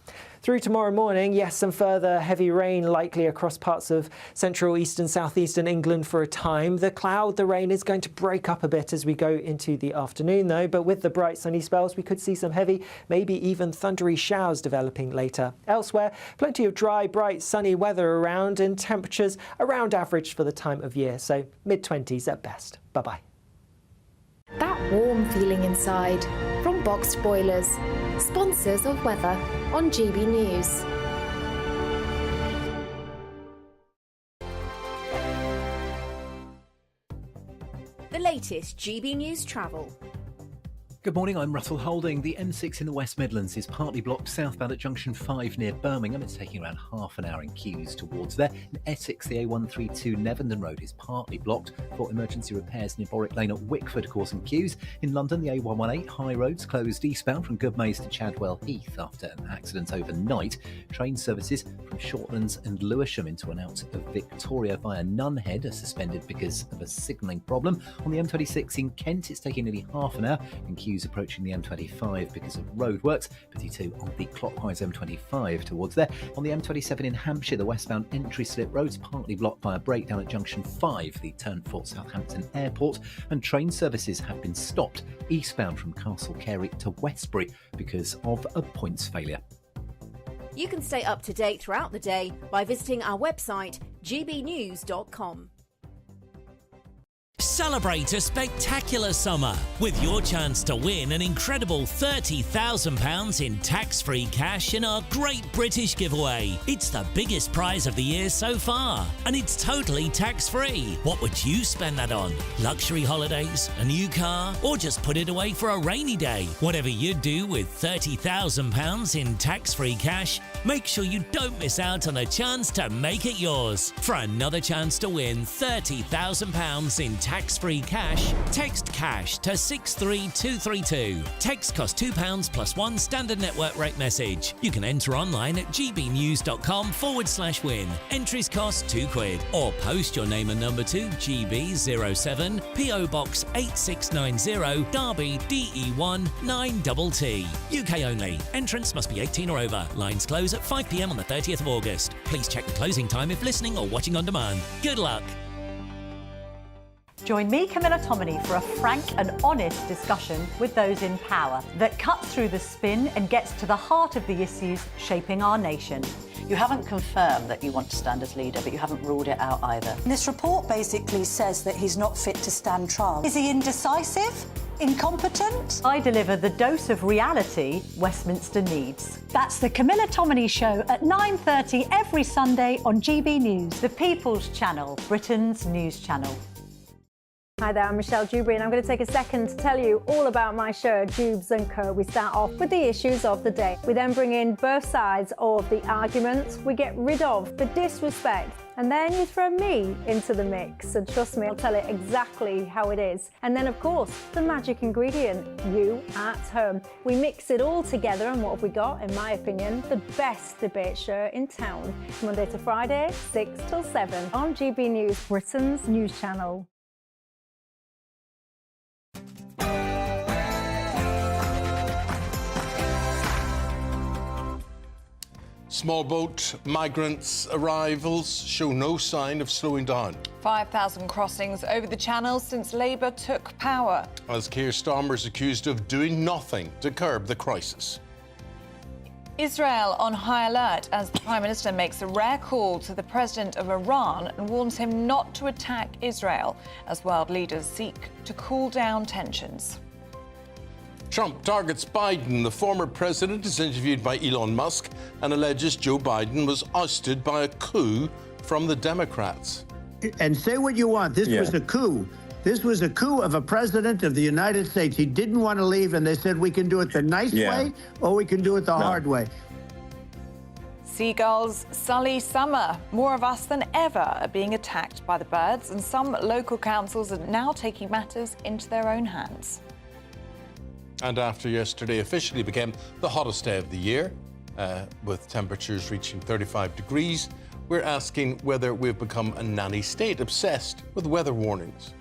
Through tomorrow morning, yes, some further heavy rain likely across parts of central, eastern, southeastern England for a time. The rain is going to break up a bit as we go into the afternoon though, but with the bright sunny spells we could see some heavy, maybe even thundery showers developing later. Elsewhere, plenty of dry, bright, sunny weather around and temperatures around average for the time of year, so mid-20s at best. Bye-bye. That warm feeling inside from Boxed Boilers, sponsors of weather on GB News. The latest GB News travel. Good morning, I'm Russell Holding. The M6 in the West Midlands is partly blocked southbound at junction 5 near Birmingham. It's taking around half an hour in queues towards there. In Essex, the A132 Nevenden Road is partly blocked for emergency repairs near Borwick Lane at Wickford, causing queues. In London, the A118 High Road's closed eastbound from Goodmays to Chadwell Heath after an accident overnight. Train services from Shortlands and Lewisham into and out of Victoria via Nunhead are suspended because of a signalling problem. On the M26 in Kent, it's taking nearly half an hour, and queues approaching the M25 because of roadworks, particularly on the clockwise M25 towards there. On the M27 in Hampshire, the westbound entry slip road's partly blocked by a breakdown at junction 5, the turn for Southampton Airport, and train services have been stopped eastbound from Castle Carey to Westbury because of a points failure. You can stay up to date throughout the day by visiting our website gbnews.com. Celebrate a spectacular summer with your chance to win an incredible £30,000 in tax-free cash in our Great British Giveaway. It's the biggest prize of the year so far, and it's totally tax-free. What would you spend that on? Luxury holidays, a new car, or just put it away for a rainy day? Whatever you do with £30,000 in tax-free cash, make sure you don't miss out on a chance to make it yours. For another chance to win £30,000 in tax-free cash, text CASH to 63232. Text costs £2 plus one standard network rate message. You can enter online at gbnews.com/win. Entries cost £2, or post your name and number to GB07 PO Box 8690 Derby DE1 9TT. UK only. Entrance must be 18 or over. Lines close at 5 p.m. on the 30th of August. Please check the closing time if listening or watching on demand. Good luck. Join me, Camilla Tominey, for a frank and honest discussion with those in power that cuts through the spin and gets to the heart of the issues shaping our nation. You haven't confirmed that you want to stand as leader, but you haven't ruled it out either. This report basically says that he's not fit to stand trial. Is he indecisive? Incompetent? I deliver the dose of reality Westminster needs. That's the Camilla Tominey Show at 9:30 every Sunday on GB News, the People's Channel, Britain's news channel. Hi there, I'm Michelle Dewberry and I'm going to take a second to tell you all about my show, Dubes & Co. We start off with the issues of the day. We then bring in both sides of the argument. We get rid of the disrespect. And then you throw me into the mix. And trust me, I'll tell it exactly how it is. And then, of course, the magic ingredient, you at home. We mix it all together and what have we got, in my opinion, the best debate show in town. Monday to Friday, 6 till 7 on GB News, Britain's news channel. Small boat migrants' arrivals show no sign of slowing down. 5,000 crossings over the channel since Labour took power. As Keir Starmer is accused of doing nothing to curb the crisis. Israel on high alert as the Prime Minister makes a rare call to the President of Iran and warns him not to attack Israel as world leaders seek to cool down tensions. Trump targets Biden. The former president is interviewed by Elon Musk and alleges Joe Biden was ousted by a coup from the Democrats. And say what you want. This was a coup. This was a coup of a president of the United States. He didn't want to leave, and they said we can do it the nice way or we can do it the hard way. Seagulls sully summer. More of us than ever are being attacked by the birds, and some local councils are now taking matters into their own hands. And after yesterday officially became the hottest day of the year, with temperatures reaching 35 degrees, we're asking whether we've become a nanny state, obsessed with weather warnings.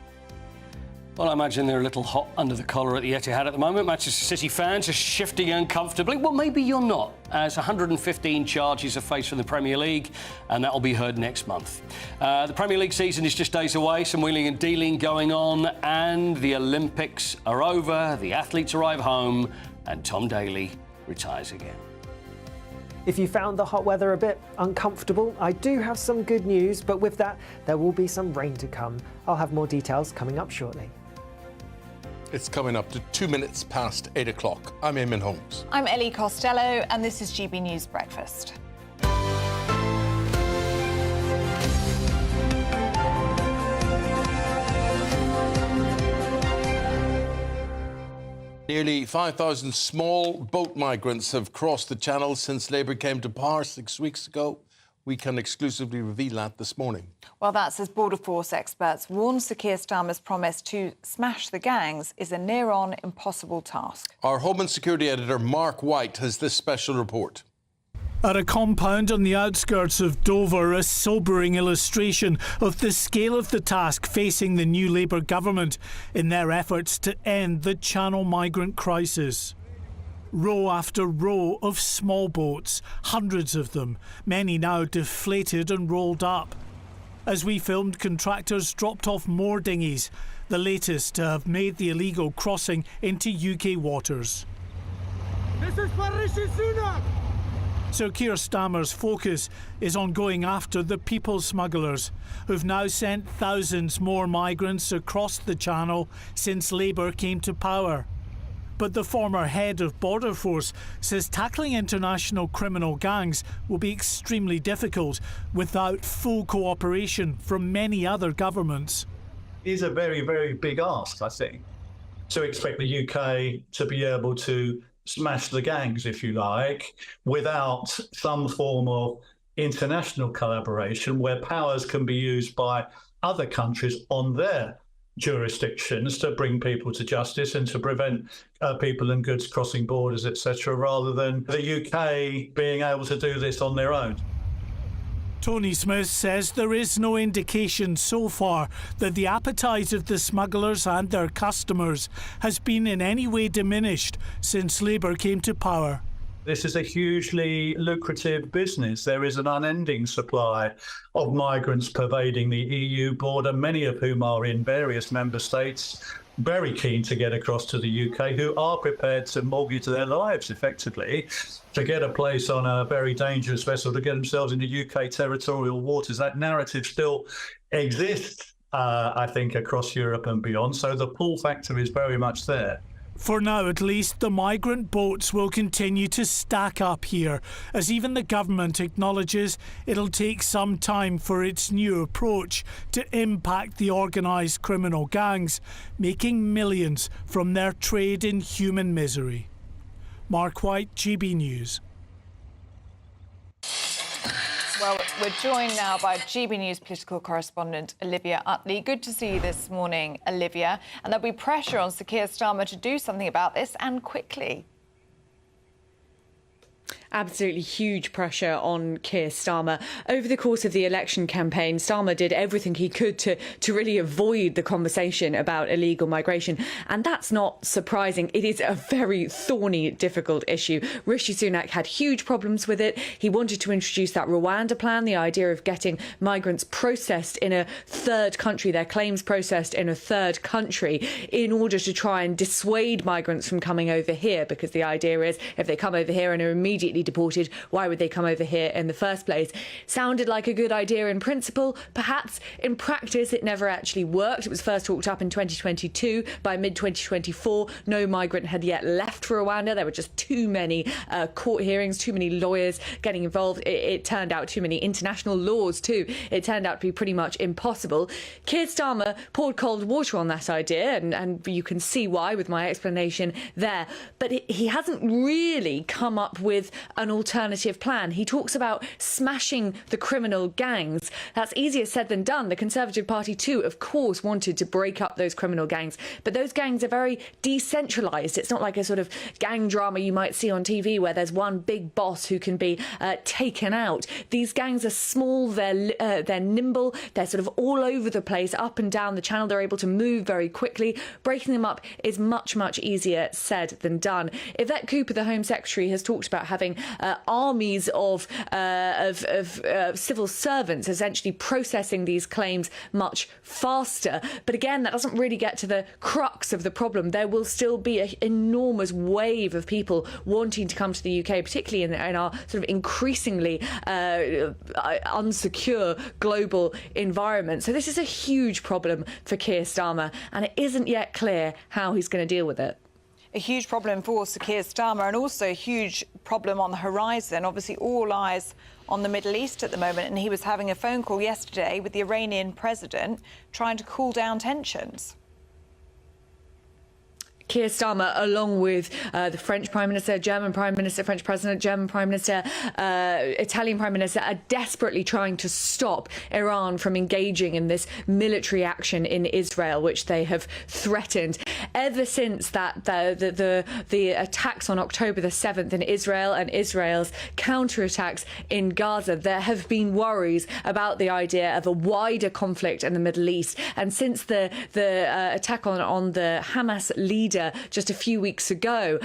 Well, I imagine they're a little hot under the collar at the Etihad at the moment. Manchester City fans are shifting uncomfortably. Well, maybe you're not, as 115 charges are faced from the Premier League, and that will be heard next month. The Premier League season is just days away, some wheeling and dealing going on, and the Olympics are over, the athletes arrive home, and Tom Daley retires again. If you found the hot weather a bit uncomfortable, I do have some good news, but with that, there will be some rain to come. I'll have more details coming up shortly. It's coming up to 2 minutes past 8 o'clock. I'm Eamonn Holmes. I'm Ellie Costello, and this is GB News Breakfast. Nearly 5,000 small boat migrants have crossed the channel since Labour came to power 6 weeks ago. We can exclusively reveal that this morning. Well, that's as Border Force experts warn Sir Keir Starmer's promise to smash the gangs is a near-on impossible task. Our Home and Security editor Mark White has this special report. At a compound on the outskirts of Dover, a sobering illustration of the scale of the task facing the new Labour government in their efforts to end the Channel migrant crisis. Row after row of small boats, hundreds of them, many now deflated and rolled up. As we filmed, contractors dropped off more dinghies, the latest to have made the illegal crossing into UK waters. This is for Rishi Sunak! Sir Keir Starmer's focus is on going after the people smugglers, who've now sent thousands more migrants across the Channel since Labour came to power. But the former head of Border Force says tackling international criminal gangs will be extremely difficult without full cooperation from many other governments. It is a very, very big ask, I think, to expect the UK to be able to smash the gangs, if you like, without some form of international collaboration where powers can be used by other countries on their jurisdictions to bring people to justice and to prevent people and goods crossing borders, etc., rather than the UK being able to do this on their own. Tony Smith says there is no indication so far that the appetite of the smugglers and their customers has been in any way diminished since Labour came to power. This is a hugely lucrative business. There is an unending supply of migrants pervading the EU border, many of whom are in various member states, very keen to get across to the UK, who are prepared to mortgage their lives effectively to get a place on a very dangerous vessel to get themselves into UK territorial waters. That narrative still exists, I think, across Europe and beyond. So the pull factor is very much there. For now, at least, the migrant boats will continue to stack up here, as even the government acknowledges it'll take some time for its new approach to impact the organised criminal gangs, making millions from their trade in human misery. Mark White, GB News. Well, we're joined now by GB News political correspondent Olivia Utley. Good to see you this morning, Olivia. And there'll be pressure on Sir Keir Starmer to do something about this, and quickly. Absolutely huge pressure on Keir Starmer. Over the course of the election campaign, Starmer did everything he could to really avoid the conversation about illegal migration. And that's not surprising. It is a very thorny, difficult issue. Rishi Sunak had huge problems with it. He wanted to introduce that Rwanda plan, the idea of getting migrants processed in a third country, their claims processed in a third country, in order to try and dissuade migrants from coming over here, because the idea is if they come over here and are immediately deported, why would they come over here in the first place? Sounded like a good idea in principle. Perhaps in practice it never actually worked. It was first talked up in 2022. By mid-2024, no migrant had yet left for Rwanda. There were just too many court hearings, too many lawyers getting involved. It turned out too many international laws too. It turned out to be pretty much impossible. Keir Starmer poured cold water on that idea, and you can see why with my explanation there. But he hasn't really come up with an alternative plan. He talks about smashing the criminal gangs. That's easier said than done. The Conservative Party too, of course, wanted to break up those criminal gangs, but those gangs are very decentralised. It's not like a sort of gang drama you might see on TV where there's one big boss who can be taken out. These gangs are small, they're nimble, they're sort of all over the place, up and down the channel. They're able to move very quickly. Breaking them up is much, much easier said than done. Yvette Cooper, the Home Secretary, has talked about having armies of civil servants essentially processing these claims much faster. But again, that doesn't really get to the crux of the problem. There will still be an enormous wave of people wanting to come to the UK, particularly in our sort of increasingly unsecure global environment. So this is a huge problem for Keir Starmer, and it isn't yet clear how he's going to deal with it. A huge problem for Sir Keir Starmer, and also a huge problem on the horizon. Obviously, all eyes on the Middle East at the moment, and he was having a phone call yesterday with the Iranian president trying to cool down tensions. Keir Starmer, along with the French Prime Minister, German Prime Minister, French President, German Prime Minister, Italian Prime Minister, are desperately trying to stop Iran from engaging in this military action in Israel, which they have threatened. Ever since that the attacks on October the 7th in Israel and Israel's counterattacks in Gaza, there have been worries about the idea of a wider conflict in the Middle East. And since the attack on the Hamas leader just a few weeks ago,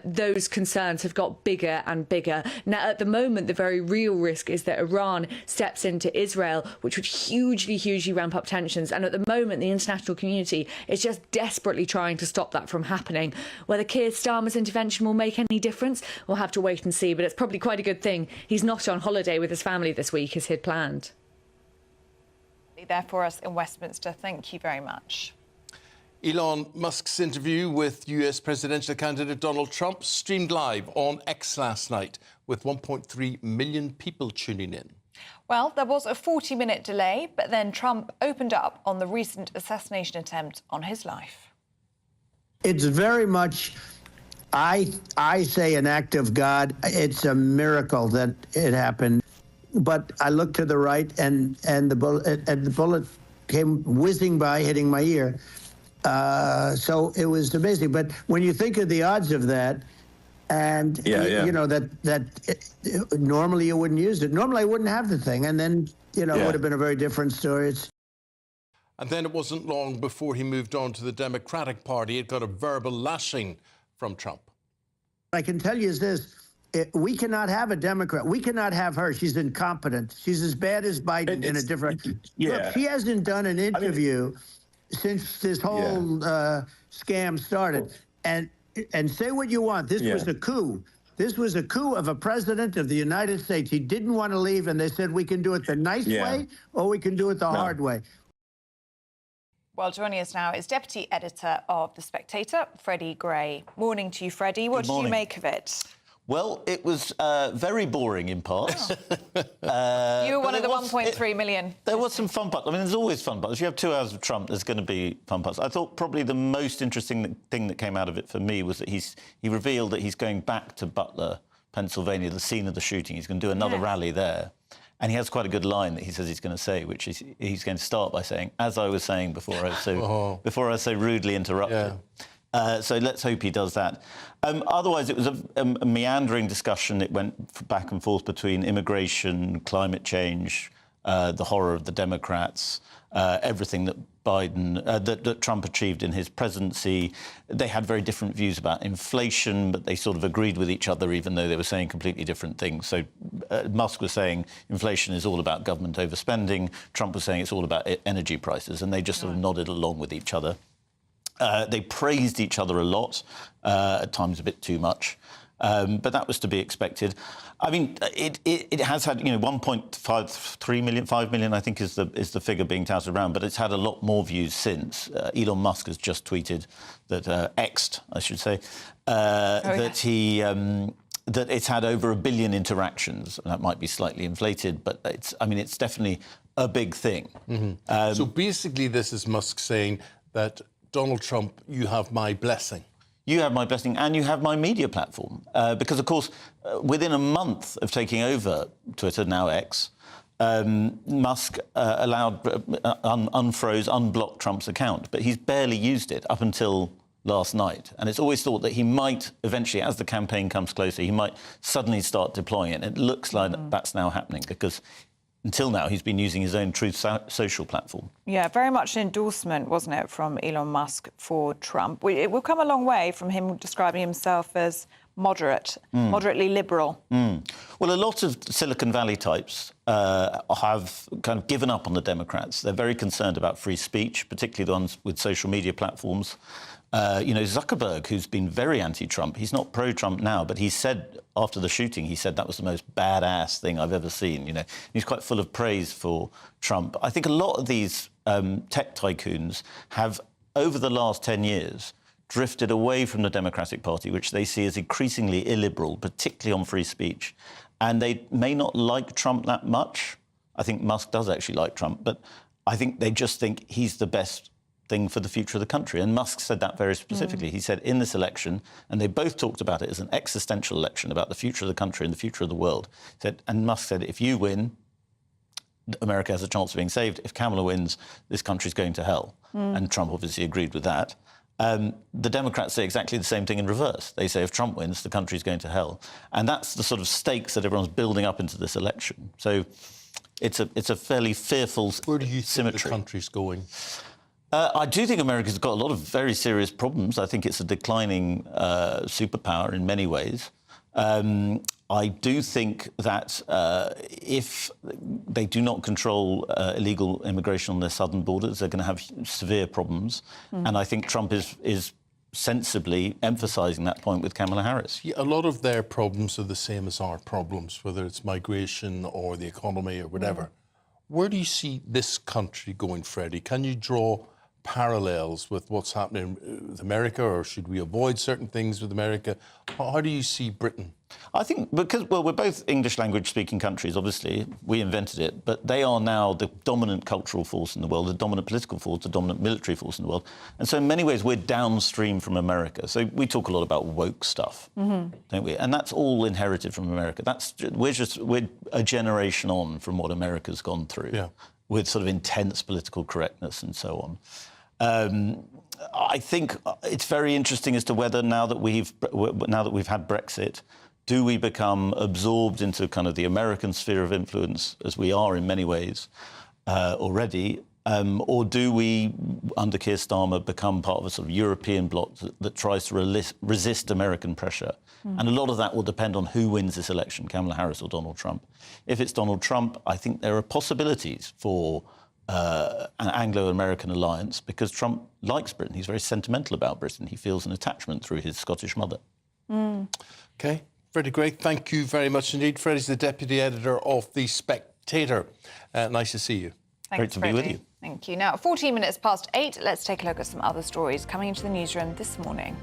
those concerns have got bigger and bigger. Now, at the moment, the very real risk is that Iran steps into Israel, which would hugely ramp up tensions. And at the moment, the international community is just desperately trying to stop that from happening. Whether Keir Starmer's intervention will make any difference, we'll have to wait and see. But it's probably quite a good thing he's not on holiday with his family this week as he'd planned. There for us in Westminster. Thank you very much. Elon Musk's interview with US presidential candidate Donald Trump streamed live on X last night, with 1.3 million people tuning in. Well, there was a 40-minute delay, but then Trump opened up on the recent assassination attempt on his life. It's very much, I say, an act of God. It's a miracle that it happened. But I looked to the right, and the bullet came whizzing by, hitting my ear. So it was amazing. But when you think of the odds of that, and you know that normally you wouldn't use it. Normally I wouldn't have the thing, and then it would have been a very different story. And then it wasn't long before he moved on to the Democratic Party. It got a verbal lashing from Trump. I can tell you is this: We cannot have a Democrat. We cannot have her. She's incompetent. She's as bad as Biden in a different. Yeah. Look, she hasn't done an interview since this whole scam started. And say what you want. This was a coup. This was a coup of a president of the United States. He didn't want to leave, and they said we can do it the nice way or we can do it the hard way. Well, joining us now is Deputy Editor of The Spectator, Freddie Gray. Morning to you, Freddie. What did you make of it? Well, it was very boring in parts. You were one of the 1.3 million. There was some fun parts. I mean, there's always fun parts. If you have 2 hours of Trump, there's going to be fun parts. I thought probably the most interesting thing that came out of it for me was that he revealed that he's going back to Butler, Pennsylvania, the scene of the shooting. He's going to do another rally there. And he has quite a good line that he says he's going to say, which is he's going to start by saying, as I was saying before I was so rudely interrupted. So let's hope he does that. Otherwise, it was a meandering discussion. It went back and forth between immigration, climate change, the horror of the Democrats, everything that that Trump achieved in his presidency. They had very different views about inflation, but they sort of agreed with each other, even though they were saying completely different things. So Musk was saying inflation is all about government overspending. Trump was saying it's all about energy prices, and they just sort of nodded along with each other. They praised each other a lot, at times a bit too much, but that was to be expected. I mean, it has had 1.5 million, I think, is the figure being touted around, but it's had a lot more views since. Elon Musk has just tweeted that X'd, I should say, that it's had over 1 billion interactions. That might be slightly inflated, but it's definitely a big thing. So basically, this is Musk saying that Donald Trump, you have my blessing. You have my blessing and you have my media platform. Because, of course, within a month of taking over Twitter, now X, Musk unblocked Trump's account. But he's barely used it up until last night. And it's always thought that he might eventually, as the campaign comes closer, he might suddenly start deploying it. And it looks like that's now happening because until now, he's been using his own Truth Social platform. Yeah, very much an endorsement, wasn't it, from Elon Musk for Trump? It will come a long way from him describing himself as moderately liberal. Well, a lot of Silicon Valley types have kind of given up on the Democrats. They're very concerned about free speech, particularly the ones with social media platforms. Zuckerberg, who's been very anti-Trump, he's not pro-Trump now, but he said after the shooting, he said that was the most badass thing I've ever seen. He's quite full of praise for Trump. I think a lot of these tech tycoons have, over the last 10 years, drifted away from the Democratic Party, which they see as increasingly illiberal, particularly on free speech. And they may not like Trump that much. I think Musk does actually like Trump, but I think they just think he's the best thing for the future of the country. And Musk said that very specifically. He said in this election, and they both talked about it as an existential election about the future of the country and the future of the world. And Musk said, if you win, America has a chance of being saved. If Kamala wins, this country's going to hell. And Trump obviously agreed with that. The Democrats say exactly the same thing in reverse. They say if Trump wins, the country's going to hell. And that's the sort of stakes that everyone's building up into this election. So it's a fairly fearful symmetry. Where do you think the country's going? I do think America's got a lot of very serious problems. I think it's a declining superpower in many ways. I do think that if they do not control illegal immigration on their southern borders, they're going to have severe problems. And I think Trump is sensibly emphasising that point with Kamala Harris. Yeah, a lot of their problems are the same as our problems, whether it's migration or the economy or whatever. Where do you see this country going, Freddie? Can you draw parallels with what's happening with America, or should we avoid certain things with America? How do you see Britain? I think because, well, we're both English language speaking countries, obviously, we invented it, but they are now the dominant cultural force in the world, the dominant political force, the dominant military force in the world. And so in many ways, we're downstream from America. So we talk a lot about woke stuff, don't we? And that's all inherited from America. We're a generation on from what America's gone through, with sort of intense political correctness and so on. I think it's very interesting as to whether now that we've had Brexit, do we become absorbed into kind of the American sphere of influence, as we are in many ways already, Or do we, under Keir Starmer, become part of a sort of European bloc that tries to resist American pressure? And a lot of that will depend on who wins this election, Kamala Harris or Donald Trump. If it's Donald Trump, I think there are possibilities for an Anglo-American alliance because Trump likes Britain. He's very sentimental about Britain. He feels an attachment through his Scottish mother. OK. Freddie Gray, thank you very much indeed. Freddie's the deputy editor of The Spectator. Nice to see you. Great to be with you. Thank you. Now, 14 minutes past 8, let's take a look at some other stories coming into the newsroom this morning.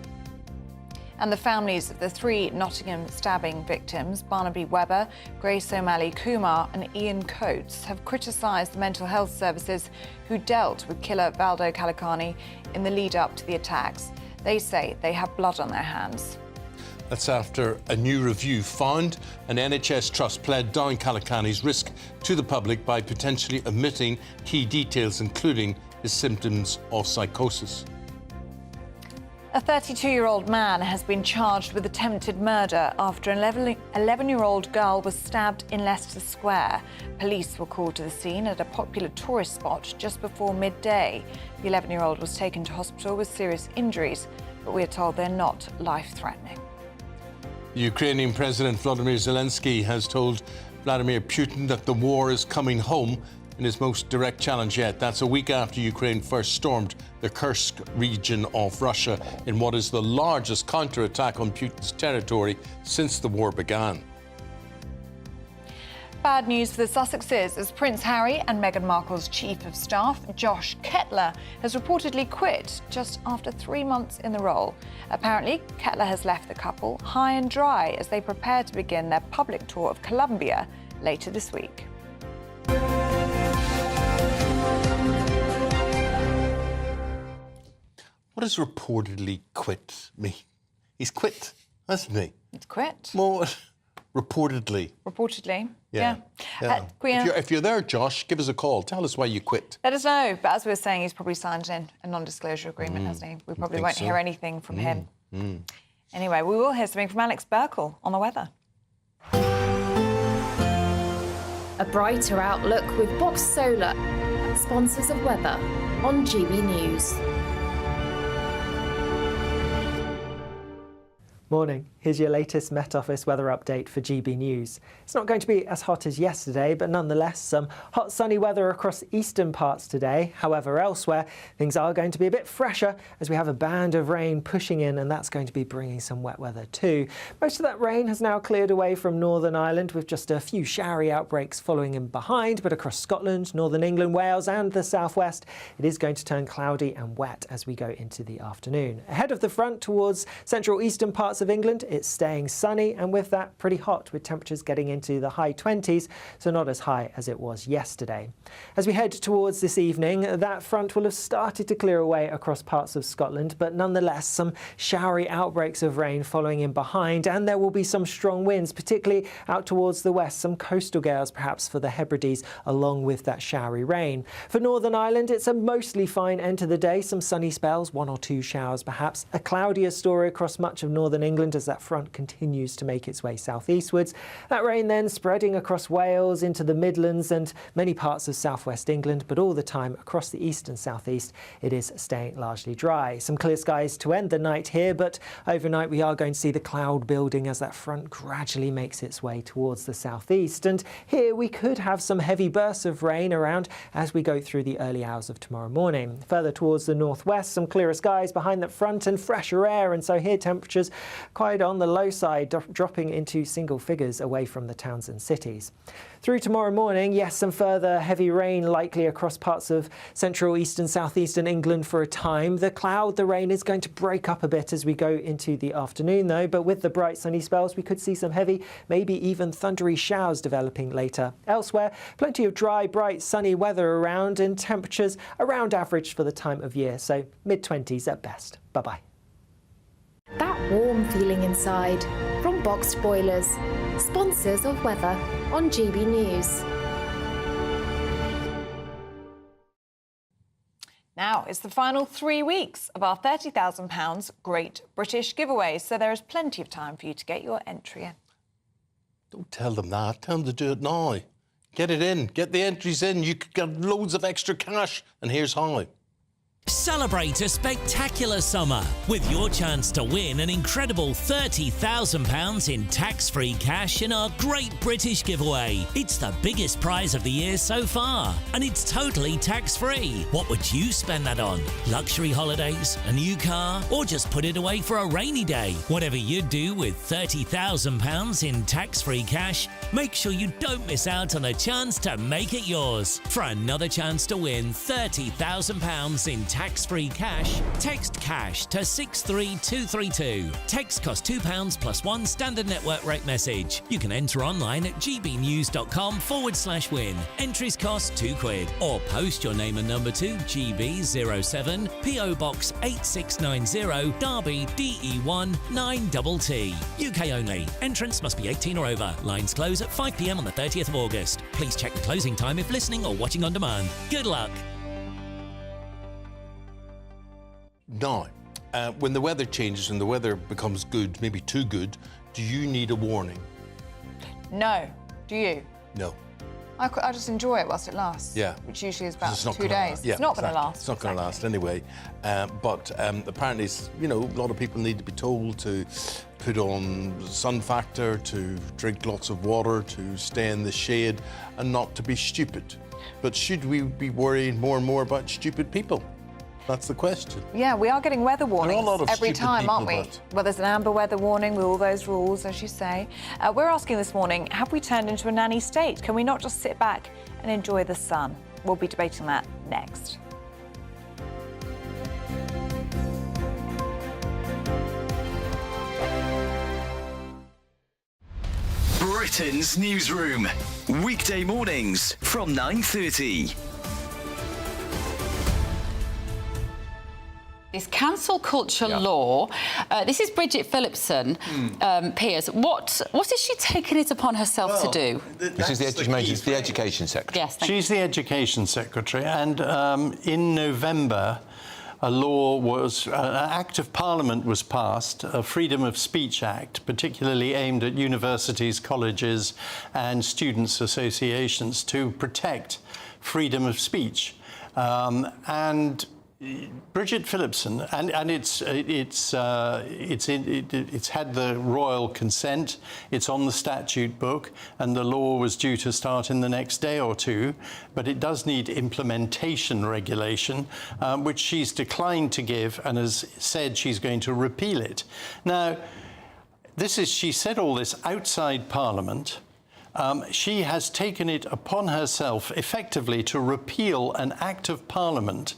And the families of the 3 Nottingham stabbing victims, Barnaby Webber, Grace O'Malley Kumar and Ian Coates, have criticised the mental health services who dealt with killer Valdo Calicani in the lead-up to the attacks. They say they have blood on their hands. That's after a new review found an NHS trust pled down Calicani's risk to the public by potentially omitting key details, including his symptoms of psychosis. A 32-year-old man has been charged with attempted murder after an 11-year-old girl was stabbed in Leicester Square. Police were called to the scene at a popular tourist spot just before midday. The 11-year-old was taken to hospital with serious injuries, but we are told they're not life-threatening. Ukrainian President Volodymyr Zelensky has told Vladimir Putin that the war is coming home in his most direct challenge yet. That's a week after Ukraine first stormed the Kursk region of Russia in what is the largest counterattack on Putin's territory since the war began. Bad news for the Sussexes as Prince Harry and Meghan Markle's Chief of Staff, Josh Kettler, has reportedly quit just after 3 months in the role. Apparently, Kettler has left the couple high and dry as they prepare to begin their public tour of Colombia later this week. What does reportedly quit mean? He's quit, hasn't he? It's quit. Well, reportedly. Reportedly, yeah. If you're there, Josh, give us a call. Tell us why you quit. Let us know. But as we were saying, he's probably signed in a non-disclosure agreement, hasn't he? We probably won't hear anything from him. Anyway, we will hear something from Alex Burkle on the weather. A brighter outlook with Box Solar, sponsors of weather on GB News. Morning. Here's your latest Met Office weather update for GB News. It's not going to be as hot as yesterday, but nonetheless some hot sunny weather across eastern parts today. However, elsewhere things are going to be a bit fresher as we have a band of rain pushing in, and that's going to be bringing some wet weather too. Most of that rain has now cleared away from Northern Ireland with just a few showery outbreaks following in behind, but across Scotland, Northern England, Wales and the southwest it is going to turn cloudy and wet as we go into the afternoon. Ahead of the front towards central eastern parts of England, it's staying sunny and with that pretty hot, with temperatures getting into the high 20s, so not as high as it was yesterday. As we head towards this evening, that front will have started to clear away across parts of Scotland, but nonetheless some showery outbreaks of rain following in behind, and there will be some strong winds, particularly out towards the west, some coastal gales perhaps for the Hebrides along with that showery rain. For Northern Ireland, it's a mostly fine end to the day, some sunny spells, 1 or 2 showers perhaps, a cloudier story across much of Northern England as that front continues to make its way southeastwards. That rain then spreading across Wales into the Midlands and many parts of southwest England, but all the time across the east and southeast it is staying largely dry. Some clear skies to end the night here, but overnight we are going to see the cloud building as that front gradually makes its way towards the southeast, and here we could have some heavy bursts of rain around as we go through the early hours of tomorrow morning. Further towards the northwest, some clearer skies behind that front and fresher air, and so here temperatures quite on the low side, dropping into single figures away from the towns and cities. Through tomorrow morning, yes, some further heavy rain likely across parts of central, eastern, southeastern England for a time. The rain is going to break up a bit as we go into the afternoon though, but with the bright sunny spells we could see some heavy, maybe even thundery showers developing later. Elsewhere, plenty of dry, bright, sunny weather around and temperatures around average for the time of year, so mid-20s at best. Bye-bye. That warm feeling inside from Boxed Boilers, sponsors of weather on GB News. Now, it's the final 3 weeks of our £30,000 Great British Giveaway, so there is plenty of time for you to get your entry in. Don't tell them that. Tell them to do it now. Get it in. Get the entries in. You could get loads of extra cash. And here's how. Celebrate a spectacular summer with your chance to win an incredible £30,000 in tax-free cash in our Great British Giveaway. It's the biggest prize of the year so far, and it's totally tax-free. What would you spend that on? Luxury holidays, a new car, or just put it away for a rainy day? Whatever you do with £30,000 in tax-free cash, make sure you don't miss out on a chance to make it yours. For another chance to win £30,000 in tax-free cash, text cash to 63232. Text costs £2 plus one standard network rate message. You can enter online at gbnews.com/win. Entries cost £2. Or post your name and number to GB07 PO Box 8690 Derby DE1 9TT. UK only. Entrance must be 18 or over. Lines close at 5 p.m. on the 30th of August. Please check the closing time if listening or watching on demand. Good luck. Now, when the weather changes and the weather becomes good, maybe too good, do you need a warning? No. Do you? No. I just enjoy it whilst it lasts. Yeah. Which usually is about 2 gonna days. last. Yeah, it's not going to exactly. last. It's not going to last anyway. But apparently, a lot of people need to be told to put on sun factor, to drink lots of water, to stay in the shade, and not to be stupid. But should we be worrying more and more about stupid people? That's the question. Yeah, we are getting weather warnings There are a lot of every stupid time, aren't people, we? but- Well, there's an amber weather warning with all those rules, as you say. We're asking this morning, have we turned into a nanny state? Can we not just sit back and enjoy the sun? We'll be debating that next. Britain's newsroom. Weekday mornings from 9:30. This cancel culture law. This is Bridget Phillipson, Piers. What is she taking it upon herself to do? This is the Education Secretary. Yes, thank She's the Education Secretary, and in November, an Act of Parliament was passed, a Freedom of Speech Act, particularly aimed at universities, colleges, and students' associations to protect freedom of speech, and Bridget Phillipson, and it's had the royal consent. It's on the statute book, and the law was due to start in the next day or two. But it does need implementation regulation, which she's declined to give, and has said she's going to repeal it. Now, she said all this outside Parliament. She has taken it upon herself, effectively, to repeal an Act of Parliament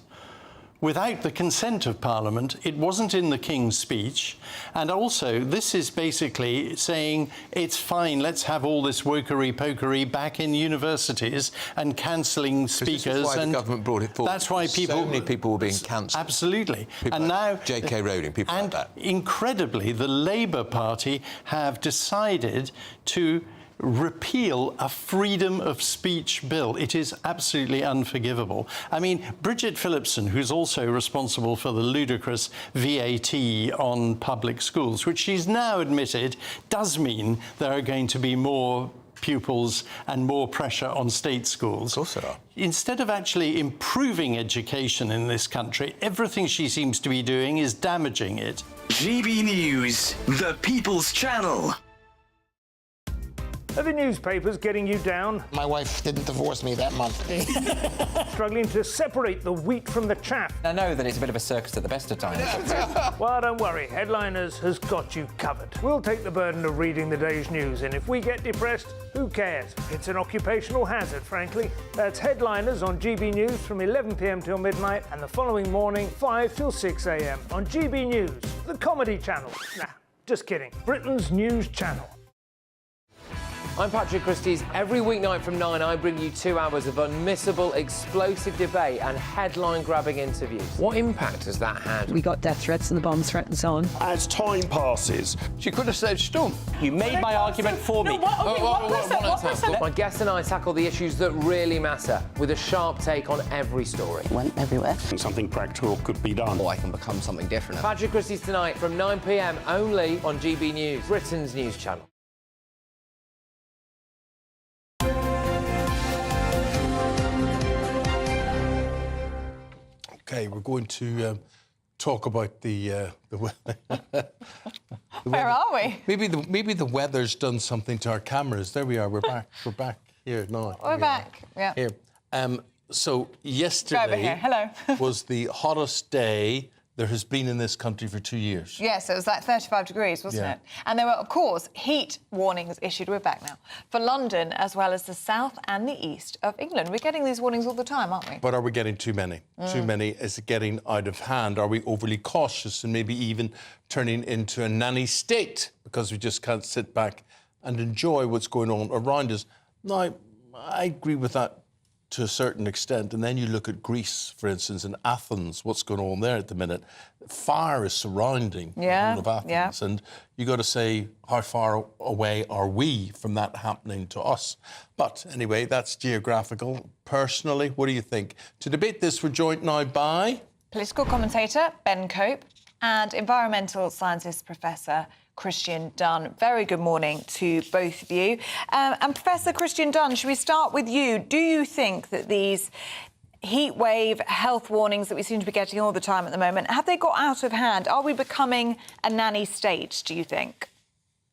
without the consent of Parliament. It wasn't in the King's speech. And also, this is basically saying it's fine, let's have all this wokery-pokery back in universities and cancelling speakers. This is why the government brought it forward. That's why so many people were being cancelled. Absolutely. People and like now J.K. Rowling, people like that. Incredibly, the Labour Party have decided to repeal a freedom of speech bill. It is absolutely unforgivable. I mean, Bridget Phillipson, who's also responsible for the ludicrous VAT on public schools, which she's now admitted does mean there are going to be more pupils and more pressure on state schools. Of course there are. Instead of actually improving education in this country, everything she seems to be doing is damaging it. GB News, the People's Channel. Are the newspapers getting you down? My wife didn't divorce me that month. Struggling to separate the wheat from the chaff? I know that it's a bit of a circus at the best of times. Well, don't worry. Headliners has got you covered. We'll take the burden of reading the day's news, and if we get depressed, who cares? It's an occupational hazard, frankly. That's Headliners on GB News from 11 p.m. till midnight, and the following morning, 5 till 6 a.m. on GB News, the comedy channel. Nah, just kidding. Britain's news channel. I'm Patrick Christie's. Every weeknight from 9, I bring you 2 hours of unmissable, explosive debate and headline-grabbing interviews. What impact has that had? We got death threats and the bomb threat and so on. As time passes, she could have said Storm. You made my argument for me. My guest and I tackle the issues that really matter with a sharp take on every story. Went everywhere. Something practical could be done. Or I can become something different. Patrick Christie's tonight from 9 p.m. only on GB News, Britain's news channel. Okay, we're going to talk about the weather. Where are we? Maybe the weather's done something to our cameras. There we are. We're back. We're back here now. We're back. Yeah. Here. So Go yesterday over here. Hello. was the hottest day there has been in this country for 2 years. Yes, it was like 35 degrees, wasn't Yeah. it? And there were, of course, heat warnings issued. We're back now. For London, as well as the south and the east of England. We're getting these warnings all the time, aren't we? But are we getting too many? Too many? Is it getting out of hand? Are we overly cautious and maybe even turning into a nanny state because we just can't sit back and enjoy what's going on around us? Now, I agree with that to a certain extent. And then you look at Greece, for instance, and Athens, what's going on there at the minute. Fire is surrounding the whole of Athens. And you got to say, how far away are we from that happening to us? But anyway, that's geographical. Personally, what do you think? To debate this, we're joined now by Political commentator Ben Cope and environmental sciences professor Christian Dunn. Very good morning to both of you. And Professor Christian Dunn, should we start with you? Do you think that these heat wave health warnings that we seem to be getting all the time at the moment, have they got out of hand? Are we becoming a nanny state, do you think?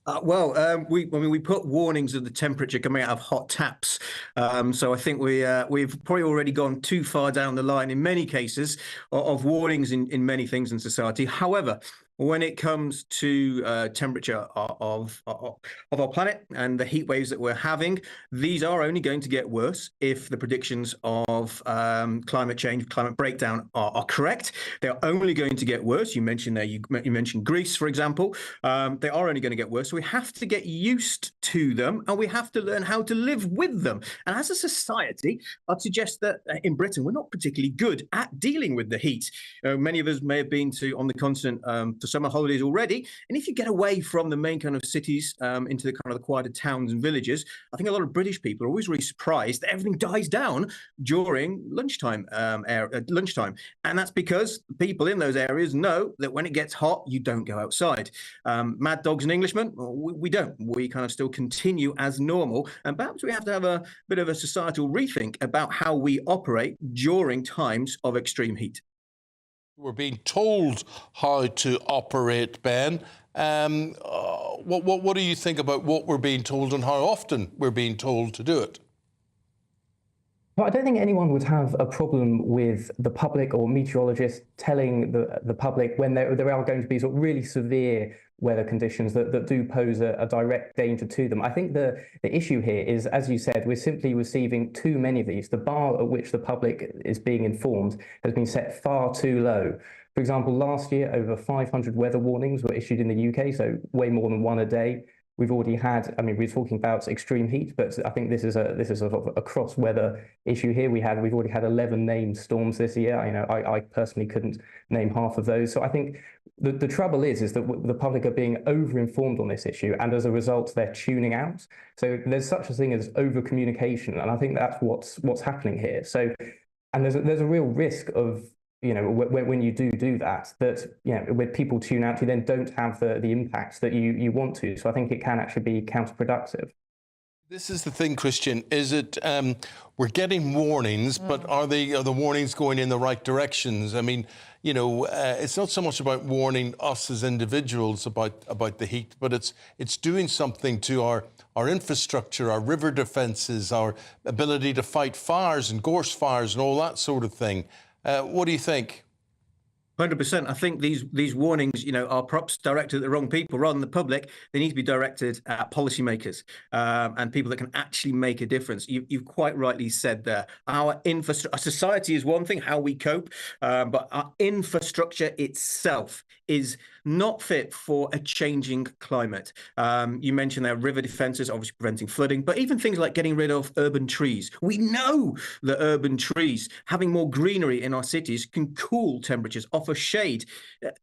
We put warnings of the temperature coming out of hot taps. So I think we've probably already gone too far down the line in many cases of warnings in many things in society. However, when it comes to temperature of our planet and the heat waves that we're having, these are only going to get worse if the predictions of climate change, climate breakdown are correct. They're only going to get worse. You mentioned there, you mentioned Greece, for example. They are only going to get worse. So we have to get used to them and we have to learn how to live with them. And as a society, I'd suggest that in Britain, we're not particularly good at dealing with the heat. Many of us may have been on the continent for summer holidays already, and if you get away from the main kind of cities into the kind of the quieter towns and villages, I think a lot of British people are always really surprised that everything dies down during lunchtime, and that's because people in those areas know that when it gets hot, you don't go outside. Mad dogs and Englishmen, we don't. We kind of still continue as normal, and perhaps we have to have a bit of a societal rethink about how we operate during times of extreme heat. We're being told how to operate, Ben. What do you think about what we're being told and how often we're being told to do it? Well, I don't think anyone would have a problem with the public or meteorologists telling the public when there are going to be sort of really severe weather conditions that do pose a direct danger to them. I think the issue here is, as you said, we're simply receiving too many of these. The bar at which the public is being informed has been set far too low. For example, last year, over 500 weather warnings were issued in the UK, so way more than one a day. We've already had, I mean, we're talking about extreme heat, but I think this is a cross weather issue here. We've already had 11 named storms this year. You know, I personally couldn't name half of those. So I think the trouble is that the public are being over-informed on this issue, and as a result, they're tuning out. So there's such a thing as over-communication, and I think that's what's happening here. So, and there's a real risk of, you know, when you do that, you know, when people tune out, you then don't have the impact that you want to. So I think it can actually be counterproductive. This is the thing, Christian. Is it we're getting warnings, but are the warnings going in the right directions? I mean, you know, it's not so much about warning us as individuals about the heat, but it's doing something to our infrastructure, our river defences, our ability to fight fires and gorse fires and all that sort of thing. What do you think? 100%. I think these warnings, you know, are perhaps directed at the wrong people rather than the public. They need to be directed at policymakers and people that can actually make a difference. You've quite rightly said there. Our society is one thing, how we cope, but our infrastructure itself is not fit for a changing climate. You mentioned there river defences, obviously preventing flooding, but even things like getting rid of urban trees. We know that urban trees, having more greenery in our cities, can cool temperatures, offer shade.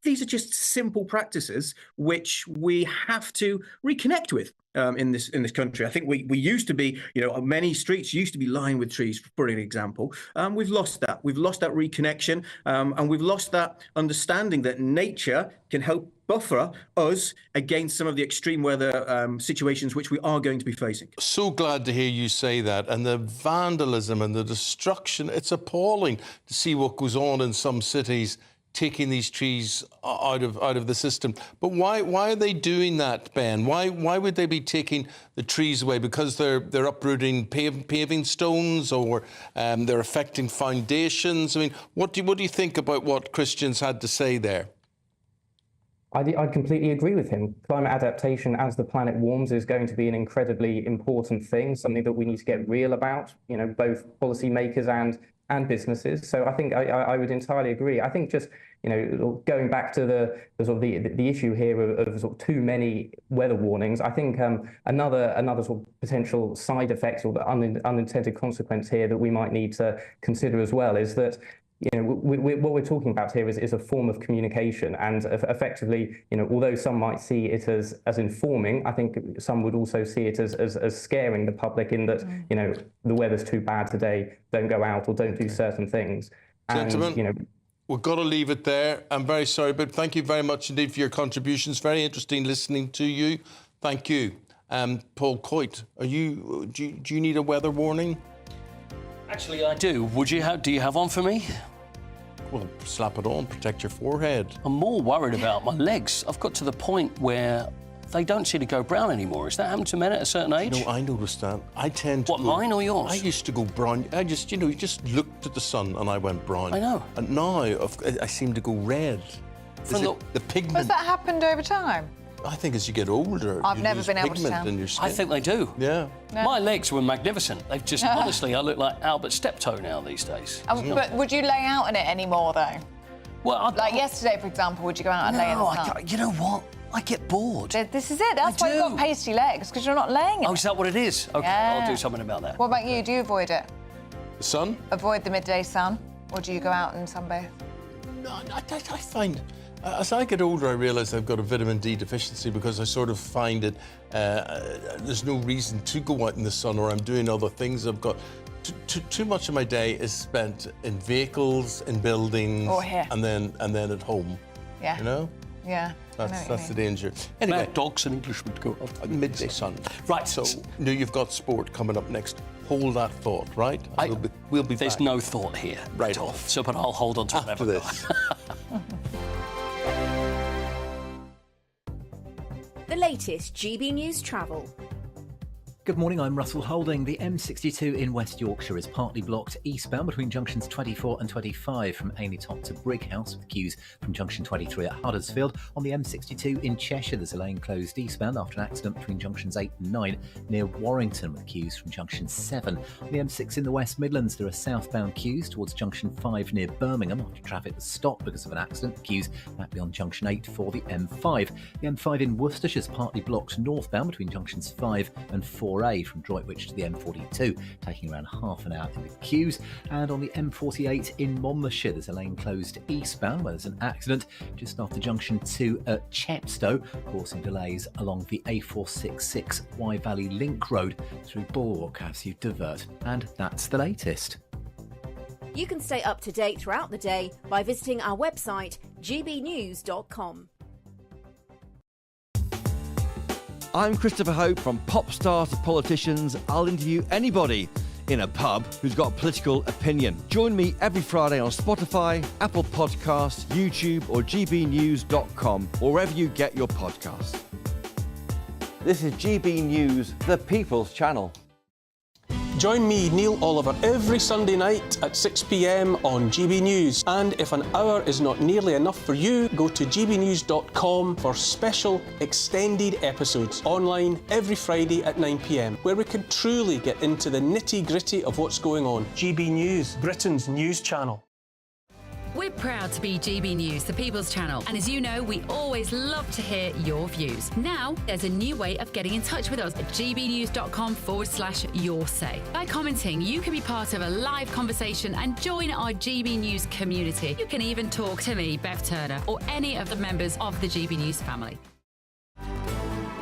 These are just simple practices which we have to reconnect with. in this country. I think we used to be, many streets used to be lined with trees, for an example. We've lost that. We've lost that reconnection, and we've lost that understanding that nature can help buffer us against some of the extreme weather situations which we are going to be facing. So glad to hear you say that. And the vandalism and the destruction, it's appalling to see what goes on in some cities, taking these trees out of the system. But why are they doing that, Ben? Why would they be taking the trees away? Because they're uprooting paving stones, or they're affecting foundations? I mean, what do you think about what Christians had to say there? I'd completely agree with him. Climate adaptation as the planet warms is going to be an incredibly important thing, something that we need to get real about, both policymakers and businesses. So I think I would entirely agree. I think just, going back to the issue here of sort of too many weather warnings, I think another sort of potential side effect or the unintended consequence here that we might need to consider as well is that what we're talking about here is a form of communication, and effectively, although some might see it as informing, I think some would also see it as scaring the public in that, the weather's too bad today, don't go out or don't do certain things. Gentlemen, we've got to leave it there. I'm very sorry, but thank you very much indeed for your contributions. Very interesting listening to you. Thank you. Paul Coit, do you need a weather warning? Actually, I do. Do you have one for me? Well, slap it on, protect your forehead. I'm more worried about my legs. I've got to the point where they don't seem to go brown anymore. Is that happened to men at a certain age? I noticed that. I tend to. What, mine or yours? I used to go brown. I just, you just looked at the sun and I went brown. I know. And now I seem to go red. The pigment. Has that happened over time? I think as you get older, I've never been able to tell. in your skin. I think they do. Yeah. No. My legs were magnificent. They've just, honestly, I look like Albert Steptoe now these days. But would you lay out in it anymore, though? Well, like yesterday, for example, would you go out and lay in the sun? You know what? I get bored. This is it. That's why you've got pasty legs, because you're not laying in it. Oh, is that what it is? OK, I'll do something about that. What about you? Do you avoid it? The sun? Avoid the midday sun? Or do you go out and sunbathe? No, I find... As I get older, I realise I've got a vitamin D deficiency because I sort of find it, there's no reason to go out in the sun, or I'm doing other things. I've got too much of my day is spent in vehicles, in buildings, or here, and then at home. Yeah. Yeah. That's the danger. Anyway, Mad dogs in English would go out. Midday sun. Right. So you've got sport coming up next. Hold that thought, right? We'll be There's back. no thought here. Right at all. off. So, but I'll hold on to it after this. The latest GB News travel. Good morning, I'm Russell Holding. The M62 in West Yorkshire is partly blocked eastbound between junctions 24 and 25 from Ainley Top to Brighouse, with queues from junction 23 at Huddersfield. On the M62 in Cheshire, there's a lane closed eastbound after an accident between junctions 8 and 9 near Warrington, with queues from junction 7. On the M6 in the West Midlands, there are southbound queues towards junction 5 near Birmingham after traffic was stopped because of an accident. Queues back beyond junction 8 for the M5. The M5 in Worcestershire is partly blocked northbound between junctions 5 and 4A from Droitwich to the M42, taking around half an hour with queues. And on the M48 in Monmouthshire, there's a lane closed eastbound where there's an accident just after junction 2 at Chepstow, causing delays along the A466 Wye Valley Link Road through Bulwark as you divert. And that's the latest. You can stay up to date throughout the day by visiting our website, gbnews.com. I'm Christopher Hope. From pop stars to politicians, I'll interview anybody in a pub who's got a political opinion. Join me every Friday on Spotify, Apple Podcasts, YouTube or gbnews.com, or wherever you get your podcasts. This is GB News, the People's Channel. Join me, Neil Oliver, every Sunday night at 6 p.m. on GB News. And if an hour is not nearly enough for you, go to gbnews.com for special extended episodes online every Friday at 9 p.m, where we can truly get into the nitty-gritty of what's going on. GB News, Britain's news channel. We're proud to be GB News, the People's Channel. And as you know, we always love to hear your views. Now, there's a new way of getting in touch with us at gbnews.com/yoursay. By commenting, you can be part of a live conversation and join our GB News community. You can even talk to me, Bev Turner, or any of the members of the GB News family.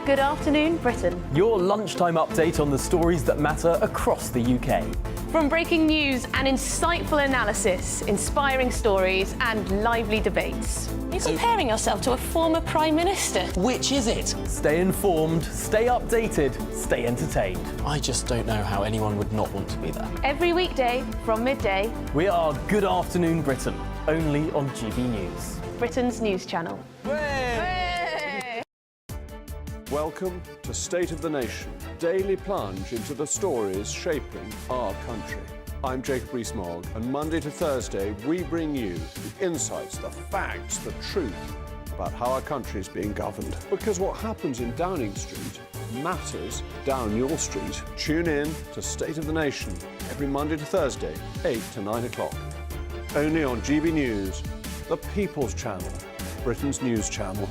Good afternoon, Britain. Your lunchtime update on the stories that matter across the UK. From breaking news and insightful analysis, inspiring stories and lively debates. You're comparing yourself to a former Prime Minister. Which is it? Stay informed, stay updated, stay entertained. I just don't know how anyone would not want to be there. Every weekday from midday. We are Good Afternoon Britain, only on GB News. Britain's news channel. Welcome to State of the Nation, daily plunge into the stories shaping our country. I'm Jacob Rees-Mogg, and Monday to Thursday we bring you the insights, the facts, the truth about how our country is being governed. Because what happens in Downing Street matters down your street. Tune in to State of the Nation every Monday to Thursday, 8 to 9 o'clock. Only on GB News, the People's Channel, Britain's news channel.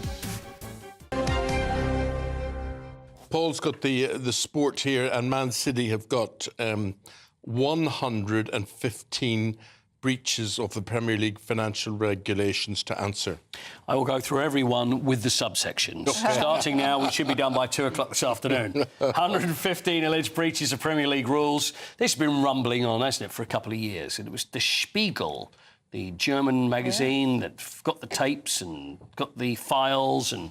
Paul's got the sport here, and Man City have got 115 breaches of the Premier League financial regulations to answer. I will go through every one with the subsections. Starting now, we should be done by 2 o'clock this afternoon. 115 alleged breaches of Premier League rules. This has been rumbling on, hasn't it, for a couple of years. And it was the Seagull, the German magazine that got the tapes and got the files and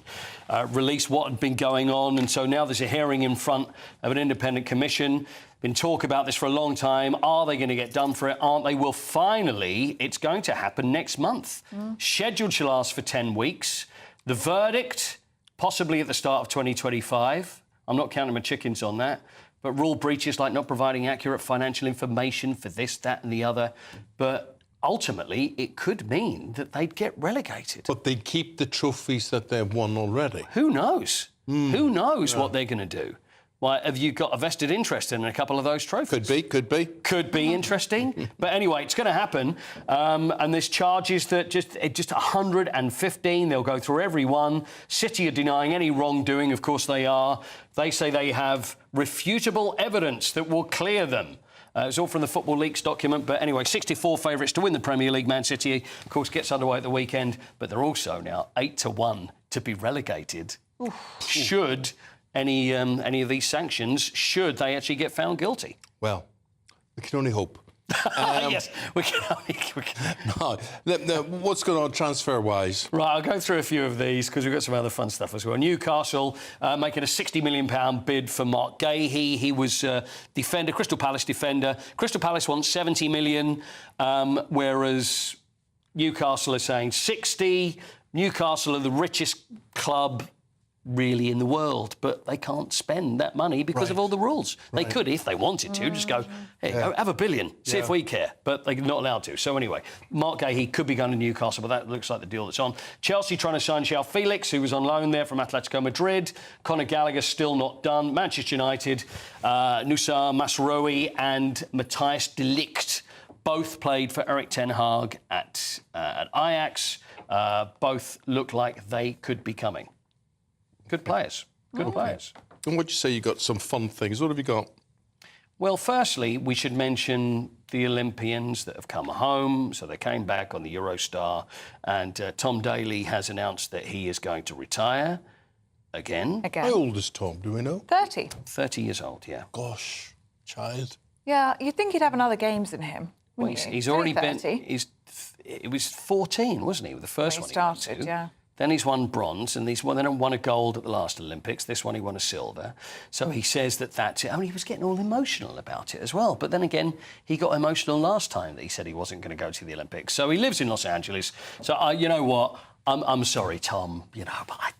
released what had been going on. And so now there's a hearing in front of an independent commission. Been talk about this for a long time. Are they going to get done for it? Aren't they? Well, finally, it's going to happen next month. Scheduled to last for 10 weeks. The verdict, possibly at the start of 2025. I'm not counting my chickens on that. But rule breaches like not providing accurate financial information for this, that and the other. But ultimately, it could mean that they'd get relegated. But they'd keep the trophies that they've won already. Who knows? Who knows what they're going to do? Why, have you got a vested interest in a couple of those trophies? Could be. Could be interesting. But anyway, it's going to happen. And there's charges that just 115. They'll go through every one. City are denying any wrongdoing. Of course they are. They say they have refutable evidence that will clear them. It's all from the Football Leaks document. But anyway, 64 favourites to win the Premier League. Man City, of course, gets underway at the weekend. But they're also now 8-1 to be relegated. Should any of these sanctions, should they actually get found guilty? Well, we can only hope. Yes, we can. No, what's going on transfer-wise? Right, I'll go through a few of these because we've got some other fun stuff as well. Newcastle making a £60 million bid for Mark Gahey. He was defender, Crystal Palace defender. Crystal Palace wants 70 million, whereas Newcastle are saying 60. Newcastle are the richest club really in the world, but they can't spend that money because of all the rules. They could, if they wanted to, just go, hey, have $1 billion, see if we care, but they're not allowed to. So anyway, Mark Gahey could be going to Newcastle, but that looks like the deal that's on. Chelsea trying to sign João Felix, who was on loan there from Atletico Madrid. Conor Gallagher still not done. Manchester United, Nusa Masraoui and Matthijs de Ligt both played for Erik ten Hag at Ajax. Both look like they could be coming. Good players. Good players. And what'd you say? You got some fun things. What have you got? Well, firstly, we should mention the Olympians that have come home. So they came back on the Eurostar. And Tom Daley has announced that he is going to retire again. How old is Tom? Do we know? 30. 30 years old, yeah. Gosh, child. Yeah, you'd think he'd have another games in him. Well, he's already been... It was 14, wasn't he, with the first one he started, yeah. Then he's won bronze, and he's won a gold at the last Olympics. This one he won a silver. So he says that's it. I mean, he was getting all emotional about it as well. But then again, he got emotional last time that he said he wasn't going to go to the Olympics. So he lives in Los Angeles. So, you know what? I'm sorry, Tom, but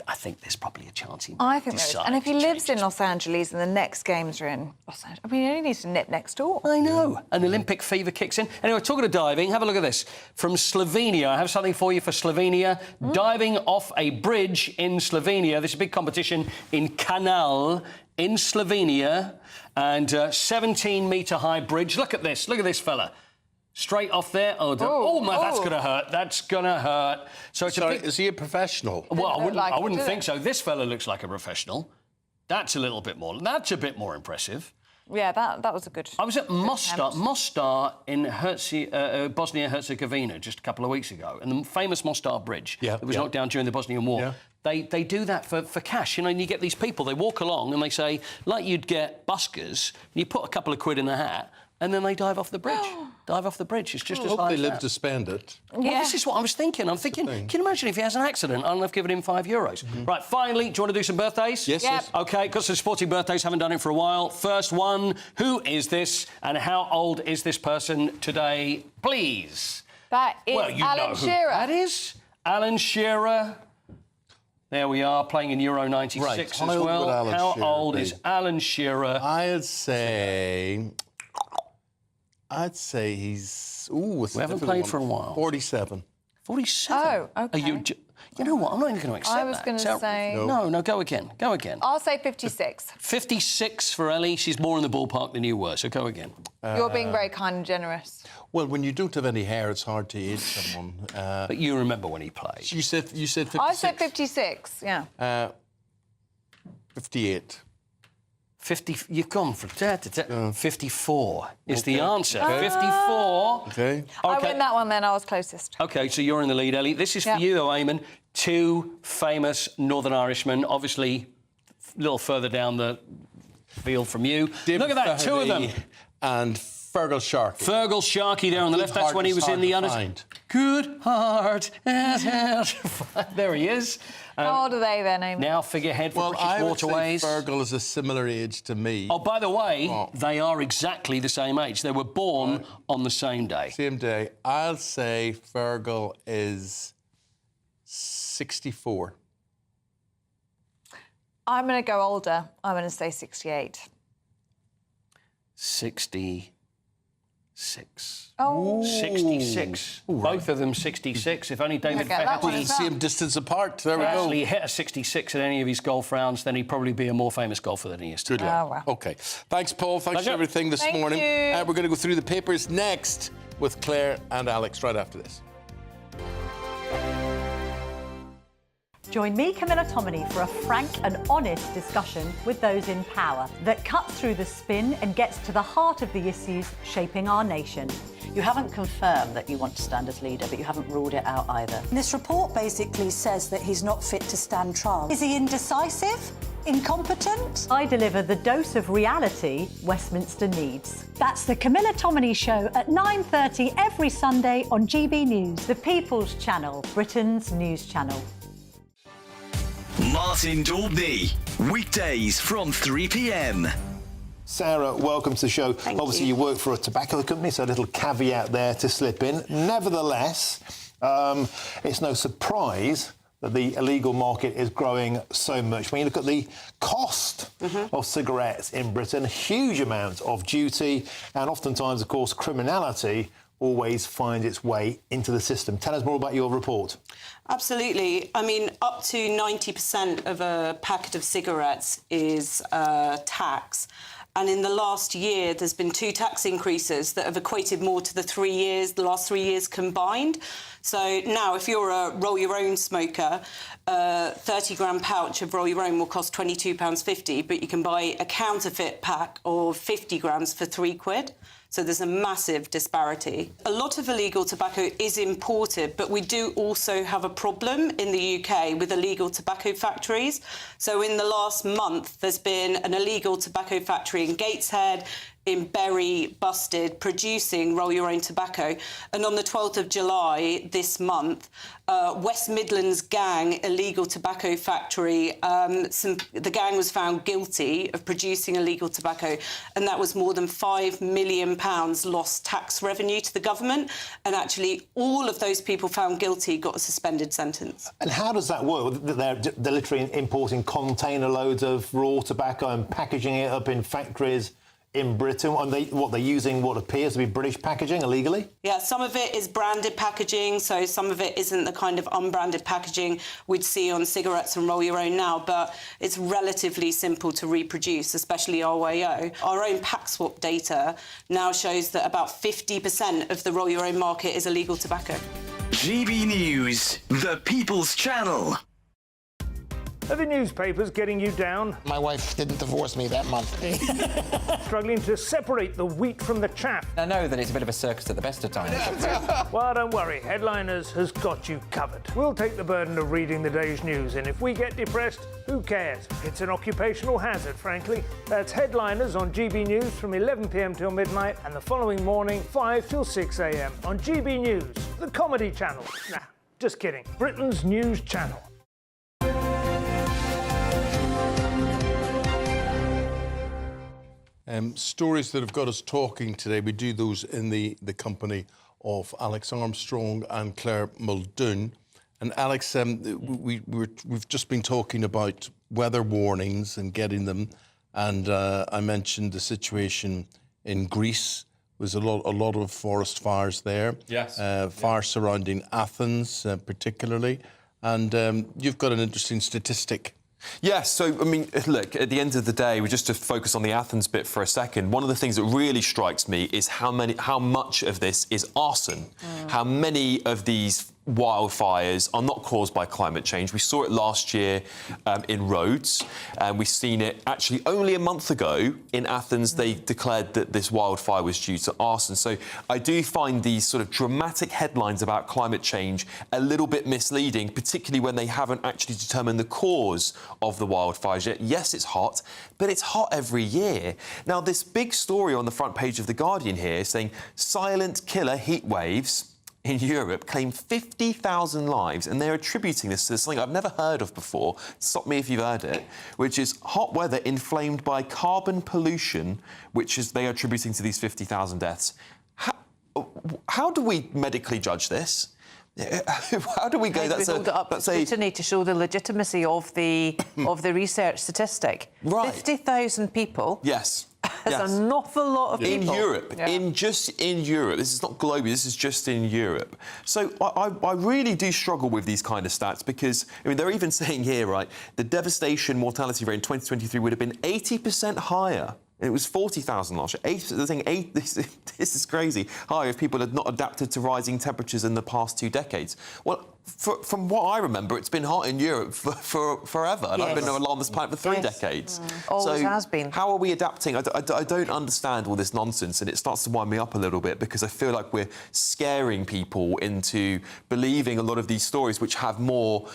I think there's probably a chance he I think there is. And if he lives in Los Angeles and the next games are in Los Angeles, I mean, he only needs to nip next door. I know. An Olympic fever kicks in. Anyway, talking of diving, have a look at this. From Slovenia, I have something for you for Slovenia. Diving off a bridge in Slovenia. This is a big competition in Canal in Slovenia. And 17-metre high bridge. Look at this fella. Straight off there. That's going to hurt. That's going to hurt. So it's is he a professional? Well, I wouldn't think so. This fella looks like a professional. That's a bit more impressive. Yeah, that was a good. I was at Mostar in Bosnia-Herzegovina just a couple of weeks ago, and the famous Mostar Bridge that was knocked down during the Bosnian War. They do that for cash, you know, and you get these people, they walk along and they say, like you'd get buskers, and you put a couple of quid in a hat, and then they dive off the bridge. It's just as high they as live that. to spend it. Well, this is what I was thinking. I'm thinking, can you imagine if he has an accident and I've given him €5? Right, finally, do you want to do some birthdays? Yes, yes. OK, got some sporting birthdays, haven't done it for a while. First one, who is this and how old is this person today, please? That is well, you Alan know who Shearer. that is. Alan Shearer. There we are, playing in Euro 96 as well. How old is Alan Shearer? I'd say he's... Ooh, we haven't played for a while. 47. 47? Oh, OK. You know what? I'm not even going to accept that. I was going to say... No, go again. Go again. I'll say 56. 56 for Ellie. She's more in the ballpark than you were, so go again. You're being very kind and generous. Well, when you don't have any hair, it's hard to age someone. But you remember when he played. You said 56? I said 56, yeah. 58. 50, you've gone for 54 is the answer. Ah. 54. OK. I win that one then, I was closest. OK, so you're in the lead, Ellie. This is for you, though, Eamonn. Two famous Northern Irishmen, obviously a little further down the field from you. Look at that, two of them. And Fergal Sharkey. Fergal Sharkey there on the left. That's when he was in the under. Good heart. There he is. How old are they then, Eamonn? Now figurehead for British Waterways. Well, I would say Fergal is a similar age to me. Oh, by the way, they are exactly the same age. They were born on the same day. Same day. I'll say Fergal is 64. I'm going to go older. I'm going to say 68. 66. Oh. 66. Both of them 66. If only David Beckham was the same distance apart. There we go. Actually hit a 66 at any of his golf rounds, then he'd probably be a more famous golfer than he is today. Oh, wow. OK. Thanks, Paul. Thanks for everything this morning. We're going to go through the papers next with Claire and Alex right after this. Join me, Camilla Tominey, for a frank and honest discussion with those in power that cuts through the spin and gets to the heart of the issues shaping our nation. You haven't confirmed that you want to stand as leader, but you haven't ruled it out either. This report basically says that he's not fit to stand trial. Is he indecisive? Incompetent? I deliver the dose of reality Westminster needs. That's the Camilla Tominey Show at 9:30 every Sunday on GB News, the People's Channel, Britain's news channel. Martin Daubney, weekdays from 3 p.m. Sarah, welcome to the show. Obviously, you work for a tobacco company, so a little caveat there to slip in. Nevertheless, it's no surprise that the illegal market is growing so much. When you look at the cost of cigarettes in Britain, huge amounts of duty, and oftentimes, of course, criminality always finds its way into the system. Tell us more about your report. Absolutely. I mean, up to 90% of a packet of cigarettes is tax. And in the last year, there's been 2 tax increases that have equated more to the last 3 years combined. So now, if you're a roll-your-own smoker, a 30-gram pouch of roll-your-own will cost £22.50, but you can buy a counterfeit pack of 50 grams for £3. So there's a massive disparity. A lot of illegal tobacco is imported, but we do also have a problem in the UK with illegal tobacco factories. So in the last month, there's been an illegal tobacco factory in Gateshead, in Bury, busted, producing roll-your-own tobacco. And on the 12th of July this month, West Midlands gang illegal tobacco factory, the gang was found guilty of producing illegal tobacco, and that was more than £5 million lost tax revenue to the government. And actually, all of those people found guilty got a suspended sentence. And how does that work? They're literally importing container loads of raw tobacco and packaging it up in factories in Britain. And they're using what appears to be British packaging illegally? Yeah, some of it is branded packaging, so some of it isn't the kind of unbranded packaging we'd see on cigarettes and roll-your-own now, but it's relatively simple to reproduce, especially RYO. Our own pack swap data now shows that about 50% of the roll-your-own market is illegal tobacco. GB News, the People's Channel. Are the newspapers getting you down? My wife didn't divorce me that month. Struggling to separate the wheat from the chaff? I know that it's a bit of a circus at the best of times. Well, don't worry. Headliners has got you covered. We'll take the burden of reading the day's news, and if we get depressed, who cares? It's an occupational hazard, frankly. That's Headliners on GB News from 11 p.m. till midnight, and the following morning, 5 till 6 a.m. on GB News, the comedy channel. Nah, just kidding. Britain's news channel. Stories that have got us talking today, we do those in the company of Alex Armstrong and Claire Muldoon. And Alex, we've just been talking about weather warnings and getting them, and I mentioned the situation in Greece. There's a lot of forest fires there. Yes. Fires surrounding Athens, particularly. And you've got an interesting statistic. Yes, so, I mean, look, at the end of the day, we just to focus on the Athens bit for a second, one of the things that really strikes me is how much of this is arson. How many of these wildfires are not caused by climate change. We saw it last year in Rhodes, and we've seen it actually only a month ago in Athens. They declared that this wildfire was due to arson. So I do find these sort of dramatic headlines about climate change a little bit misleading, particularly when they haven't actually determined the cause of the wildfires yet. Yes, it's hot, but it's hot every year. Now, this big story on the front page of The Guardian here saying silent killer heat waves in Europe claim 50,000 lives, and they're attributing this to something I've never heard of before. Stop me if you've heard it, which is hot weather inflamed by carbon pollution, which is they are attributing to these 50,000 deaths. How do we medically judge this? How do we go? That's a need to show the legitimacy of the research statistic. Right. 50,000 people. Yes. That's an awful lot of people. In Europe, Yeah. just in Europe. This is not globally, this is just in Europe. So I really do struggle with these kind of stats because, I mean, they're even saying here, right, the devastation mortality rate in 2023 would have been 80% higher. It was 40,000 last year. They're saying this is crazy. Higher if people had not adapted to rising temperatures in the past 2 decades. Well, from what I remember, it's been hot in Europe for forever, and I've been on this planet for 3 decades. Always has been. How are we adapting? I don't understand all this nonsense, and it starts to wind me up a little bit because I feel like we're scaring people into believing a lot of these stories, which have more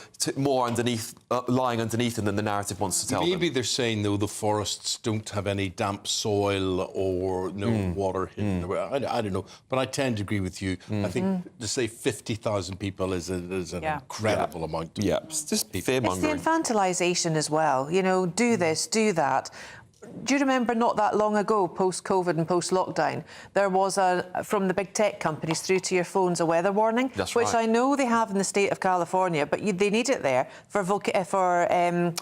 underneath, lying underneath them than the narrative wants to tell them. Maybe they're saying, though, the forests don't have any damp soil or no water hidden. I don't know, but I tend to agree with you. I think to say 50,000 people is an incredible amount. It's just fear-mongering. It's the infantilisation as well. You know, do this, do that. Do you remember not that long ago, post-COVID and post-lockdown, there was from the big tech companies through to your phones a weather warning, which I know they have in the state of California, but they need it there for volcanic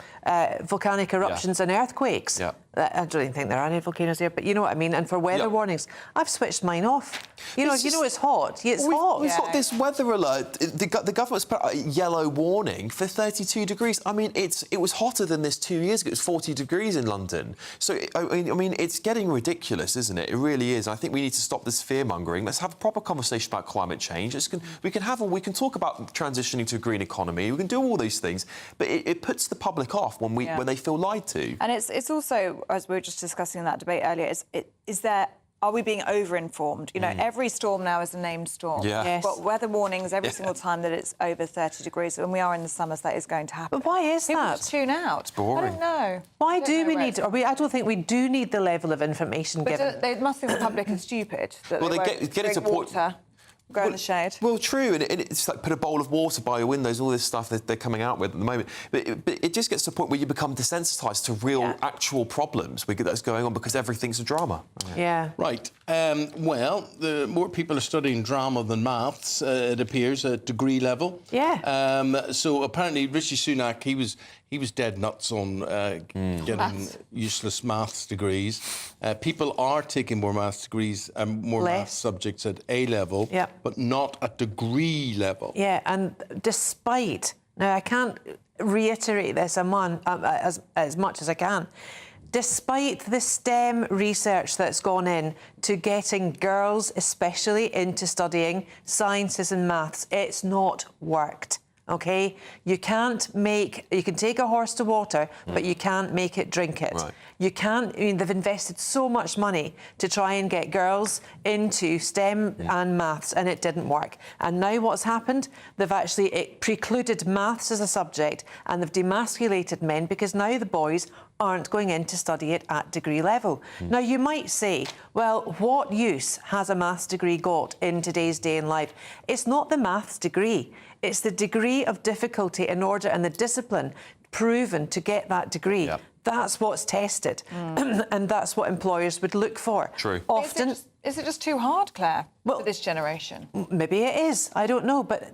eruptions and earthquakes. I don't even think there are any volcanoes there, but you know what I mean. And for weather warnings, I've switched mine off. You know, it's hot. It's hot. We've got this weather alert. The government's put out a yellow warning for 32 degrees. I mean, it was hotter than this 2 years ago. It was 40 degrees in London. So, I mean, it's getting ridiculous, isn't it? It really is. I think we need to stop this fear-mongering. Let's have a proper conversation about climate change. We can talk about transitioning to a green economy. We can do all those things, but it puts the public off when they feel lied to. And it's also, as we were just discussing in that debate earlier, are we being over-informed? You know, every storm now is a named storm. We've got weather warnings every single time that it's over 30 degrees. When we are in the summers, that is going to happen. But why is People that? just tune out. It's boring. I don't know. Why do we need... I don't think we do need the level of information given. They must think the public is stupid. That Well, they get it to water. Go in the shade. Well, true, and it's like put a bowl of water by your windows, all this stuff that they're coming out with at the moment. But it just gets to the point where you become desensitised to real, actual problems that's going on because everything's a drama. Yeah. Right. Well, the more people are studying drama than maths, it appears, at degree level. Yeah. So apparently Rishi Sunak, he was dead nuts on getting useless maths degrees. People are taking more maths degrees and more maths subjects at A level, but not at degree level. Yeah, and despite... Now, I can't reiterate this as much as I can. Despite the STEM research that's gone in to getting girls especially into studying sciences and maths, it's not worked. OK? You can take a horse to water, but you can't make it drink it. Right. You can't, I mean, they've invested so much money to try and get girls into STEM and maths, and it didn't work. And now what's happened? They've actually precluded maths as a subject, and they've demasculated men, because now the boys aren't going in to study it at degree level. Now, you might say, well, what use has a maths degree got in today's day in life? It's not the maths degree. It's the degree of difficulty in order and the discipline proven to get that degree. Yep. That's what's tested, and that's what employers would look for. True. Often, Is it just too hard, Claire, for this generation? maybe it is. I don't know, but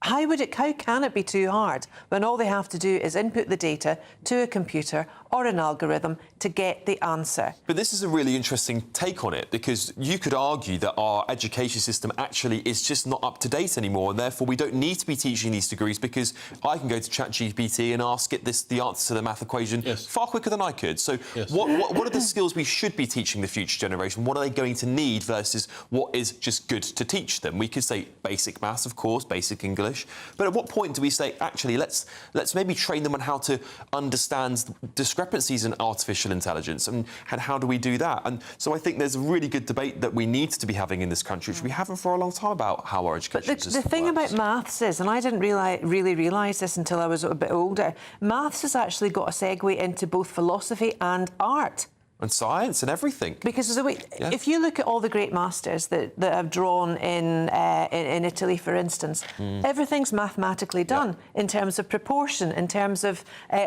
how can it be too hard when all they have to do is input the data to a computer or an algorithm to get the answer? But this is a really interesting take on it, because you could argue that our education system actually is just not up to date anymore, and therefore we don't need to be teaching these degrees, because I can go to ChatGPT and ask it the answer to the math equation far quicker than I could. So what are the skills we should be teaching the future generation? What are they going to need versus what is just good to teach them? We could say basic maths, of course, basic English, but at what point do we say, actually, let's maybe train them on how to understand discrepancies in artificial intelligence, and how do we do that? And so I think there's a really good debate that we need to be having in this country, which we haven't for a long time, about how our education system The thing works. about maths is, and I didn't really realise this until I was a bit older, maths has actually got a segue into both philosophy and art. And science and everything. Because if you look at all the great masters that have drawn in Italy, for instance, everything's mathematically done in terms of proportion, in terms of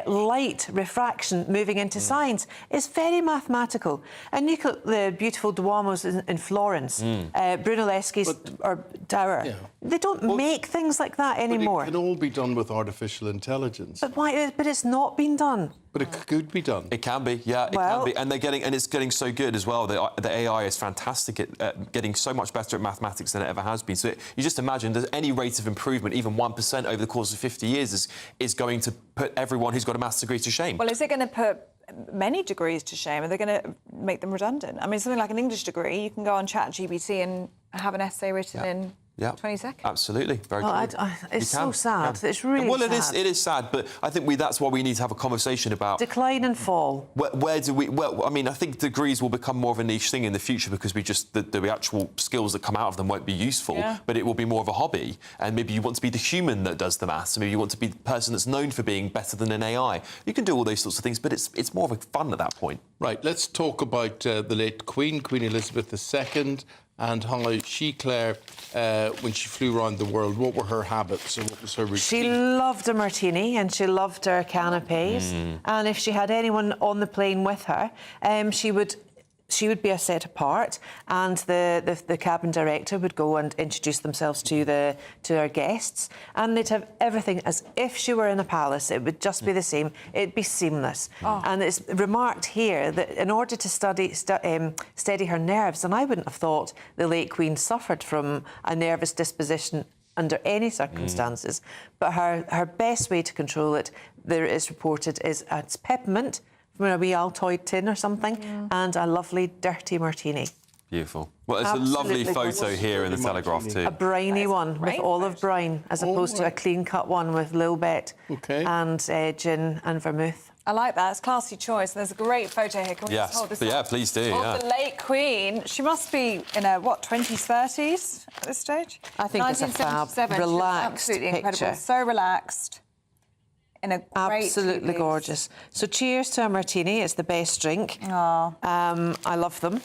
light, refraction, moving into science. It's very mathematical. And look at the beautiful Duomos in Florence, Brunelleschi's tower. Yeah. They don't make things like that anymore. But it can all be done with artificial intelligence. But why? But it's not been done. But it could be done. It can be, yeah, it can be. And it's getting so good as well. The AI is fantastic at getting so much better at mathematics than it ever has been. So you just imagine that any rate of improvement, even 1% over the course of 50 years, is going to put everyone who's got a maths degree to shame. Well, is it going to put many degrees to shame? Are they going to make them redundant? I mean, something like an English degree, you can go on ChatGPT and have an essay written in 20 seconds. Absolutely, very true. It's so sad. It's really sad. It is sad, but I think that's why we need to have a conversation about decline and fall. Where do we? Well, I mean, I think degrees will become more of a niche thing in the future, because the actual skills that come out of them won't be useful, but it will be more of a hobby. And maybe you want to be the human that does the maths, and maybe you want to be the person that's known for being better than an AI. You can do all those sorts of things, but it's more of a fun at that point. Right. Let's talk about the late Queen Elizabeth II. And how she, Claire, when she flew around the world, what were her habits and what was her routine? She loved a martini and she loved her canapes. And if she had anyone on the plane with her, she would be set apart, and the cabin director would go and introduce themselves to our guests, and they'd have everything as if she were in a palace. It would just be the same. It'd be seamless. And it's remarked here that in order to steady her nerves, and I wouldn't have thought the late Queen suffered from a nervous disposition under any circumstances, but her best way to control it, there is reported, is it's peppermint from a wee Altoid tin or something, and a lovely dirty martini. Beautiful. Well, it's a lovely photo here in the Telegraph too. A briny one with olive brine, as opposed to a clean-cut one with Lilbet and gin and vermouth. I like that. It's a classy choice. There's a great photo here. Can we just hold this up? Please do. Of the late Queen. She must be in her, 20s, 30s at this stage? I think it's a fab, relaxed absolutely picture. Incredible. So relaxed. In a absolutely gorgeous. So cheers to a martini. It's the best drink. I love them.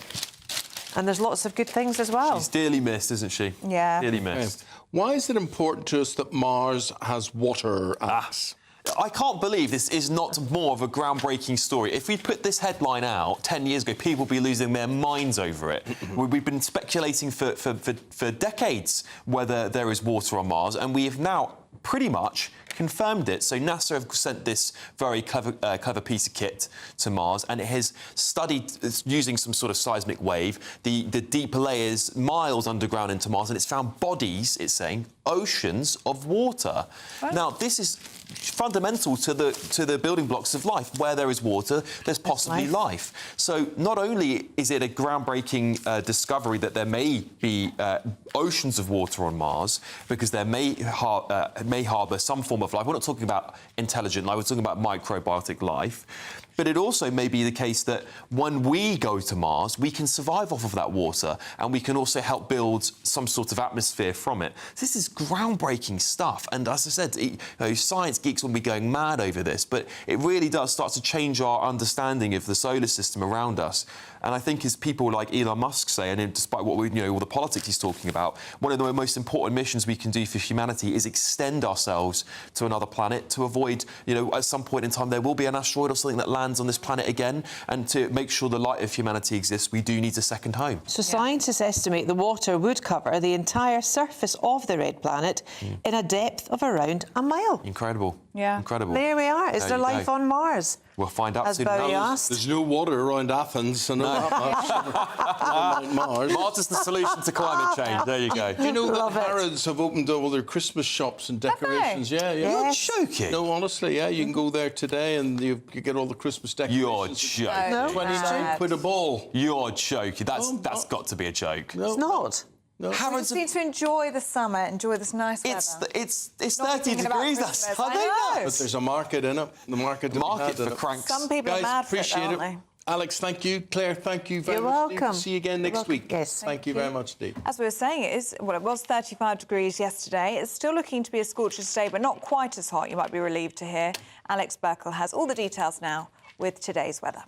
And there's lots of good things as well. She's dearly missed, isn't she? Yeah. Dearly missed. Why is it important to us that Mars has water? I can't believe this is not more of a groundbreaking story. If we put this headline out 10 years ago, people would be losing their minds over it. We've been speculating for decades whether there is water on Mars, and we have now pretty much confirmed it. So NASA have sent this very clever piece of kit to Mars, and it has studied, using some sort of seismic wave, the deeper layers miles underground into Mars, and it's found bodies, it's saying, oceans of water. Now, this is fundamental to the building blocks of life. Where there is water, there's possibly life. So not only is it a groundbreaking discovery that there may be oceans of water on Mars, because there may harbour some form of life. We're not talking about intelligent life, we're talking about microbiotic life. But it also may be the case that when we go to Mars, we can survive off of that water, and we can also help build some sort of atmosphere from it. This is groundbreaking stuff. And as I said, science geeks will be going mad over this, but it really does start to change our understanding of the solar system around us. And I think, as people like Elon Musk say, and despite what all the politics he's talking about, one of the most important missions we can do for humanity is extend ourselves to another planet to avoid, at some point in time there will be an asteroid or something that lands on this planet again, and to make sure the light of humanity exists, we do need a second home. So scientists estimate the water would cover the entire surface of the red planet in a depth of around a mile. Incredible. Yeah. Incredible. There we are. Is there life on Mars? We'll find out As soon. Barry asked. There's no water around Athens, so not much. Mars. Mars is the solution to climate change. There you go. Do you know that Harrods have opened all their Christmas shops and decorations? Yeah, yeah. You're joking. No, honestly, yeah. You can go there today and you get all the Christmas decorations. You're joking. No. 29 quid a ball. You're joking. That's got to be a joke. It's not. No. We just need to enjoy the summer, enjoy this nice weather. It's 30 degrees. That's how they know. But there's a market in it. The market for cranks. Some people Guys, are mad for it, appreciate aren't they? Alex, thank you. Claire, thank you very You're much. welcome. See you again next week. Yes. Thank you very much indeed. As we were saying, it was 35 degrees yesterday. It's still looking to be a scorcher today, but not quite as hot, you might be relieved to hear. Alex Burkle has all the details now with today's weather.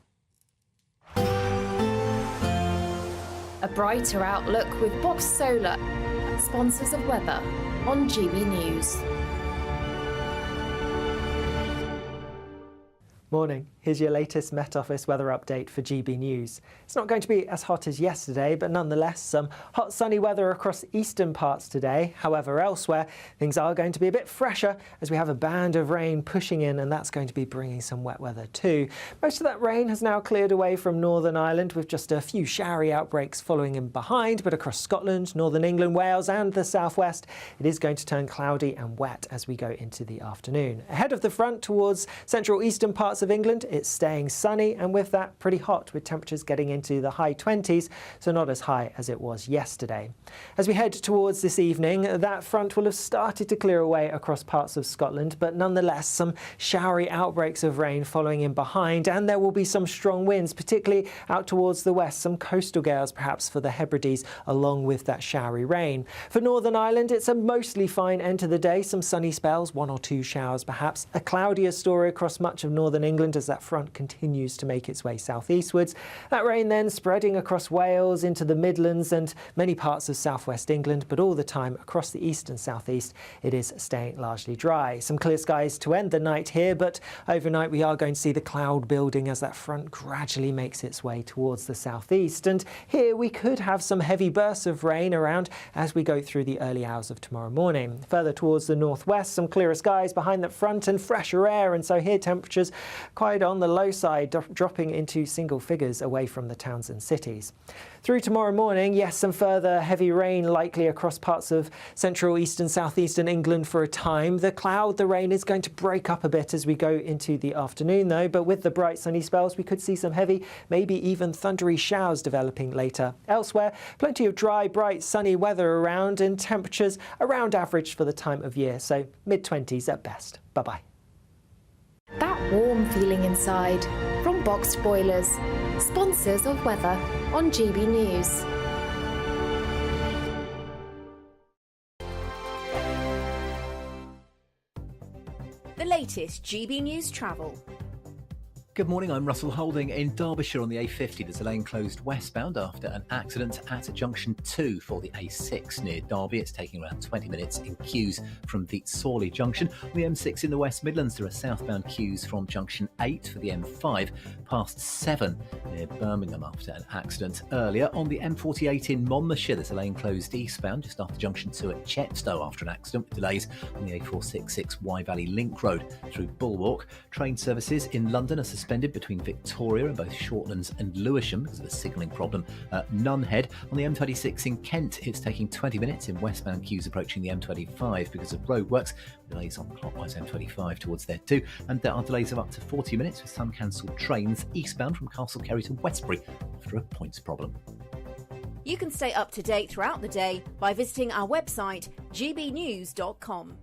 A brighter outlook with Box Solar, sponsors of weather on GB News. Morning. Here's your latest Met Office weather update for GB News. It's not going to be as hot as yesterday, but nonetheless some hot sunny weather across eastern parts today. However, elsewhere things are going to be a bit fresher as we have a band of rain pushing in, and that's going to be bringing some wet weather too. Most of that rain has now cleared away from Northern Ireland, with just a few showery outbreaks following in behind, but across Scotland, Northern England, Wales and the southwest it is going to turn cloudy and wet as we go into the afternoon. Ahead of the front towards central eastern parts of England, it's staying sunny, and with that pretty hot, with temperatures getting into the high 20s, so not as high as it was yesterday. As we head towards this evening, that front will have started to clear away across parts of Scotland, but nonetheless some showery outbreaks of rain following in behind, and there will be some strong winds, particularly out towards the west, some coastal gales perhaps for the Hebrides, along with that showery rain. For Northern Ireland, it's a mostly fine end to the day, some sunny spells, 1 or 2 showers perhaps. A cloudier story across much of Northern England as that front continues to make its way southeastwards. That rain then spreading across Wales into the Midlands and many parts of southwest England, but all the time across the east and southeast it is staying largely dry. Some clear skies to end the night here, but overnight we are going to see the cloud building as that front gradually makes its way towards the southeast, and here we could have some heavy bursts of rain around as we go through the early hours of tomorrow morning. Further towards the northwest, some clearer skies behind that front and fresher air, and so here temperatures quite on the low side, dropping into single figures away from the towns and cities. Through tomorrow morning, yes, some further heavy rain likely across parts of central, eastern, southeastern England for a time. The rain is going to break up a bit as we go into the afternoon though, but with the bright sunny spells we could see some heavy, maybe even thundery showers developing later. Elsewhere, plenty of dry, bright, sunny weather around, and temperatures around average for the time of year, so mid-20s at best. Bye-bye. That warm feeling inside from Boxed Boilers, sponsors of weather on GB News. The latest GB News travel. Good morning, I'm Russell Holding. In Derbyshire on the A50, there's a lane closed westbound after an accident at junction 2 for the A6 near Derby. It's taking around 20 minutes in queues from the Sawley junction. On the M6 in the West Midlands, there are southbound queues from junction 8 for the M5 past 7 near Birmingham after an accident earlier. On the M48 in Monmouthshire, there's a lane closed eastbound just after junction 2 at Chepstow after an accident with delays on the A466 Wye Valley Link Road through Bulwark. Train services in London are suspended between Victoria and both Shortlands and Lewisham because of a signalling problem at Nunhead. On the M26 in Kent, it's taking 20 minutes in westbound queues approaching the M25 because of roadworks. Delays on the clockwise M25 towards there too. And there are delays of up to 40 minutes with some cancelled trains eastbound from Castlekerry to Westbury after a points problem. You can stay up to date throughout the day by visiting our website, gbnews.com.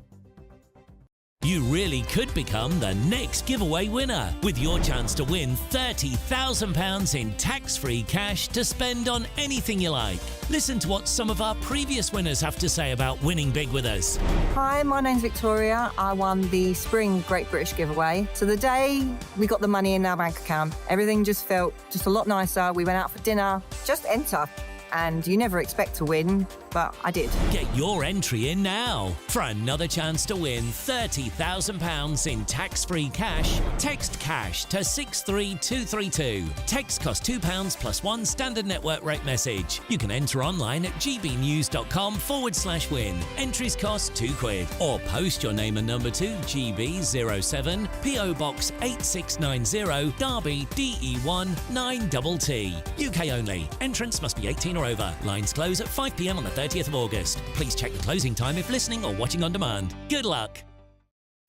You really could become the next giveaway winner with your chance to win £30,000 in tax-free cash to spend on anything you like. Listen to what some of our previous winners have to say about winning big with us. Hi, my name's Victoria. I won the Spring Great British giveaway. So the day we got the money in our bank account, everything just felt just a lot nicer. We went out for dinner, just enter. And you never expect to win, but I did. Get your entry in now. For another chance to win £30,000 in tax-free cash, text cash to 63232. Text costs £2 plus one standard network rate message. You can enter online at gbnews.com/win. Entries cost £2. Or post your name and number to GB07 PO Box 8690 Derby DE1 9TT. UK only. Entrants must be 18 or over. Lines close at 5 p.m. on the 30th of August. Please check the closing time if listening or watching on demand. Good luck.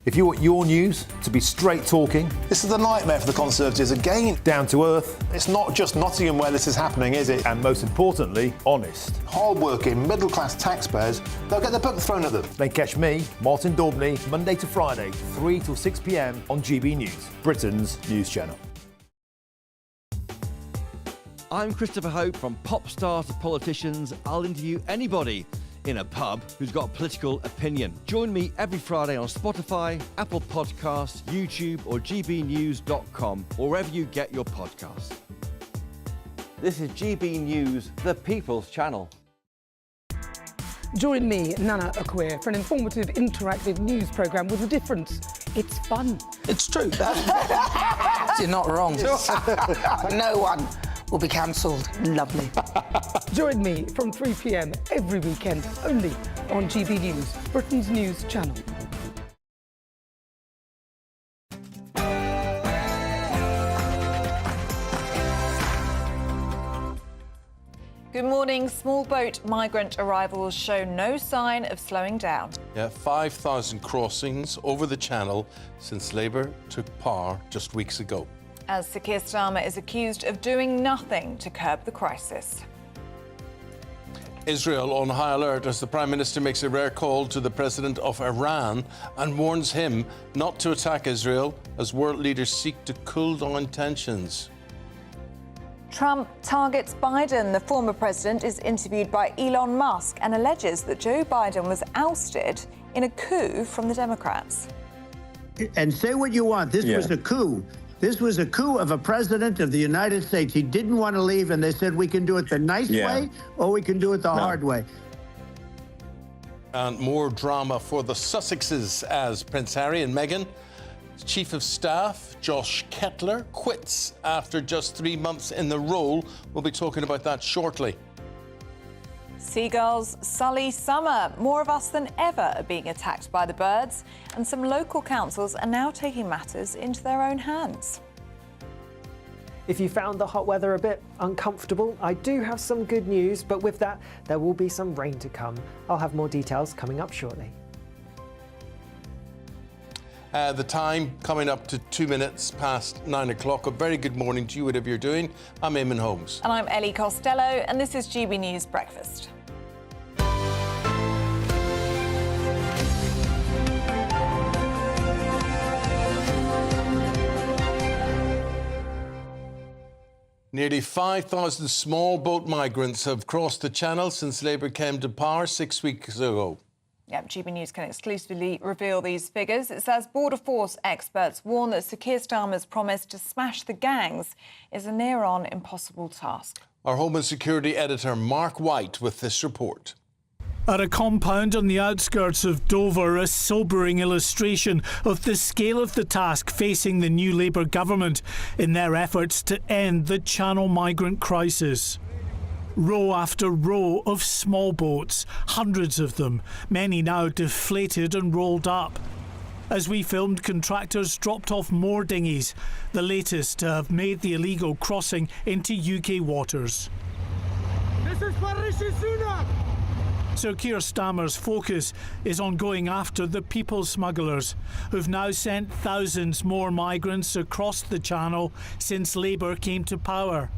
If you want your news to be straight talking, this is a nightmare for the Conservatives again. Down to earth. It's not just Nottingham where this is happening, is it? And most importantly, honest. Hard-working, middle-class taxpayers, they'll get the book thrown at them. They catch me, Martin Daubney, Monday to Friday, 3 till 6 p.m. on GB News, Britain's news channel. I'm Christopher Hope. From pop stars to politicians, I'll interview anybody in a pub who's got a political opinion. Join me every Friday on Spotify, Apple Podcasts, YouTube or gbnews.com, or wherever you get your podcasts. This is GB News, the People's Channel. Join me, Nana Akweer, for an informative, interactive news programme with a difference. It's fun. It's true. You're not wrong. No one will be cancelled. Lovely. Join me from 3 p.m. every weekend, only on GB News, Britain's news channel. Good morning. Small boat migrant arrivals show no sign of slowing down. Yeah, 5,000 crossings over the channel since Labour took power just weeks ago. As Sir Keir Starmer is accused of doing nothing to curb the crisis. Israel on high alert as the Prime Minister makes a rare call to the President of Iran and warns him not to attack Israel as world leaders seek to cool down tensions. Trump targets Biden. The former president is interviewed by Elon Musk and alleges that Joe Biden was ousted in a coup from the Democrats. And say what you want. This was a coup. This was a coup of a president of the United States. He didn't want to leave, and they said we can do it the nice way or we can do it the hard way. And more drama for the Sussexes as Prince Harry and Meghan. Chief of Staff Josh Kettler quits after just 3 months in the role. We'll be talking about that shortly. Seagulls sully summer. More of us than ever are being attacked by the birds, and some local councils are now taking matters into their own hands. If you found the hot weather a bit uncomfortable, I do have some good news, but with that, there will be some rain to come. I'll have more details coming up shortly. The time coming up to 2 minutes past 9 o'clock. A very good morning to you, whatever you're doing. I'm Eamonn Holmes. And I'm Ellie Costello, and this is GB News Breakfast. Nearly 5,000 small boat migrants have crossed the channel since Labour came to power 6 weeks ago. Yep, GB News can exclusively reveal these figures. It says Border Force experts warn that Sir Keir Starmer's promise to smash the gangs is a near-on impossible task. Our Home and Security editor Mark White with this report. At a compound on the outskirts of Dover, a sobering illustration of the scale of the task facing the new Labour government in their efforts to end the Channel migrant crisis. Row after row of small boats, hundreds of them, many now deflated and rolled up. As we filmed, contractors dropped off more dinghies, the latest to have made the illegal crossing into UK waters. This is for Rishi Sunak! Sir Keir Starmer's focus is on going after the people smugglers, who've now sent thousands more migrants across the Channel since Labour came to power.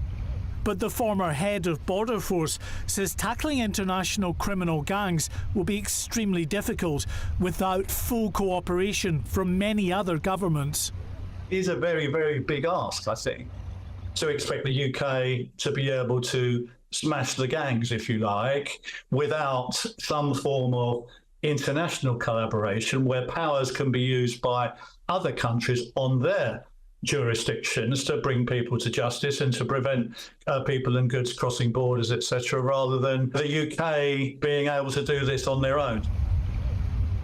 But the former head of Border Force says tackling international criminal gangs will be extremely difficult without full cooperation from many other governments. It is a very, very big ask, I think, to expect the UK to be able to smash the gangs, if you like, without some form of international collaboration where powers can be used by other countries on their jurisdictions to bring people to justice and to prevent people and goods crossing borders, etc., rather than the UK being able to do this on their own.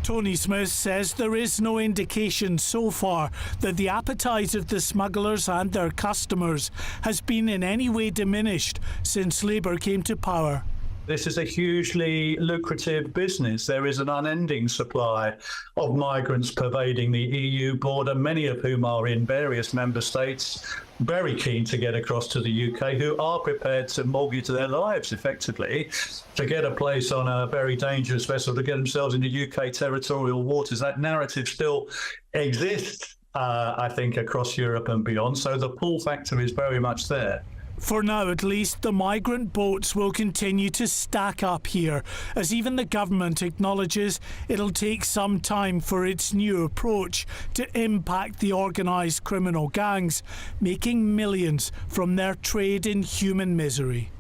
Tony Smith says there is no indication so far that the appetite of the smugglers and their customers has been in any way diminished since Labour came to power. This is a hugely lucrative business. There is an unending supply of migrants pervading the EU border, many of whom are in various member states, very keen to get across to the UK, who are prepared to mortgage their lives effectively to get a place on a very dangerous vessel to get themselves into UK territorial waters. That narrative still exists, I think, across Europe and beyond. So the pull factor is very much there. For now, at least, the migrant boats will continue to stack up here, as even the government acknowledges it'll take some time for its new approach to impact the organised criminal gangs, making millions from their trade in human misery.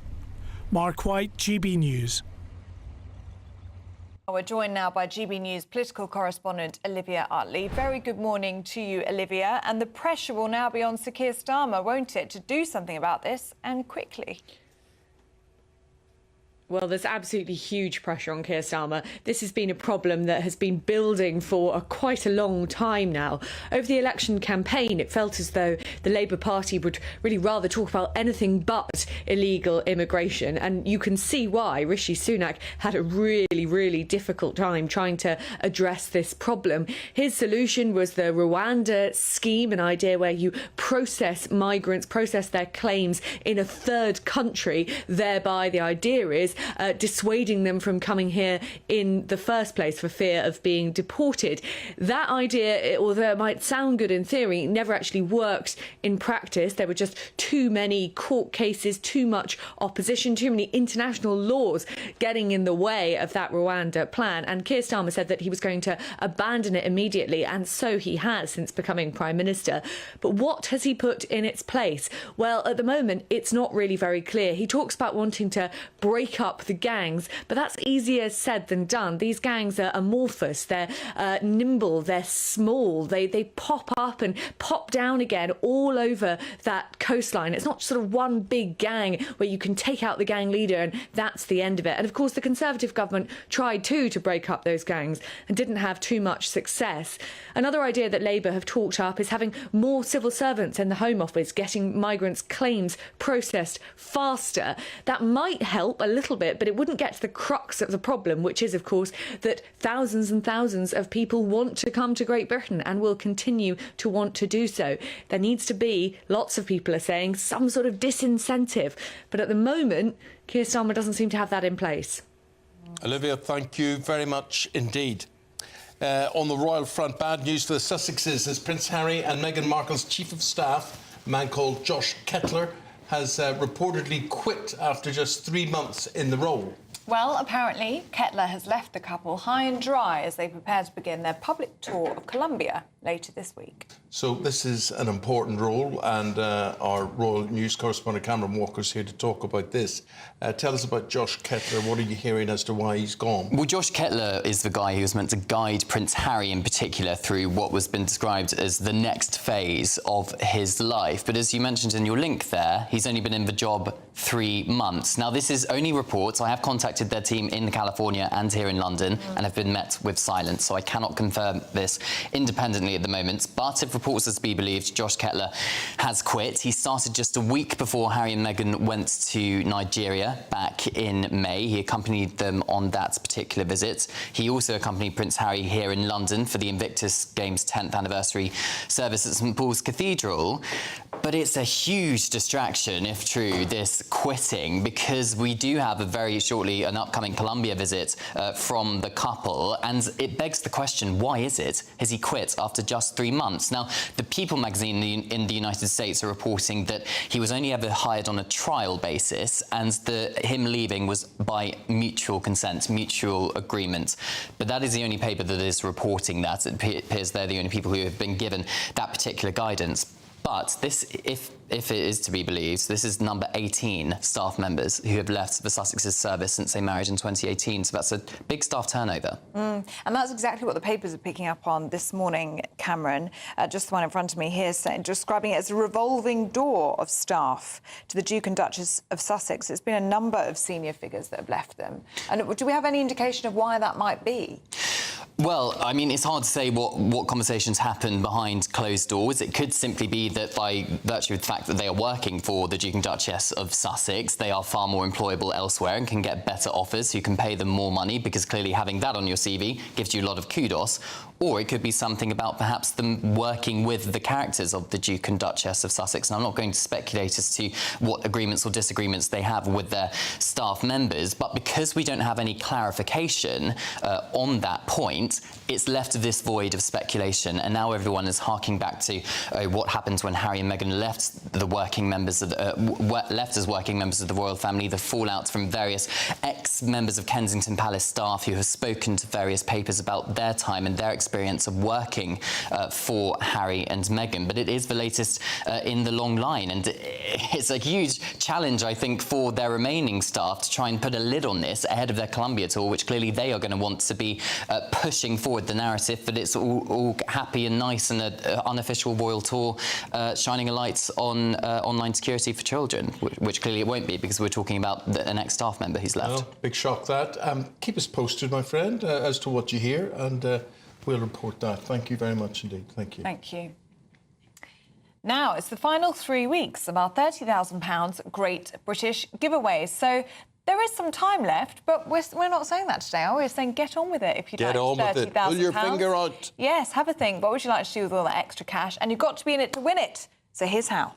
Mark White, GB News. We're joined now by GB News political correspondent Olivia Utley. Very good morning to you, Olivia. And the pressure will now be on Sir Keir Starmer, won't it, to do something about this, and quickly? Well, there's absolutely huge pressure on Keir Starmer. This has been a problem that has been building for quite a long time now. Over the election campaign, it felt as though the Labour Party would really rather talk about anything but illegal immigration. And you can see why Rishi Sunak had a really, really difficult time trying to address this problem. His solution was the Rwanda scheme, an idea where you process migrants, process their claims in a third country. Thereby, the idea is dissuading them from coming here in the first place for fear of being deported. That idea, although it might sound good in theory, never actually worked in practice. There were just too many court cases, too much opposition, too many international laws getting in the way of that Rwanda plan. And Keir Starmer said that he was going to abandon it immediately, and so he has since becoming Prime Minister. But what has he put in its place? Well, at the moment, it's not really very clear. He talks about wanting to break up the gangs, but that's easier said than done. These gangs are amorphous, they're nimble, they're small, they pop up and pop down again all over that coastline. It's not sort of one big gang where you can take out the gang leader and that's the end of it. And of course the Conservative government tried to break up those gangs and didn't have too much success. Another idea that Labour have talked up is having more civil servants in the Home Office, getting migrants' claims processed faster. That might help a little bit, but it wouldn't get to the crux of the problem, which is, of course, that thousands and thousands of people want to come to Great Britain and will continue to want to do so. There needs to be, lots of people are saying, some sort of disincentive. But at the moment, Keir Starmer doesn't seem to have that in place. Olivia, thank you very much indeed. On the royal front, bad news for the Sussexes as Prince Harry and Meghan Markle's Chief of Staff, a man called Josh Kettler, has reportedly quit after just 3 months in the role. Well, apparently, Kettler has left the couple high and dry as they prepare to begin their public tour of Colombia later this week. So this is an important role, and our Royal News correspondent Cameron Walker's here to talk about this. Tell us about Josh Kettler. What are you hearing as to why he's gone? Well, Josh Kettler is the guy who was meant to guide Prince Harry in particular through what was been described as the next phase of his life. But as you mentioned in your link there, he's only been in the job 3 months. Now, this is only reports. I have contacted their team in California and here in London and have been met with silence, so I cannot confirm this independently at the moment. But if reports are to be believed, Josh Kettler has quit. He started just a week before Harry and Meghan went to Nigeria back in May. He accompanied them on that particular visit. He also accompanied Prince Harry here in London for the Invictus Games 10th anniversary service at St Paul's Cathedral. But it's a huge distraction, if true, this quitting, because we do have very shortly an upcoming Colombia visit from the couple, and it begs the question, why is it? Has he quit after just 3 months? Now, the People magazine in the United States are reporting that he was only ever hired on a trial basis, and him leaving was by mutual consent, mutual agreement. But that is the only paper that is reporting that. It appears they're the only people who have been given that particular guidance. But this, if it is to be believed, this is number 18 staff members who have left the Sussex's service since they married in 2018. So that's a big staff turnover. And that's exactly what the papers are picking up on this morning, Cameron. Just the one in front of me here, describing it as a revolving door of staff to the Duke and Duchess of Sussex. It's been a number of senior figures that have left them. And do we have any indication of why that might be? Well, I mean, it's hard to say what conversations happen behind closed doors. It could simply be that by virtue of the fact that they are working for the Duke and Duchess of Sussex, they are far more employable elsewhere and can get better offers, who can pay them more money, because clearly having that on your CV gives you a lot of kudos. Or it could be something about perhaps them working with the characters of the Duke and Duchess of Sussex. And I'm not going to speculate as to what agreements or disagreements they have with their staff members, but because we don't have any clarification on that point, it's left this void of speculation. And now everyone is harking back to what happened when Harry and Meghan left the working members of left as working members of the royal family, the fallout from various ex-members of Kensington Palace staff who have spoken to various papers about their time and their experience of working for Harry and Meghan. But it is the latest in the long line, and it's a huge challenge, I think, for their remaining staff to try and put a lid on this ahead of their Colombia tour, which clearly they are going to want to be pushing forward the narrative that it's all happy and nice and an unofficial royal tour shining a light on online security for children, which clearly it won't be, because we're talking about an ex-staff member who's left. Well, big shock that. Keep us posted, my friend, as to what you hear, and we'll report that. Thank you very much indeed. Thank you. Thank you. Now, it's the final 3 weeks of our £30,000 Great British Giveaway. So there is some time left, but we're not saying that today, are we? We're saying get on with it if you'd like £30,000. Get on with it. Pull your finger out. Yes, have a think. What would you like to do with all that extra cash? And you've got to be in it to win it. So here's how.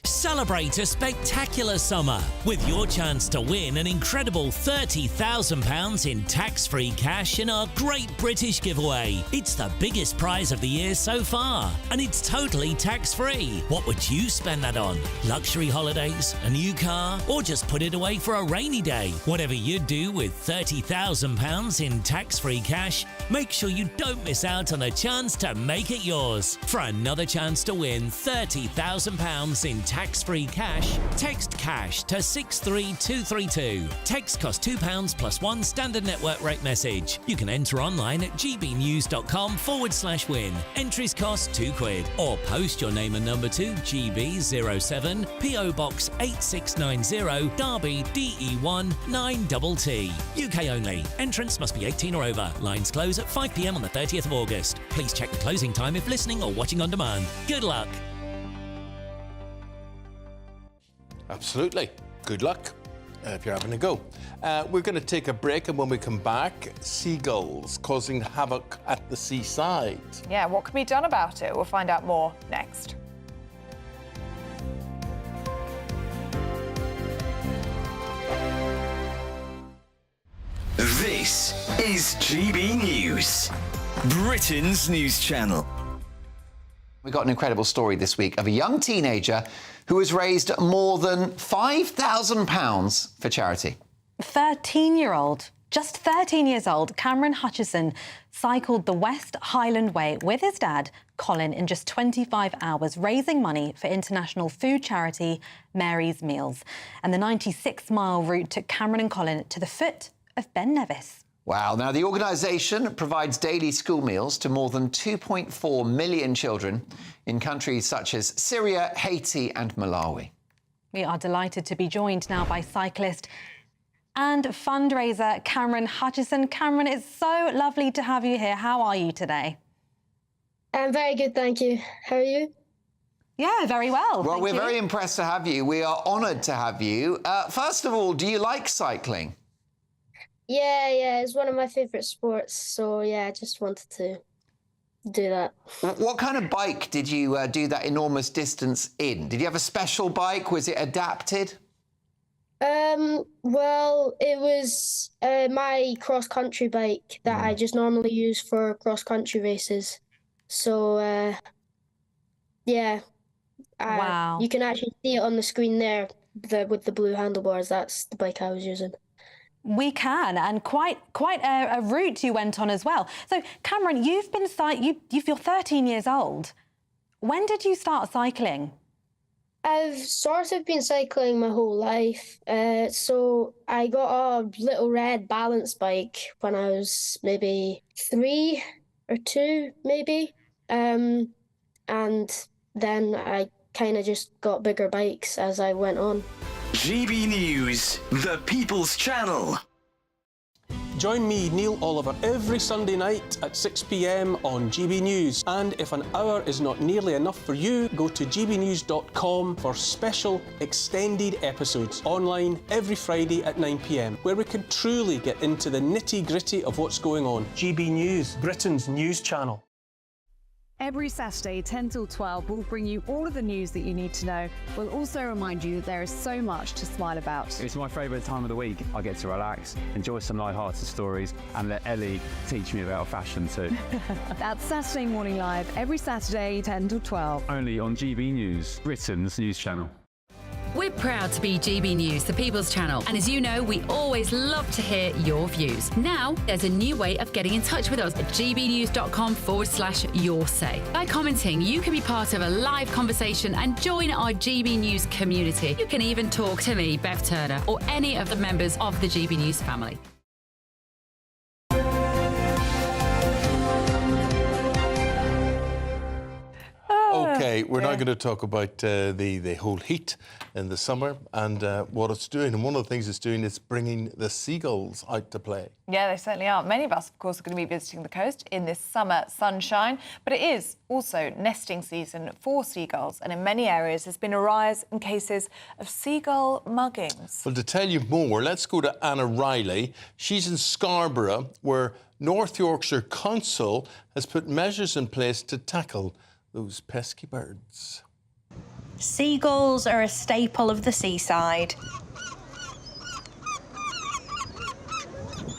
Celebrate a spectacular summer with your chance to win an incredible £30,000 in tax-free cash in our Great British Giveaway. It's the biggest prize of the year so far, and it's totally tax-free. What would you spend that on? Luxury holidays, a new car, or just put it away for a rainy day? Whatever you do with £30,000 in tax-free cash, make sure you don't miss out on a chance to make it yours. For another chance to win £30,000 in tax-free cash, text CASH to 63232. Text costs £2 plus one standard network rate message. You can enter online at gbnews.com/win. Entries cost £2. Or post your name and number to GB07 PO Box 8690 Derby DE1 9TT. UK only. Entrance must be 18 or over. Lines close at 5 p.m. on the 30th of August. Please check the closing time if listening or watching on demand. Good luck. Absolutely. Good luck if you're having a go. We're going to take a break, and when we come back, seagulls causing havoc at the seaside. Yeah, what can be done about it? We'll find out more next. This is GB News, Britain's news channel. We got an incredible story this week of a young teenager who has raised more than £5,000 for charity. 13-year-old, just 13 years old, Cameron Hutchison cycled the West Highland Way with his dad, Colin, in just 25 hours, raising money for international food charity Mary's Meals. And the 96-mile route took Cameron and Colin to the foot of Ben Nevis. Wow. Now, the organisation provides daily school meals to more than 2.4 million children in countries such as Syria, Haiti and Malawi. We are delighted to be joined now by cyclist and fundraiser Cameron Hutchison. Cameron, it's so lovely to have you here. How are you today? I'm very good, thank you. How are you? Yeah, very well. Well, we're very impressed to have you. We are honoured to have you. First of all, do you like cycling? Yeah, it's one of my favourite sports. So, yeah, I just wanted to do that. What kind of bike did you do that enormous distance in? Did you have a special bike? Was it adapted? Well, it was my cross-country bike that I just normally use for cross-country races. So, yeah. Wow. You can actually see it on the screen there with the blue handlebars. That's the bike I was using. We can, and quite a route you went on as well. So, Cameron, you're 13 years old. When did you start cycling? I've sort of been cycling my whole life. So I got a little red balance bike when I was maybe 3 or 2, maybe. And then I kind of just got bigger bikes as I went on. GB News, the People's Channel. Join me, Neil Oliver, every Sunday night at 6 p.m. on GB News. And if an hour is not nearly enough for you, go to gbnews.com for special extended episodes online every Friday at 9 p.m, where we can truly get into the nitty-gritty of what's going on. GB News, Britain's news channel. Every Saturday, 10 till 12, we'll bring you all of the news that you need to know. We'll also remind you that there is so much to smile about. It's my favourite time of the week. I get to relax, enjoy some light-hearted stories, and let Ellie teach me about fashion too. That's Saturday Morning Live, every Saturday, 10 till 12. Only on GB News, Britain's news channel. We're proud to be GB News, the People's Channel. And as you know, we always love to hear your views. Now, there's a new way of getting in touch with us at gbnews.com/yoursay. By commenting, you can be part of a live conversation and join our GB News community. You can even talk to me, Bev Turner, or any of the members of the GB News family. Okay, we're now going to talk about the whole heat in the summer and what it's doing. And one of the things it's doing is bringing the seagulls out to play. Yeah, they certainly are. Many of us, of course, are going to be visiting the coast in this summer sunshine. But it is also nesting season for seagulls. And in many areas, there's been a rise in cases of seagull muggings. Well, to tell you more, let's go to Anna Riley. She's in Scarborough, where North Yorkshire Council has put measures in place to tackle those pesky birds. Seagulls are a staple of the seaside.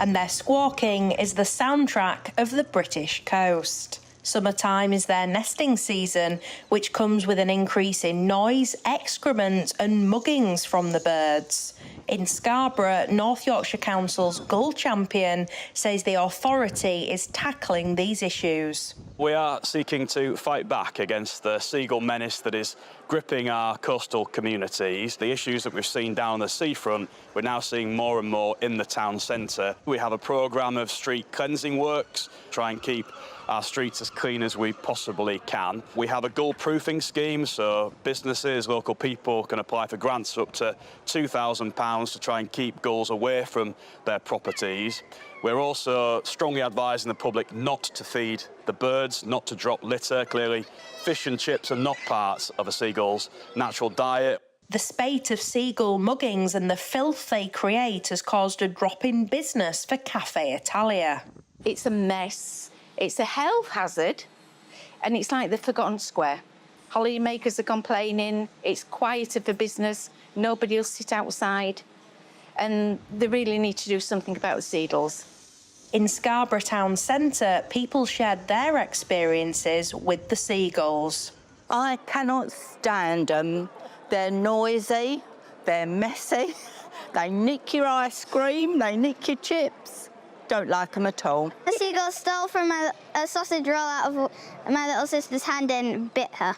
And their squawking is the soundtrack of the British coast. Summertime is their nesting season, which comes with an increase in noise, excrement and muggings from the birds. In Scarborough, North Yorkshire Council's Gull Champion says the authority is tackling these issues. We are seeking to fight back against the seagull menace that is gripping our coastal communities. The issues that we've seen down the seafront, we're now seeing more and more in the town centre. We have a programme of street cleansing works, try and keep our streets as clean as we possibly can. We have a gull proofing scheme, so businesses, local people can apply for grants up to £2,000 to try and keep gulls away from their properties. We're also strongly advising the public not to feed the birds, not to drop litter. Clearly, fish and chips are not part of a seagull's natural diet. The spate of seagull muggings and the filth they create has caused a drop in business for Cafe Italia. It's a mess. It's a health hazard, and it's like the forgotten square. Holidaymakers are complaining, it's quieter for business, nobody will sit outside, and they really need to do something about the seagulls. In Scarborough town centre, people shared their experiences with the seagulls. I cannot stand them. They're noisy, they're messy, They nick your ice cream, they nick your chips. Don't like them at all. The seagull stole from a sausage roll out of my little sister's hand and bit her.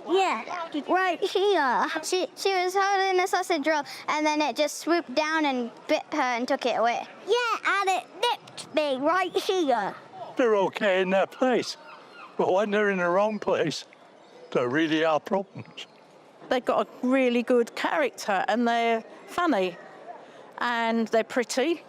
Yeah, right here. She was holding a sausage roll and then it just swooped down and bit her and took it away. Yeah, and it nipped me right here. They're okay in their place, but when they're in the wrong place, there really are problems. They've got a really good character and they're funny and they're pretty.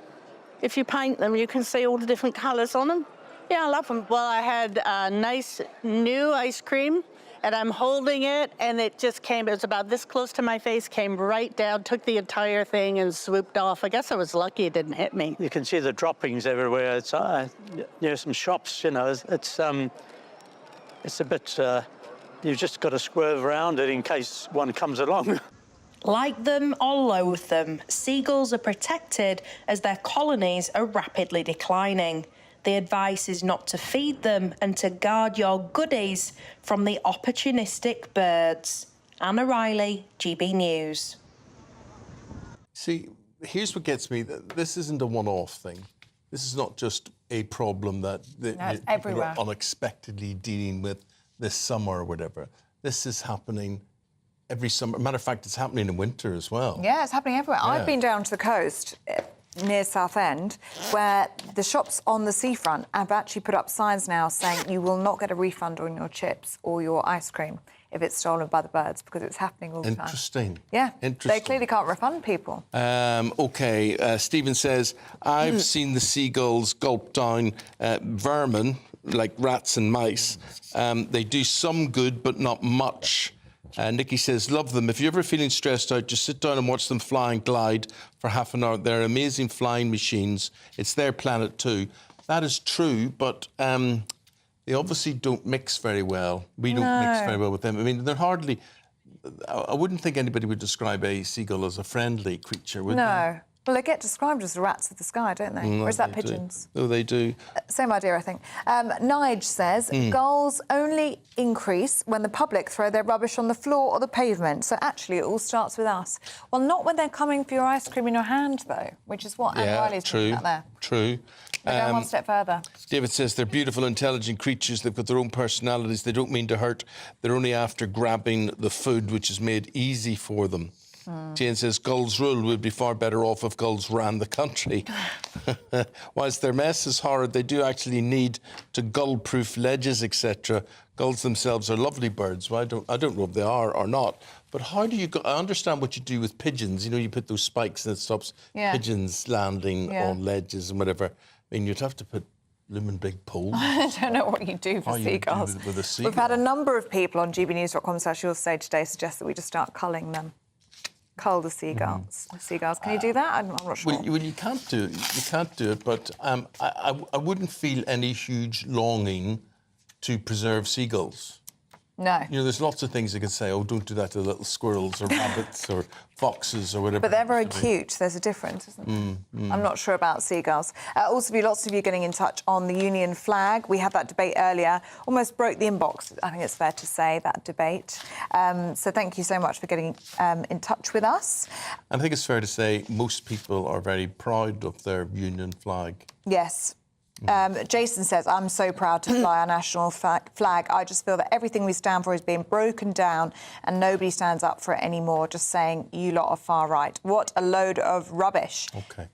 If you paint them, you can see all the different colours on them. Yeah, I love them. Well, I had a nice new ice cream and I'm holding it and it just came, it was about this close to my face, came right down, took the entire thing and swooped off. I guess I was lucky it didn't hit me. You can see the droppings everywhere. It's near some shops, you know. It's a bit, you've just got to swerve around it in case one comes along. Like them or loathe them, seagulls are protected as their colonies are rapidly declining. The advice is not to feed them and to guard your goodies from the opportunistic birds. Anna Riley, GB News. See, here's what gets me. This isn't a one-off thing. This is not just a problem that it's people everywhere. are unexpectedly dealing with this summer or whatever. This is happening every summer. Matter of fact, it's happening in winter as well. Yeah, it's happening everywhere. Yeah. I've been down to the coast near Southend, where the shops on the seafront have actually put up signs now saying you will not get a refund on your chips or your ice cream if it's stolen by the birds, because it's happening all the time. Interesting. Yeah, Interesting. they clearly can't refund people. OK, Stephen says, I've seen the seagulls gulp down vermin, like rats and mice. They do some good, but not much. Nikki says, love them. If you're ever feeling stressed out, just sit down and watch them fly and glide for half an hour. They're amazing flying machines. It's their planet too. That is true, but they obviously don't mix very well. We don't mix very well with them. I mean, they're hardly... I wouldn't think anybody would describe a seagull as a friendly creature, would they? No. Well, they get described as the rats of the sky, don't they? Or is that pigeons? Oh, they do. Same idea, I think. Nige says, gulls only increase when the public throw their rubbish on the floor or the pavement. So actually, it all starts with us. Well, not when they're coming for your ice cream in your hand, though, which is what Anne Riley's talking about there. True. They go one step further. David says they're beautiful, intelligent creatures. They've got their own personalities. They don't mean to hurt. They're only after grabbing the food, which is made easy for them. Jane says gulls rule. We'd be far better off if gulls ran the country. Whilst their mess is horrid, they do actually need to gull-proof ledges, etc. Gulls themselves are lovely birds. Well, I don't know if they are or not. But how do you... I understand what you do with pigeons. You know, you put those spikes and it stops pigeons landing on ledges and whatever. I mean, you'd have to put blooming big poles. I don't know what you do for seagulls. With a seagull. We've had a number of people on gbnews.com/you'll today suggest that we just start culling them. Cull the seagulls. Can you do that? I'm not sure. Well, you can't do it. You can't do it. But I wouldn't feel any huge longing to preserve seagulls. No. You know, there's lots of things you can say. Oh, don't do that to little squirrels or rabbits or foxes or whatever. But they're very cute. There's a difference, isn't there? I'm not sure about seagulls. Also, lots of you getting in touch on the Union flag. We had that debate earlier. Almost broke the inbox, I think it's fair to say, that debate. So thank you so much for getting in touch with us. And I think it's fair to say most people are very proud of their Union flag. Yes. Jason says, I'm so proud to fly our national flag. I just feel that everything we stand for is being broken down and nobody stands up for it anymore, just saying, you lot are far right. What a load of rubbish. OK.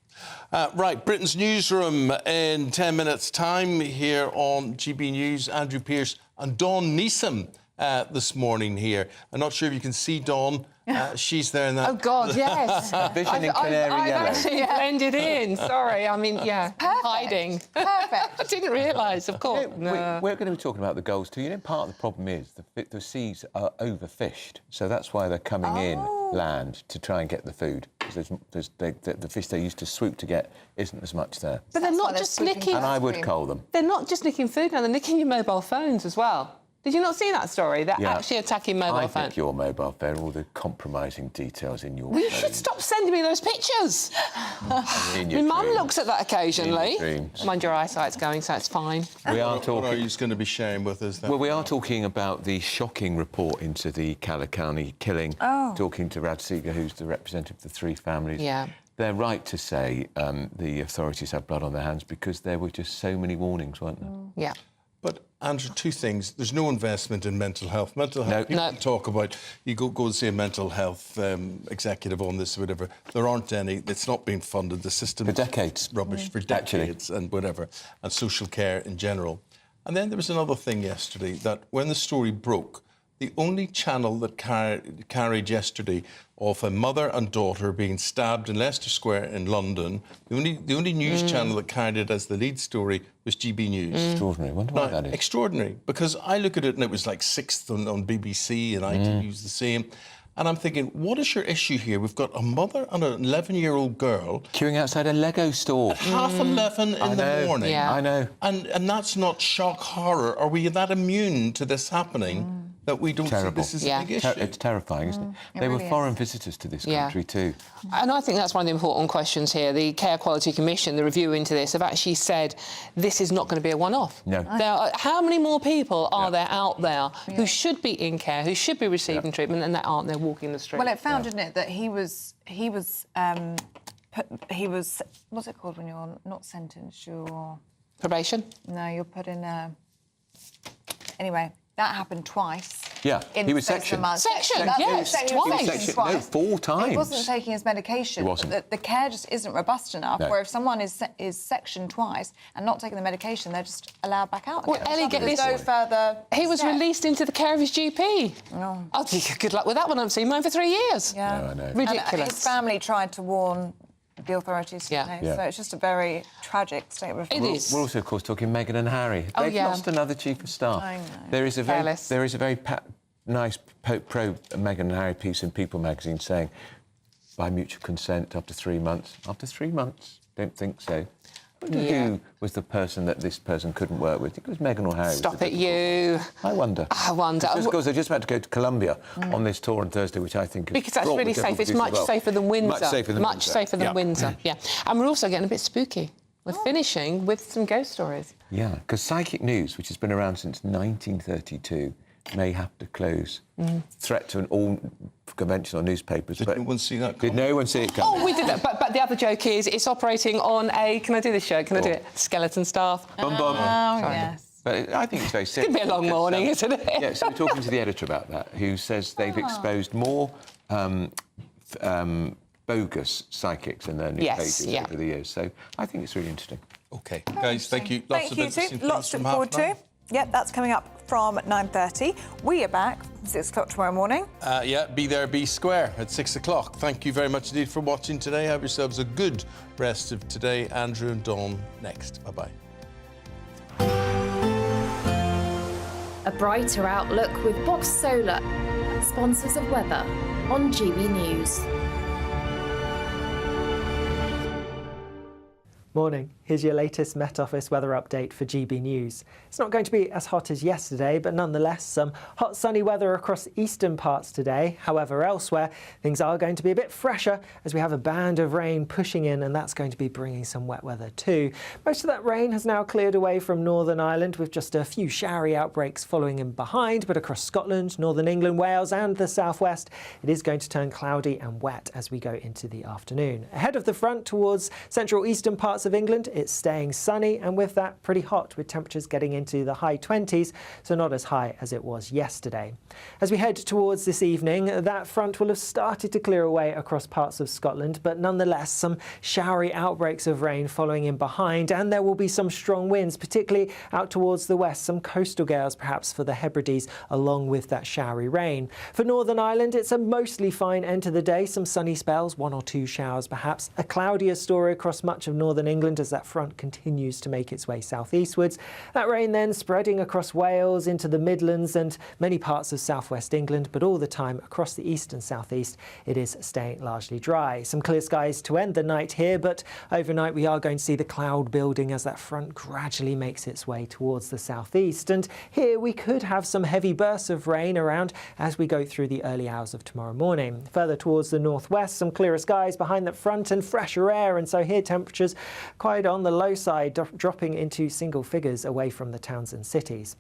Right, Britain's newsroom in 10 minutes' time here on GB News. Andrew Pearce and Dawn Neeson this morning here. I'm not sure if you can see Dawn. She's there in that... Oh, God, yes. Vision in canary I've yellow. actually blended in. Sorry, I mean, yeah, hiding. Perfect. I didn't realise, of course. We're going to be talking about the gulls too. You know, part of the problem is the seas are overfished, so that's why they're coming in land to try and get the food. Because the fish they used to swoop to get isn't as much there. But they're not just nicking... And I would cull them. They're not just nicking food now, they're nicking your mobile phones as well. Did you not see that story? They're actually attacking mobile I phones. think your mobile phone, all the compromising details in your Well, you phone. should stop sending me those pictures. In My your mum dreams. looks at that occasionally. In your dreams. Mind your eyesight's going, so it's fine. We are talking. What are you going to be sharing with us then? Well, we are talking about the shocking report into the Cala County killing. Talking to Rad Seagull, who's the representative of the three families. Yeah. They're right to say the authorities have blood on their hands because there were just so many warnings, weren't there? Yeah. But, Andrew, two things. There's no investment in mental health. Mental health, people talk about, you go and see a mental health executive on this or whatever. There aren't any. It's not been funded. The system... For decades. Rubbish, for decades and whatever, and social care in general. And then there was another thing yesterday, that when the story broke, the only channel that carried yesterday of a mother and daughter being stabbed in Leicester Square in London, the only news channel that carried it as the lead story was GB News. Extraordinary. I wonder why that is. Extraordinary, because I look at it and it was like 6th on BBC and ITV's the same. And I'm thinking, what is your issue here? We've got a mother and an 11-year-old girl... queuing outside a Lego store. At 11:30 in the morning. Yeah. I know. And that's not shock horror. Are we that immune to this happening that we don't see this as a big issue? It's terrifying, isn't it? They were foreign visitors to this country too. And I think that's one of the important questions here. The Care Quality Commission, the review into this, have actually said this is not going to be a one-off. No. There are, how many more people are there out there who should be in care, who should be receiving treatment, and that aren't? They're walking the street. Well, it found, didn't it, that he was what's it called when you're not sentenced? You're probation. No, you're put in a. Anyway, that happened twice. Yeah, in he was the space of a sectioned. month. Sectioned, That's yes, it. He was Sectioned sectioned, twice. no, 4 times. He wasn't taking his medication. He wasn't. The care just isn't robust enough. No. Where if someone is sectioned twice and not taking the medication, they're just allowed back out. Well, Ellie, get this. No further. He was released into the care of his GP. No. Oh, good luck with that one. I haven't seen mine for 3 years. Yeah. No, I know. Ridiculous. And his family tried to warn the authorities. Yeah. So it's just a very tragic state of affairs. We're also, of course, talking Meghan and Harry. Oh, They've yeah. lost another chief of staff. I know. There is a very nice pro-Meghan and Harry piece in People magazine saying, by mutual consent, after 3 months. After 3 months? Don't think so. Who was the person that this person couldn't work with? I think it was Meghan or Harry. Stop it, you. I wonder. I wonder. Just because they're just about to go to Colombia on this tour on Thursday, which I think is Because that's fraught really with safe. It's difficulties much as well. safer than Windsor. Much safer than Much Windsor. safer than Yeah. Windsor, yeah. And we're also getting a bit spooky. We're finishing with some ghost stories. Yeah, because Psychic News, which has been around since 1932, may have to close. Threat to all conventional newspapers. Did no one see that Did no one see it coming? Oh, we did that. But the other joke is it's operating on a... Can I do this show? Can I do it? Skeleton staff. Bum, bum. Oh, Sorry. yes. But I think it's very It's simple. going to be a long morning, isn't it? Yeah, so we're talking to the editor about that, who says they've exposed more bogus psychics in their newspapers over the years. So I think it's really interesting. OK. Guys, thank you. Lots of interesting things Lots to from look forward half to. Yep, that's coming up from 9:30. We are back from 6 o'clock tomorrow morning. Yeah, be there, be square at 6 o'clock. Thank you very much indeed for watching today. Have yourselves a good rest of today. Andrew and Dawn next. Bye-bye. A brighter outlook with Box Solar, sponsors of weather on GB News. Morning. Here's your latest Met Office weather update for GB News. It's not going to be as hot as yesterday, but nonetheless some hot sunny weather across eastern parts today. However, elsewhere things are going to be a bit fresher as we have a band of rain pushing in, and that's going to be bringing some wet weather too. Most of that rain has now cleared away from Northern Ireland with just a few showery outbreaks following in behind, but across Scotland, Northern England, Wales and the southwest it is going to turn cloudy and wet as we go into the afternoon. Ahead of the front towards central eastern parts of England, it's staying sunny and with that pretty hot, with temperatures getting into the high 20s, so not as high as it was yesterday. As we head towards this evening, that front will have started to clear away across parts of Scotland, but nonetheless some showery outbreaks of rain following in behind, and there will be some strong winds, particularly out towards the west, some coastal gales perhaps for the Hebrides along with that showery rain. For Northern Ireland, it's a mostly fine end to the day, some sunny spells, 1 or 2 showers perhaps, a cloudier story across much of Northern England England as that front continues to make its way southeastwards. That rain then spreading across Wales into the Midlands and many parts of southwest England, but all the time across the east and southeast it is staying largely dry. Some clear skies to end the night here, but overnight we are going to see the cloud building as that front gradually makes its way towards the southeast. And here we could have some heavy bursts of rain around as we go through the early hours of tomorrow morning. Further towards the northwest, some clearer skies behind that front and fresher air, and so here temperatures quite on the low side, dropping into single figures away from the towns and cities.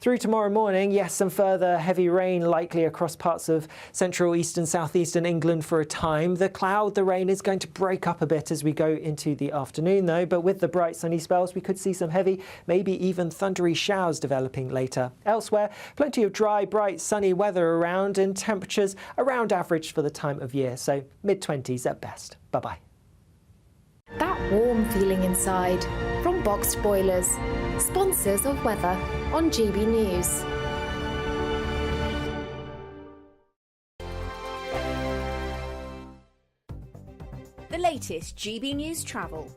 Through tomorrow morning, yes, some further heavy rain likely across parts of central, east and southeastern England for a time. The rain is going to break up a bit as we go into the afternoon though, but with the bright sunny spells we could see some heavy, maybe even thundery showers developing later. Elsewhere, plenty of dry, bright, sunny weather around and temperatures around average for the time of year, so mid-20s at best. Bye-bye. That warm feeling inside from Boxed Boilers, sponsors of weather on GB News. The latest GB News travel.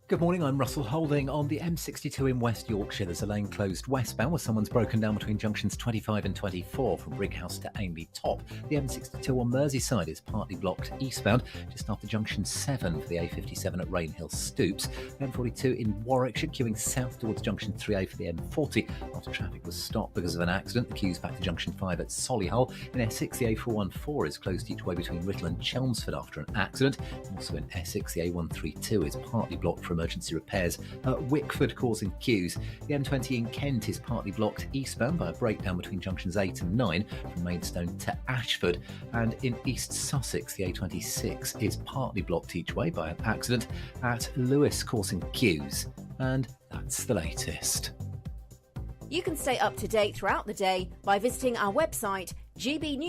Good morning, I'm Russell Holding. On the M62 in West Yorkshire, there's a lane closed westbound where someone's broken down between junctions 25 and 24 from Brighouse to Ainley Top. The M62 on Merseyside is partly blocked eastbound just after junction 7 for the A57 at Rainhill Stoops. M42 in Warwickshire queuing south towards junction 3A for the M40 after traffic was stopped because of an accident. The queue's back to junction 5 at Solihull. In Essex, the A414 is closed each way between Writtle and Chelmsford after an accident. Also in Essex, the A132 is partly blocked for emergency repairs at Wickford, causing queues. The M20 in Kent is partly blocked eastbound by a breakdown between junctions 8 and 9 from Maidstone to Ashford. And in East Sussex, the A26 is partly blocked each way by an accident at Lewes, causing queues. And that's the latest. You can stay up to date throughout the day by visiting our website, GBNews.